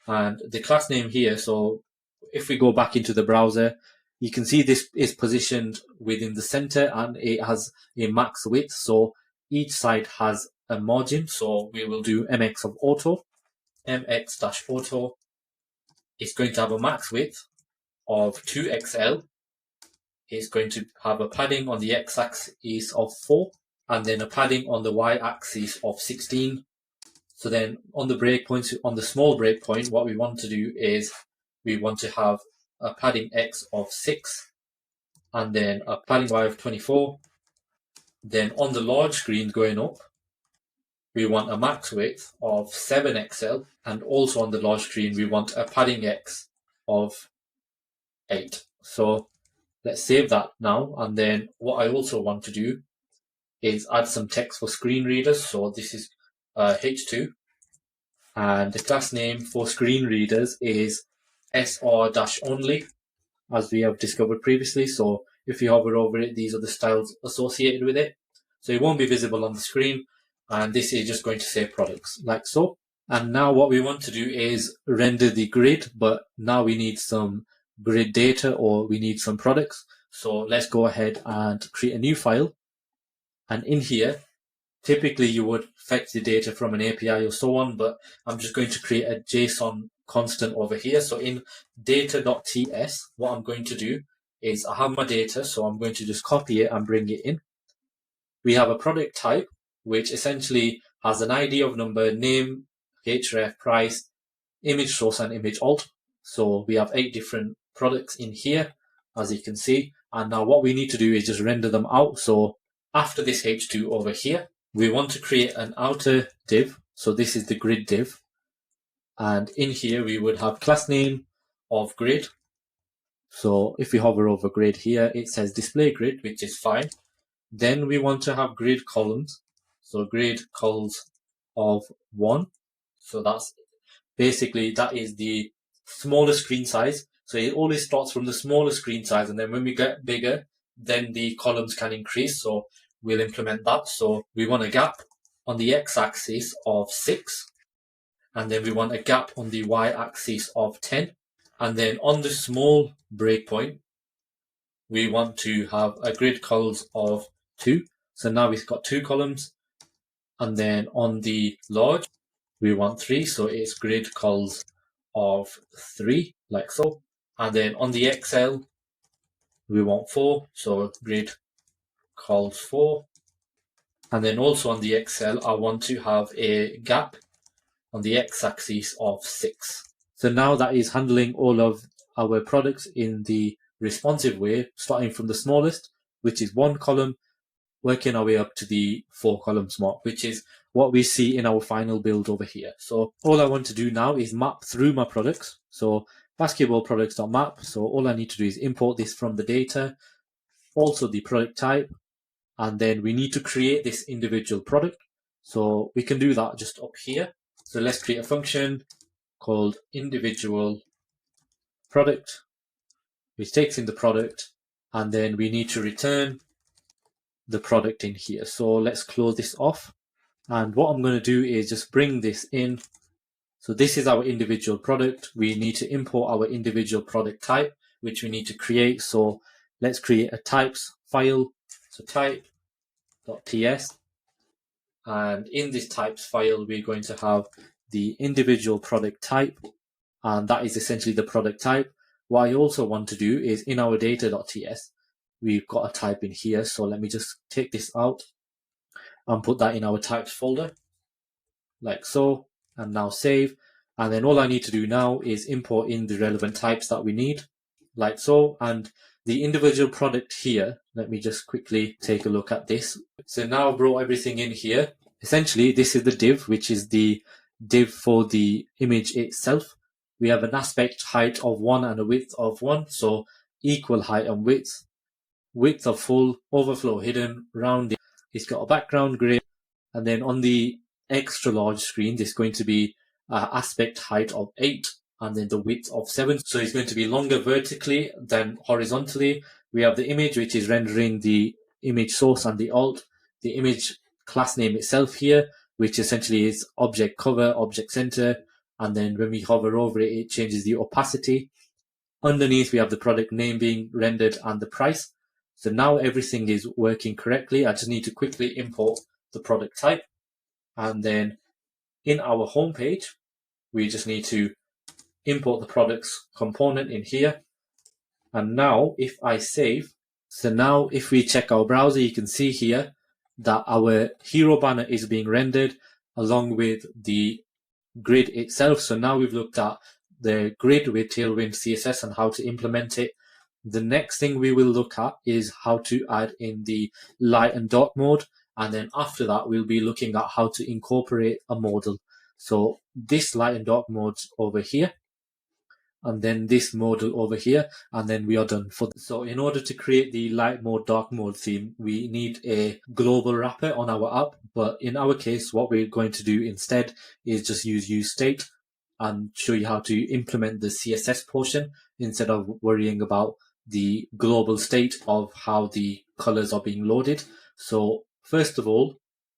A: and the class name here. So if we go back into the browser, you can see this is positioned within the center, and it has a max width. So each side has a margin. So we will do mx of auto, mx-auto. It's going to have a max width of 2xl. It's going to have a padding on the x-axis of 4, and then a padding on the y-axis of 16. So then on the breakpoints, on the small breakpoint, what we want to do is we want to have a padding x of 6, and then a padding y of 24. Then on the large screen going up, we want a max width of 7xl, and also on the large screen, we want a padding x of 8. So let's save that now. And then what I also want to do is add some text for screen readers. So this is H2. And the class name for screen readers is SR-only, as we have discovered previously. So if you hover over it, these are the styles associated with it. So it won't be visible on the screen. And this is just going to say products, like so. And now what we want to do is render the grid, but now we need some grid data, or we need some products. So let's go ahead and create a new file. And in here, typically you would fetch the data from an API or so on, but I'm just going to create a JSON constant over here. So in data.ts, what I'm going to do is I have my data, so I'm going to just copy it and bring it in. We have a product type, which essentially has an ID of number, name, href, price, image source, and image alt. So we have 8 different products in here, as you can see. And now what we need to do is just render them out. So after this h2 over here, we want to create an outer div. So this is the grid div. And in here, we would have class name of grid. So if we hover over grid here, it says display grid, which is fine. Then we want to have grid columns. So grid cols of 1. So that's basically, that is the smaller screen size. So it always starts from the smaller screen size. And then when we get bigger, then the columns can increase. So we'll implement that. So we want a gap on the x-axis of 6. And then we want a gap on the y-axis of 10. And then on the small breakpoint, we want to have a grid cols of 2. So now we've got 2 columns. And then on the large, we want 3. So it's grid cols of 3, like so. And then on the XL, we want 4. So grid cols 4. And then also on the XL, I want to have a gap on the x-axis of 6. So now that is handling all of our products in the responsive way, starting from the smallest, which is 1 column, working our way up to the 4 columns mark, which is what we see in our final build over here. So all I want to do now is map through my products. So basketball products.map. So all I need to do is import this from the data, also the product type, and then we need to create this individual product. So we can do that just up here. So let's create a function called individual product, which takes in the product, and then we need to return the product in here. So let's close this off. And what I'm going to do is just bring this in. So this is our individual product. We need to import our individual product type, which we need to create. So let's create a types file. So type.ts. And in this types file, we're going to have the individual product type. And that is essentially the product type. What I also want to do is in our data.ts, we've got a type in here. So let me just take this out and put that in our types folder, like so, and now save. And then all I need to do now is import in the relevant types that we need, like so. And the individual product here, let me just quickly take a look at this. So now I've brought everything in here. Essentially, this is the div, which is the div for the image itself. We have an aspect height of 1 and a width of 1. So equal height and width. Width of full, overflow hidden, rounding. It's got a background gray. And then on the extra large screen, there's going to be aspect height of 8 and then the width of 7. So it's going to be longer vertically than horizontally. We have the image, which is rendering the image source and the alt. The image class name itself here, which essentially is object cover, object center. And then when we hover over it, it changes the opacity. Underneath, we have the product name being rendered and the price. So now everything is working correctly. I just need to quickly import the product type. And then in our home page, we just need to import the products component in here. And now if I save, so now if we check our browser, you can see here that our hero banner is being rendered along with the grid itself. So now we've looked at the grid with Tailwind CSS and how to implement it. The next thing we will look at is how to add in the light and dark mode. And then after that, we'll be looking at how to incorporate a modal. So this light and dark mode's over here. and then this modal over here, and then we are done for. So in order to create the light mode, dark mode theme, we need a global wrapper on our app. But in our case, what we're going to do instead is just use state and show you how to implement the CSS portion instead of worrying about the global state of how the colors are being loaded. So first of all,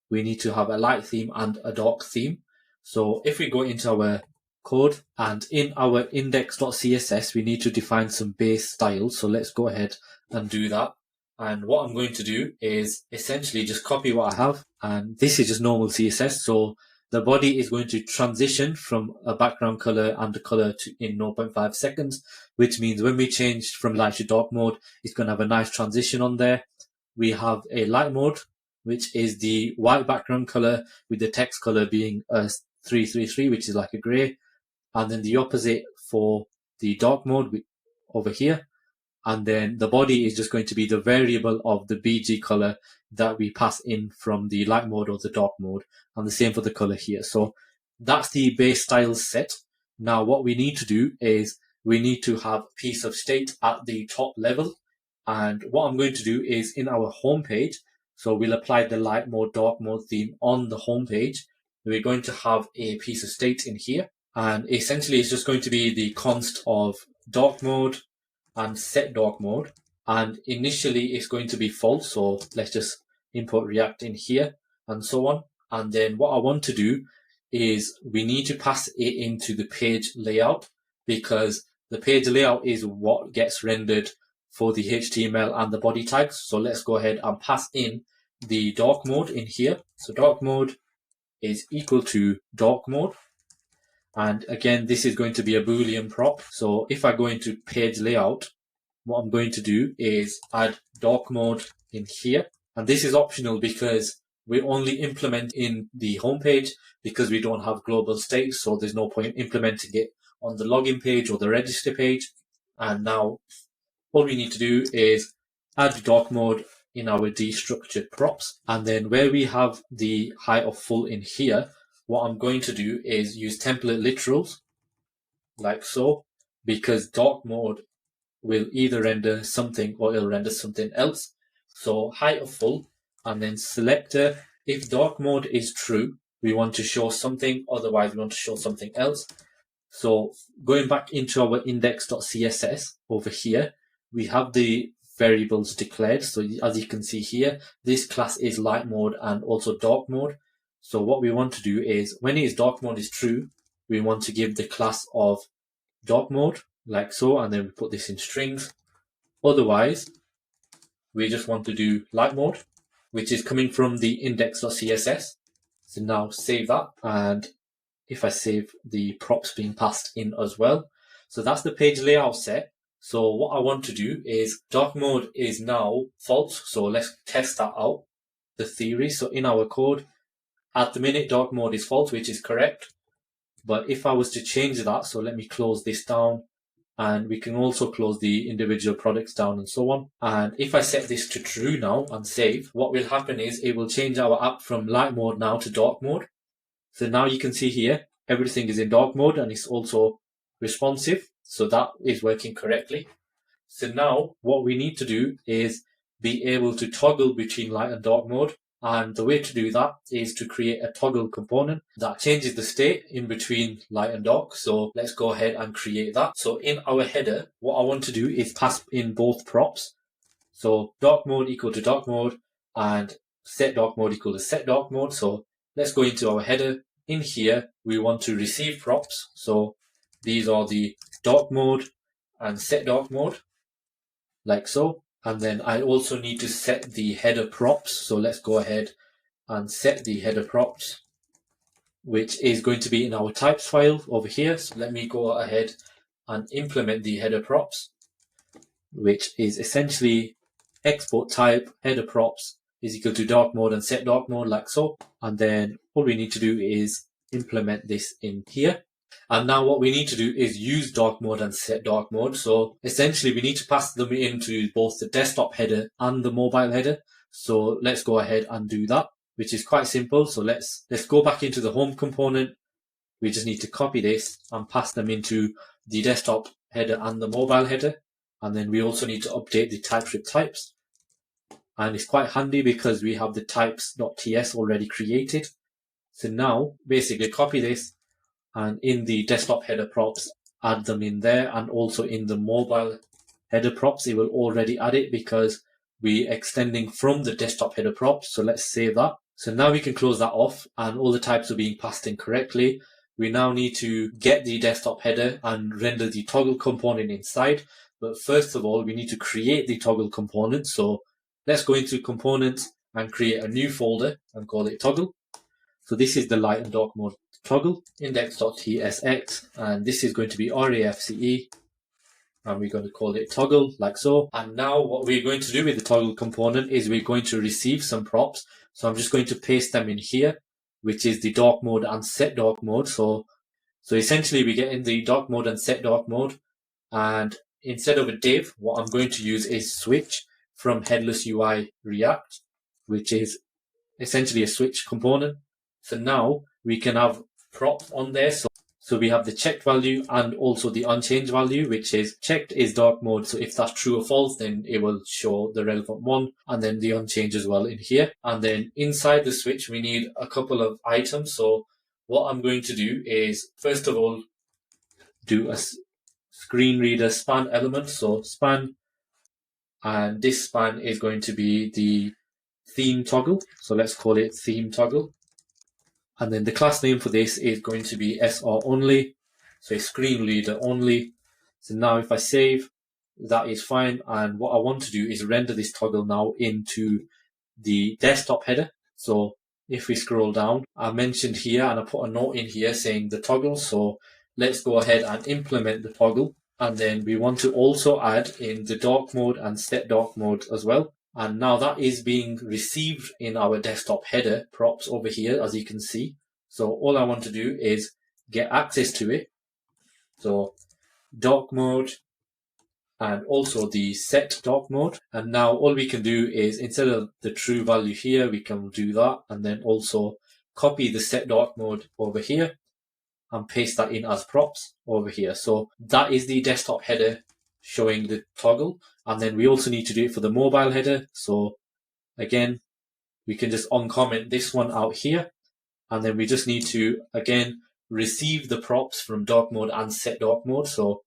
A: we need to have a light theme and a dark theme. So if we go into our code and in our index.css, we need to define some base styles. So let's go ahead and do that. And what I'm going to do is essentially just copy what I have. And this is just normal CSS. So the body is going to transition from a background color and the color in 0.5 seconds, which means when we change from light to dark mode, it's going to have a nice transition on there. We have a light mode, which is the white background color with the text color being a 333, which is like a gray. And then the opposite for the dark mode over here. And then the body is just going to be the variable of the BG color that we pass in from the light mode or the dark mode. And the same for the color here. So that's the base styles set. Now what we need to do is we need to have a piece of state at the top level. And what I'm going to do is in our home page, so we'll apply the light mode, dark mode theme on the home page. We're going to have a piece of state in here. And essentially it's just going to be the const of dark mode and set dark mode. And initially it's going to be false. So let's just import React in here and so on. And then what I want to do is we need to pass it into the page layout, because the page layout is what gets rendered for the HTML and the body tags. So let's go ahead and pass in the dark mode in here. So dark mode is equal to dark mode. And again, this is going to be a Boolean prop. So if I go into page layout, what I'm going to do is add dark mode in here. And this is optional because we only implement in the home page because we don't have global state. So there's no point implementing it on the login page or the register page. And now all we need to do is add dark mode in our destructured props. And then where we have the height of full in here, what I'm going to do is use template literals like so, because dark mode will either render something or it'll render something else. So height of full and then selector. If dark mode is true, we want to show something, otherwise we want to show something else. So going back into our index.css over here, we have the variables declared. So as you can see here, this class is light mode and also dark mode. So what we want to do is when it is dark mode is true, we want to give the class of dark mode like so, and then we put this in strings. Otherwise, we just want to do light mode, which is coming from the index.css. So now save that. And if I save the props being passed in as well. So that's the page layout set. So what I want to do is dark mode is now false. So let's test that out, the theory. So in our code, at the minute, dark mode is false, which is correct. But if I was to change that, so let me close this down, and we can also close the individual products down and so on. And if I set this to true now and save, what will happen is it will change our app from light mode now to dark mode. So now you can see here, everything is in dark mode and it's also responsive. So that is working correctly. So now what we need to do is be able to toggle between light and dark mode. And the way to do that is to create a toggle component that changes the state in between light and dark. So let's go ahead and create that. So in our header, what I want to do is pass in both props. So dark mode equal to dark mode and set dark mode equal to set dark mode. So let's go into our header. In here, we want to receive props. So these are the dark mode and set dark mode, like so. And then I also need to set the header props. So let's go ahead and set the header props, which is going to be in our types file over here. So let me go ahead and implement the header props, which is essentially export type header props is equal to dark mode and set dark mode, like so. And then all we need to do is implement this in here. And now what we need to do is use dark mode and set dark mode. So essentially we need to pass them into both the desktop header and the mobile header. So let's go ahead and do that, which is quite simple. So let's go back into the home component. We just need to copy this and pass them into the desktop header and the mobile header. And then we also need to update the TypeScript types. And it's quite handy because we have the types.ts already created. So now basically copy this and in the desktop header props, add them in there, and also in the mobile header props, it will already add it because we're extending from the desktop header props. So let's save that. So now we can close that off and all the types are being passed in correctly. We now need to get the desktop header and render the toggle component inside. But first of all, we need to create the toggle component. So let's go into components and create a new folder and call it toggle. So this is the light and dark mode toggle, index.tsx, and this is going to be RAFCE, and we're going to call it toggle like so. And now what we're going to do with the toggle component is we're going to receive some props. So I'm just going to paste them in here, which is the dark mode and set dark mode. So essentially we get in the dark mode and set dark mode, and instead of a div, what I'm going to use is switch from headless UI React, which is essentially a switch component. So now we can have props on there. So we have the checked value and also the unchanged value, which is checked is dark mode. So if that's true or false, then it will show the relevant one, and then the unchanged as well in here. And then inside the switch, we need a couple of items. So what I'm going to do is, first of all, do a screen reader span element. So span, and this span is going to be the theme toggle. So let's call it theme toggle. And then the class name for this is going to be SR only. So screen reader only. So now if I save, that is fine. And what I want to do is render this toggle now into the desktop header. So if we scroll down, I mentioned here and I put a note in here saying the toggle. So let's go ahead and implement the toggle. And then we want to also add in the dark mode and set dark mode as well. And now that is being received in our desktop header props over here, as you can see. So all I want to do is get access to it. So dark mode and also the set dark mode. And now all we can do is, instead of the true value here, we can do that. And then also copy the set dark mode over here and paste that in as props over here. So that is the desktop header showing the toggle. And then we also need to do it for the mobile header. So again, we can just uncomment this one out here. And then we just need to, again, receive the props from dark mode and set dark mode. So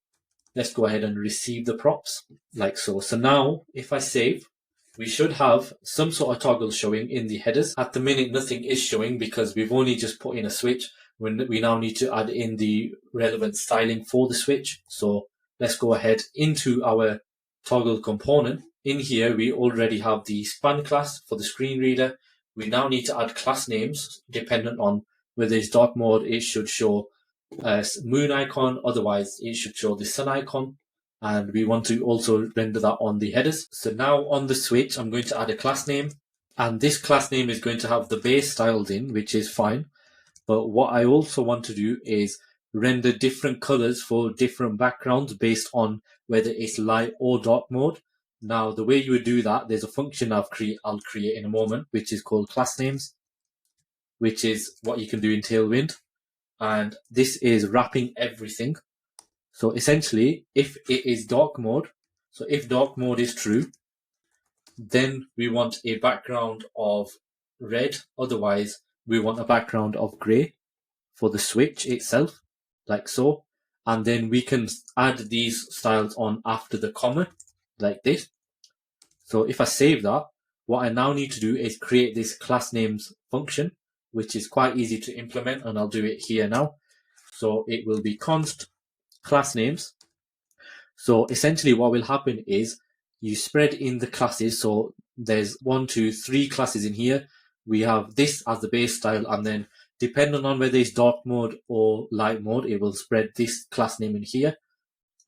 A: let's go ahead and receive the props like so. So now if I save, we should have some sort of toggle showing in the headers. At the minute, nothing is showing because we've only just put in a switch. We now need to add in the relevant styling for the switch. So let's go ahead into our toggle component. In here, we already have the span class for the screen reader. We now need to add class names dependent on whether it's dark mode, it should show a moon icon, otherwise it should show the sun icon. And we want to also render that on the headers. So now on the switch, I'm going to add a class name, and this class name is going to have the base styled in, which is fine. But what I also want to do is render different colors for different backgrounds based on whether it's light or dark mode. Now, the way you would do that, there's a function I'll create in a moment, which is called class names, which is what you can do in Tailwind. And this is wrapping everything. So essentially, if it is dark mode, so if dark mode is true, then we want a background of red. Otherwise, we want a background of gray for the switch itself, like so. And then we can add these styles on after the comma, like this. So if I save that, what I now need to do is create this class names function, which is quite easy to implement, and I'll do it here now. So it will be const class names. So essentially what will happen is you spread in the classes. So there's 1, 2, 3 classes in here. We have this as the base style, and then depending on whether it's dark mode or light mode, it will spread this class name in here.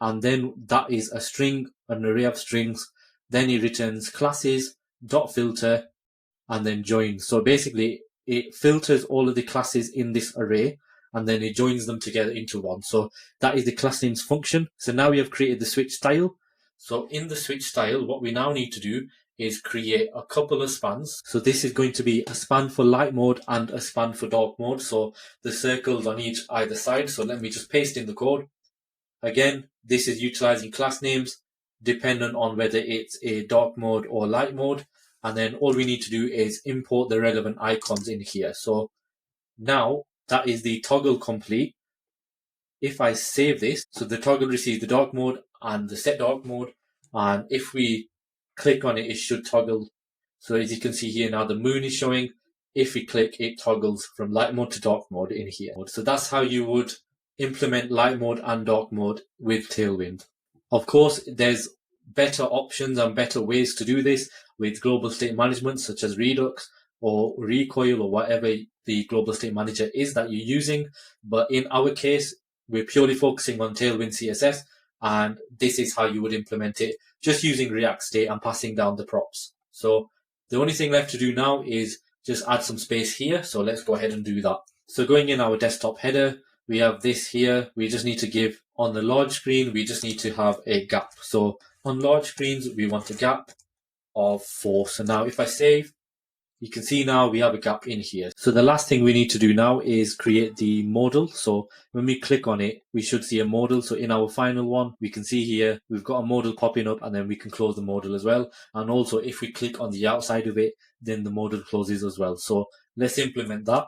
A: And then that is a string, an array of strings. Then it returns classes, dot filter, and then join. So basically it filters all of the classes in this array, and then it joins them together into one. So that is the class names function. So now we have created the switch style. So in the switch style, what we now need to do is create a couple of spans. So this is going to be a span for light mode and a span for dark mode. So the circles on either side. So let me just paste in the code. Again, this is utilizing class names dependent on whether it's a dark mode or light mode. And then all we need to do is import the relevant icons in here. So now that is the toggle complete. If I save this, so the toggle receives the dark mode and the set dark mode. And if we click on it, it should toggle. So as you can see here now, the moon is showing. If we click, it toggles from light mode to dark mode in here. So that's how you would implement light mode and dark mode with Tailwind. Of course, there's better options and better ways to do this with global state management, such as Redux or Recoil or whatever the global state manager is that you're using. But in our case, we're purely focusing on Tailwind CSS, and this is how you would implement it, just using React State and passing down the props. So the only thing left to do now is just add some space here. So let's go ahead and do that. So going in our desktop header, we have this here. We just need to give, on the large screen, we just need to have a gap. So on large screens, we want a gap of 4. So now if I save, you can see now we have a gap in here. So the last thing we need to do now is create the modal. So when we click on it, we should see a modal. So in our final one, we can see here, we've got a modal popping up, and then we can close the modal as well. And also if we click on the outside of it, then the modal closes as well. So let's implement that.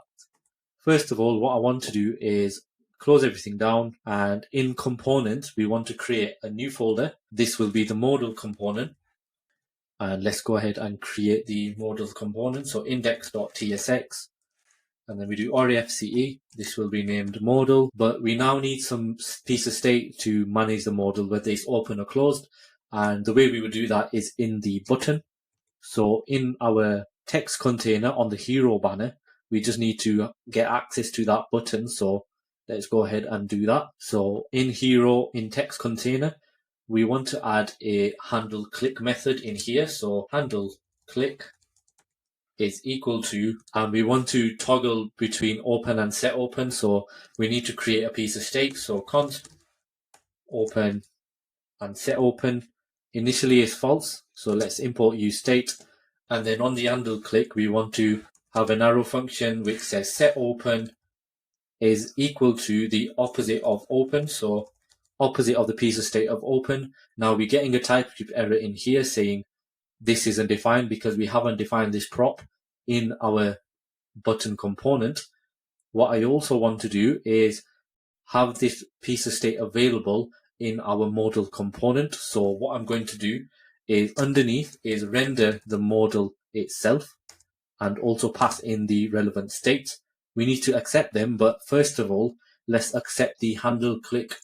A: First of all, what I want to do is close everything down, and in components, we want to create a new folder. This will be the modal component. And let's go ahead and create the modal component. So index.tsx, and then we do refce. This will be named modal, but we now need some piece of state to manage the modal, whether it's open or closed. And the way we would do that is in the button. So in our text container on the hero banner, we just need to get access to that button. So let's go ahead and do that. So in hero, in text container, we want to add a handle click method in here. So handle click is equal to, and we want to toggle between open and set open. So we need to create a piece of state. So const open and set open initially is false. So let's import use state. And then on the handle click, we want to have an arrow function which says set open is equal to the opposite of open. So opposite of the piece of state of open. Now we're getting a TypeScript error in here saying this isn't defined because we haven't defined this prop in our button component. What I also want to do is have this piece of state available in our modal component. So what I'm going to do is underneath is render the modal itself and also pass in the relevant states. We need to accept them, but first of all, let's accept the handle click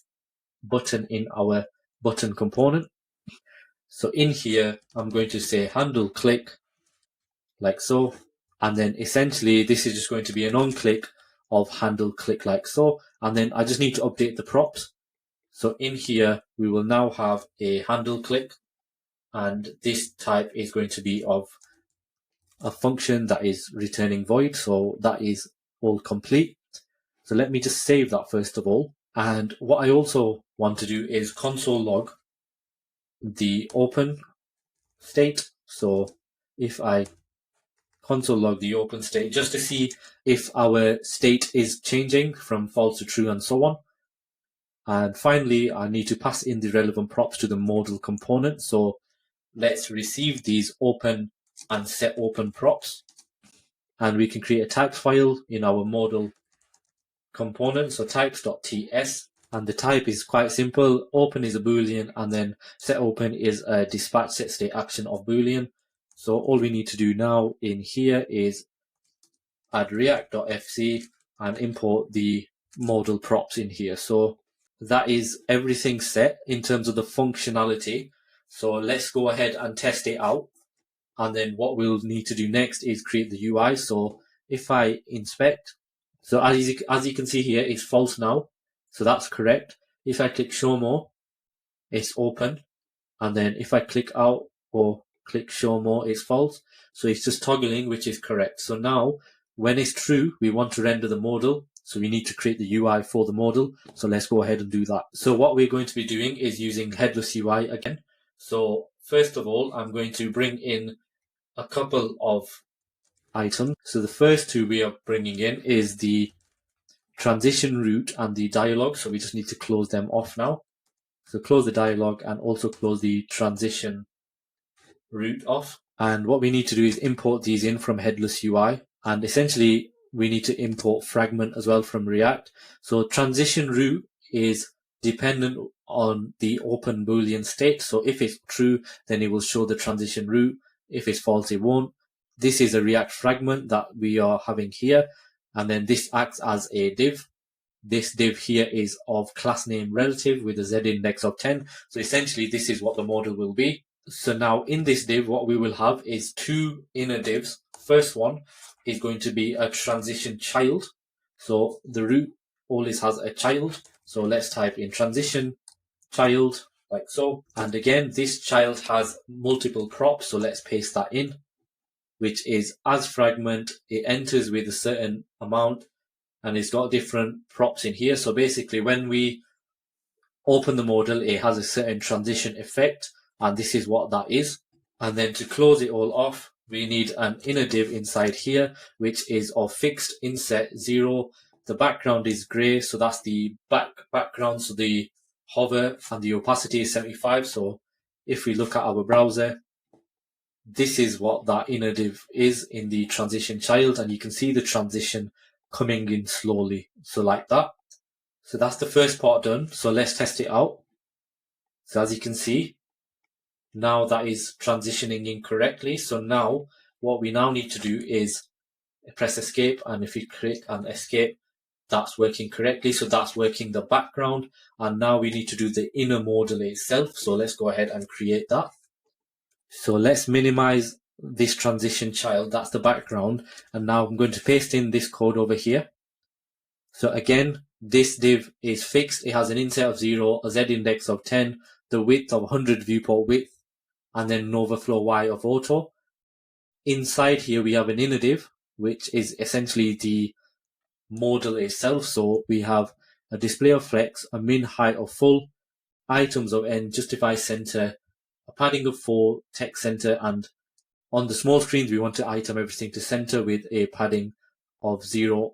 A: button in our button component. So in here, I'm going to say handle click like so. And then essentially this is just going to be an on click of handle click like so. And then I just need to update the props. So in here, we will now have a handle click, and this type is going to be of a function that is returning void. So that is all complete. So let me just save that first of all. And what I also want to do is console log the open state. So if I console log the open state, just to see if our state is changing from false to true and so on. And finally, I need to pass in the relevant props to the modal component. So let's receive these open and set open props. And we can create a type file in our modal component. So types.ts. And the type is quite simple. Open is a Boolean, and then set open is a dispatch set state action of Boolean. So all we need to do now in here is add react.fc and import the modal props in here. So that is everything set in terms of the functionality. So let's go ahead and test it out. And then what we'll need to do next is create the UI. So if I inspect, so as you can see here, it's false now. So that's correct. If I click show more, it's open. And then if I click out or click show more, it's false. So it's just toggling, which is correct. So now when it's true, we want to render the modal. So we need to create the UI for the modal. So let's go ahead and do that. So what we're going to be doing is using headless UI again. So first of all, I'm going to bring in a couple of items. So the first two we are bringing in is the transition route and the dialog. So we just need to close them off now. So close the dialog and also close the transition root off. And what we need to do is import these in from headless UI. And essentially we need to import fragment as well from React. So transition root is dependent on the open Boolean state. So if it's true, then it will show the transition root. If it's false, it won't. This is a React fragment that we are having here. And then this acts as a div. This div here is of class name relative with a z index of 10. So essentially this is what the model will be. So now in this div, what we will have is two inner divs. First one is going to be a transition child. So the root always has a child. So let's type in transition child like so. And again, this child has multiple props. So let's paste that in, which is as fragment. It enters with a certain amount and it's got different props in here. So basically when we open the modal, it has a certain transition effect. And this is what that is. And then to close it all off, we need an inner div inside here, which is of fixed inset 0. The background is gray, so that's the background. So the hover and the opacity is 75. So if we look at our browser, this is what that inner div is in the transition child. And you can see the transition coming in slowly. So like that. So that's the first part done. So let's test it out. So as you can see, now that is transitioning in correctly. So now what we now need to do is press escape, and if you click and escape, that's working correctly. So that's working the background, and now we need to do the inner modal itself. So let's go ahead and create that. So let's minimize this transition child, that's the background, and now I'm going to paste in this code over here. So again, this div is fixed. It has an inset of 0, a z index of 10, the width of 100 viewport width, and then an overflow y of auto. Inside here, we have an inner div, which is essentially the modal itself. So we have a display of flex, a min height of full, items of n, justify center, a padding of 4, text center, and on the small screens, we want to item everything to center with a padding of 0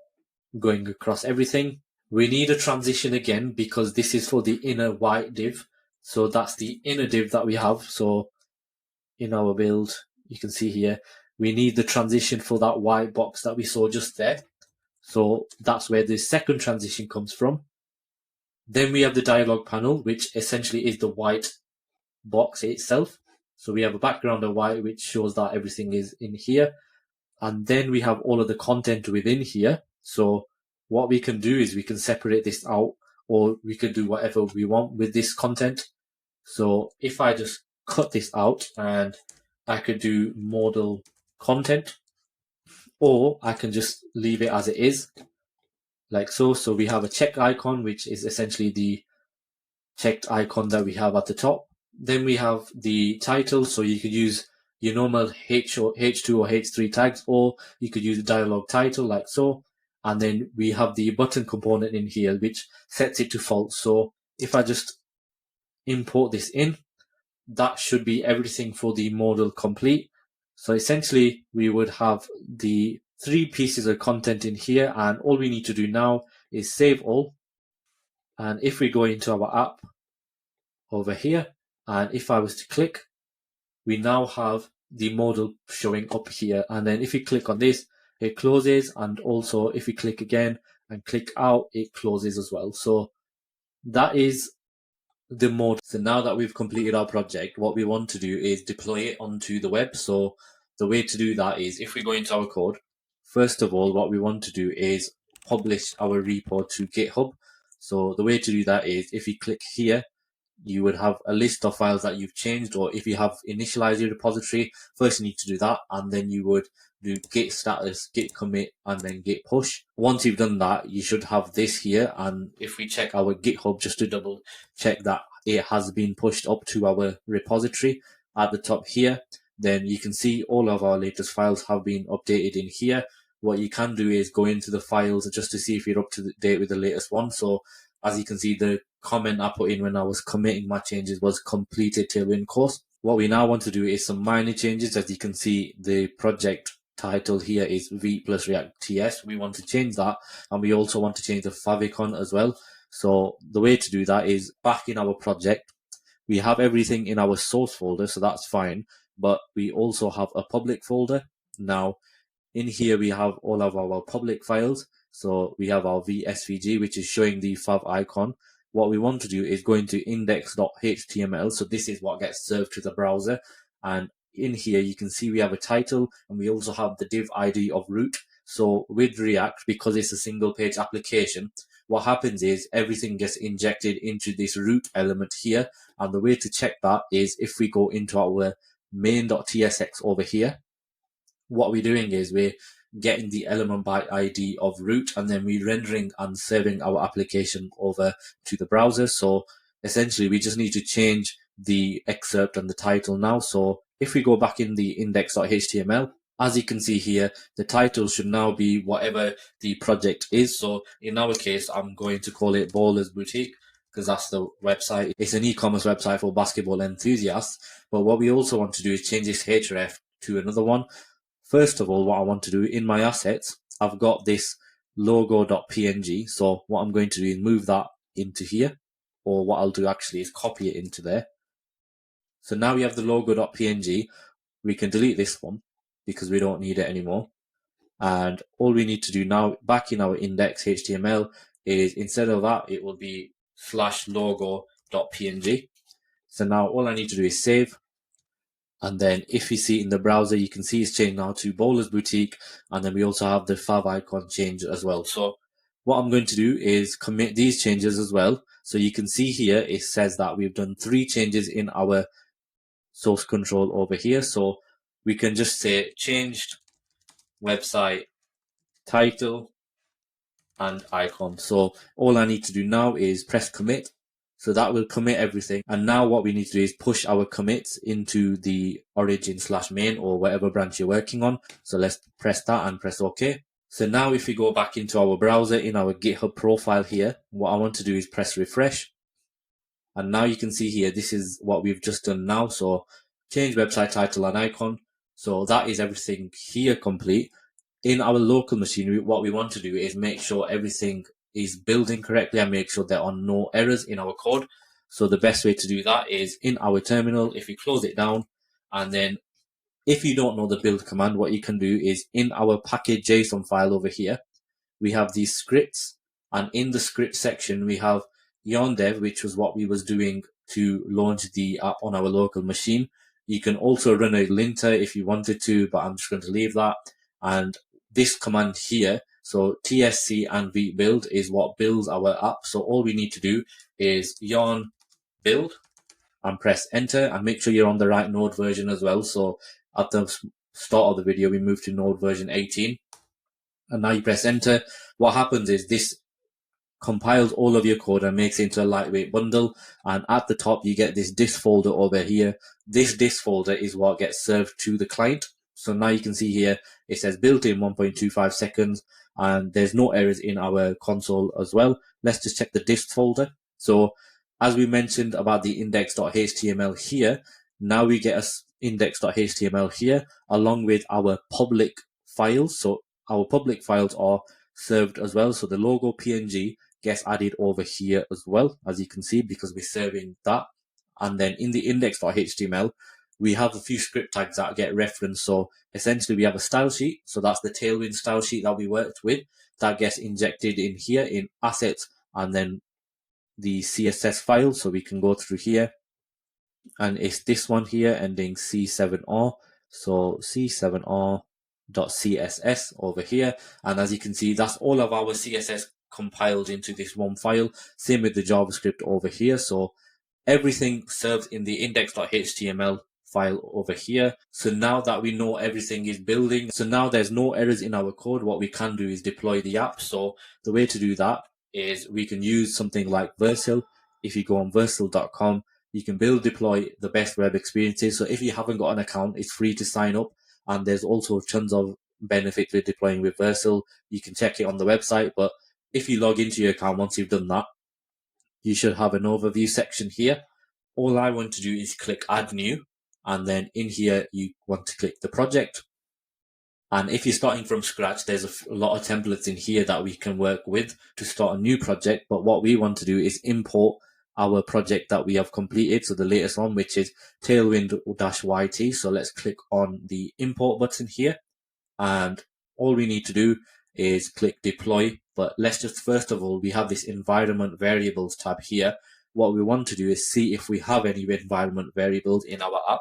A: going across everything. We need a transition again because this is for the inner white div. So that's the inner div that we have. So in our build, you can see here, we need the transition for that white box that we saw just there. So that's where the second transition comes from. Then we have the dialog panel, which essentially is the white box itself. So we have a background of white, which shows that everything is in here. And then we have all of the content within here. So what we can do is we can separate this out, or we can do whatever we want with this content. So if I just cut this out, and I could do modal content, or I can just leave it as it is like so. So we have a check icon, which is essentially the checked icon that we have at the top. Then we have the title. So you could use your normal H2 or H3 tags, or you could use a dialog title like so. And then we have the button component in here, which sets it to false. So if I just import this in, that should be everything for the modal complete. So essentially we would have the 3 pieces of content in here, and all we need to do now is save all. And if we go into our app over here, and if I was to click, we now have the modal showing up here. And then if you click on this, it closes, and also if we click again and click out, it closes as well. So that is the modal. So now that we've completed our project, what we want to do is deploy it onto the web. So the way to do that is, if we go into our code, first of all, what we want to do is publish our repo to GitHub. So the way to do that is, if you click here, you would have a list of files that you've changed, or if you have initialized your repository, first you need to do that, and then you would do git status, git commit, and then git push. Once you've done that, you should have this here. And if we check our GitHub, just to double check that it has been pushed up to our repository at the top here, then you can see all of our latest files have been updated in here. What you can do is go into the files just to see if you're up to date with the latest one. So as you can see, the comment I put in when I was committing my changes was completed Tailwind course. What we now want to do is some minor changes. As you can see, the project title here is V plus React TS. We want to change that, and we also want to change the favicon as well. So the way to do that is back in our project, we have everything in our source folder, so that's fine. But we also have a public folder. Now, in here, we have all of our public files. So we have our VSVG, which is showing the fav icon. What we want to do is go into index.html. So this is what gets served to the browser. And in here, you can see we have a title, and we also have the div ID of root. So with React, because it's a single page application, what happens is everything gets injected into this root element here. And the way to check that is if we go into our main.tsx over here, what we're doing is we're getting the element by ID of root, and then we're rendering and serving our application over to the browser. So essentially, we just need to change the excerpt and the title now. So if we go back in the index.html, as you can see here, the title should now be whatever the project is. So in our case, I'm going to call it Bowler's Boutique, because that's the website. It's an e-commerce website for basketball enthusiasts. But what we also want to do is change this href to another one. First of all, what I want to do in my assets, I've got this logo.png. So what I'm going to do is move that into here, or what I'll do actually is copy it into there. So now we have the logo.png. We can delete this one because we don't need it anymore. And all we need to do now back in our index.html is instead of that, it will be /logo.png. So now all I need to do is save. And then if you see in the browser, you can see it's changed now to Bowler's Boutique. And then we also have the fav icon change as well. So what I'm going to do is commit these changes as well. So you can see here, it says that we've done 3 changes in our source control over here. So we can just say changed website title and icon. So all I need to do now is press commit. So that will commit everything. And now what we need to do is push our commits into the origin/main or whatever branch you're working on. So let's press that and press OK. So now if we go back into our browser in our GitHub profile here, what I want to do is press refresh. And now you can see here, this is what we've just done now. So change website title and icon. So that is everything here complete. In our local machine, what we want to do is make sure everything is building correctly and make sure there are no errors in our code. So the best way to do that is in our terminal, if we close it down, and then if you don't know the build command, what you can do is in our package.json file over here, we have these scripts, and in the script section, we have yarn dev, which was what we was doing to launch the app on our local machine. You can also run a linter if you wanted to, but I'm just going to leave that. And this command here, so tsc and build is what builds our app. So all we need to do is yarn build and press enter, and make sure you're on the right node version as well. So at the start of the video, we moved to node version 18. And now you press enter. What happens is this compiles all of your code and makes it into a lightweight bundle. And at the top, you get this disk folder over here. This disk folder is what gets served to the client. So now you can see here, it says built in 1.25 seconds, and there's no errors in our console as well. Let's just check the disk folder. So as we mentioned about the index.html here, now we get a index.html here along with our public files. So our public files are served as well. So the logo PNG gets added over here as well, as you can see, because we're serving that. And then in the index.html, we have a few script tags that get referenced. So essentially we have a style sheet. So that's the Tailwind style sheet that we worked with that gets injected in here in assets, and then the CSS file. So we can go through here, and it's this one here ending C7R. So C7R.css over here. And as you can see, that's all of our CSS compiled into this one file. Same with the JavaScript over here. So everything serves in the index.html file over here. So now that we know everything is building, so now there's no errors in our code, what we can do is deploy the app. So the way to do that is we can use something like Vercel. If you go on vercel.com, you can build, deploy the best web experiences. So if you haven't got an account, it's free to sign up. And there's also tons of benefits with deploying with Vercel. You can check it on the website. But if you log into your account, once you've done that, you should have an overview section here. All I want to do is click add new. And then in here, you want to click the project. And if you're starting from scratch, there's a lot of templates in here that we can work with to start a new project. But what we want to do is import our project that we have completed. So the latest one, which is Tailwind-YT. So let's click on the import button here. And all we need to do is click deploy. But let's just, first of all, we have this environment variables tab here. What we want to do is see if we have any environment variables in our app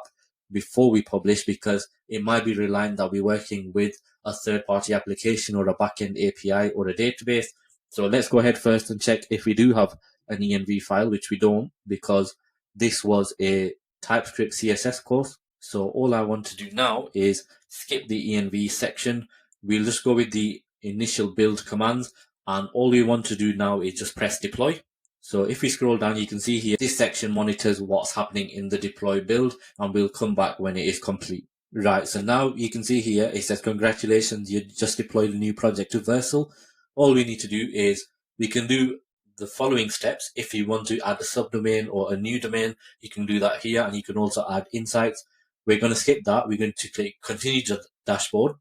A: before we publish, because it might be relying that we're working with a third-party application or a backend API or a database. So let's go ahead first and check if we do have an env file, which we don't, because this was a TypeScript CSS course. So all I want to do now is skip the env section. We'll just go with the initial build commands, and all we want to do now is just press deploy. So if we scroll down, you can see here, this section monitors what's happening in the deploy build, and we'll come back when it is complete. Right, so now you can see here, it says, congratulations, you just deployed a new project to Vercel. All we need to do is, we can do the following steps. If you want to add a subdomain or a new domain, you can do that here, and you can also add insights. We're going to skip that. We're going to click continue to dashboard.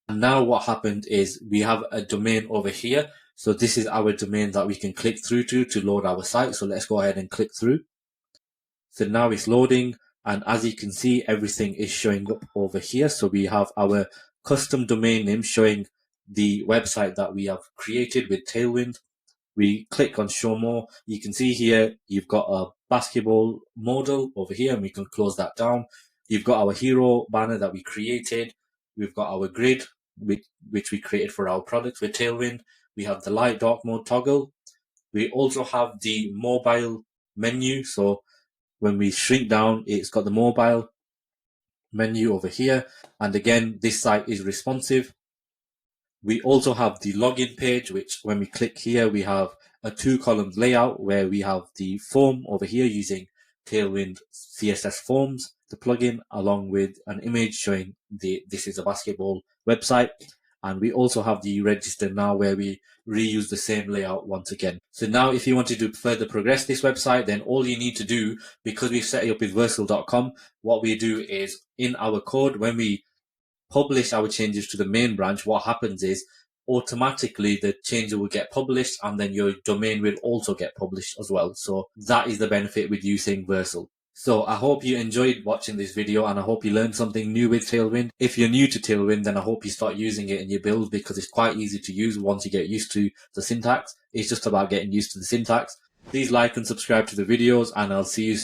A: And now what happened is we have a domain over here. So this is our domain that we can click through to load our site. So let's go ahead and click through. So now it's loading, and as you can see, everything is showing up over here. So we have our custom domain name showing the website that we have created with Tailwind. We click on show more. You can see here, you've got a basketball modal over here, and we can close that down. You've got our hero banner that we created. We've got our grid, which we created for our products with Tailwind. We have the light dark mode toggle. We also have the mobile menu. So when we shrink down, it's got the mobile menu over here. And again, this site is responsive. We also have the login page, which when we click here, we have a 2-column layout where we have the form over here using Tailwind CSS Forms, the plugin, along with an image showing this is a basketball website. And we also have the register now where we reuse the same layout once again. So now if you wanted to further progress this website, then all you need to do, because we've set it up with Vercel.com, what we do is in our code, when we publish our changes to the main branch, what happens is automatically the changes will get published, and then your domain will also get published as well. So that is the benefit with using Vercel. So I hope you enjoyed watching this video, and I hope you learned something new with Tailwind. If you're new to Tailwind, then I hope you start using it in your build, because it's quite easy to use once you get used to the syntax. It's just about getting used to the syntax. Please like and subscribe to the videos, and I'll see you soon.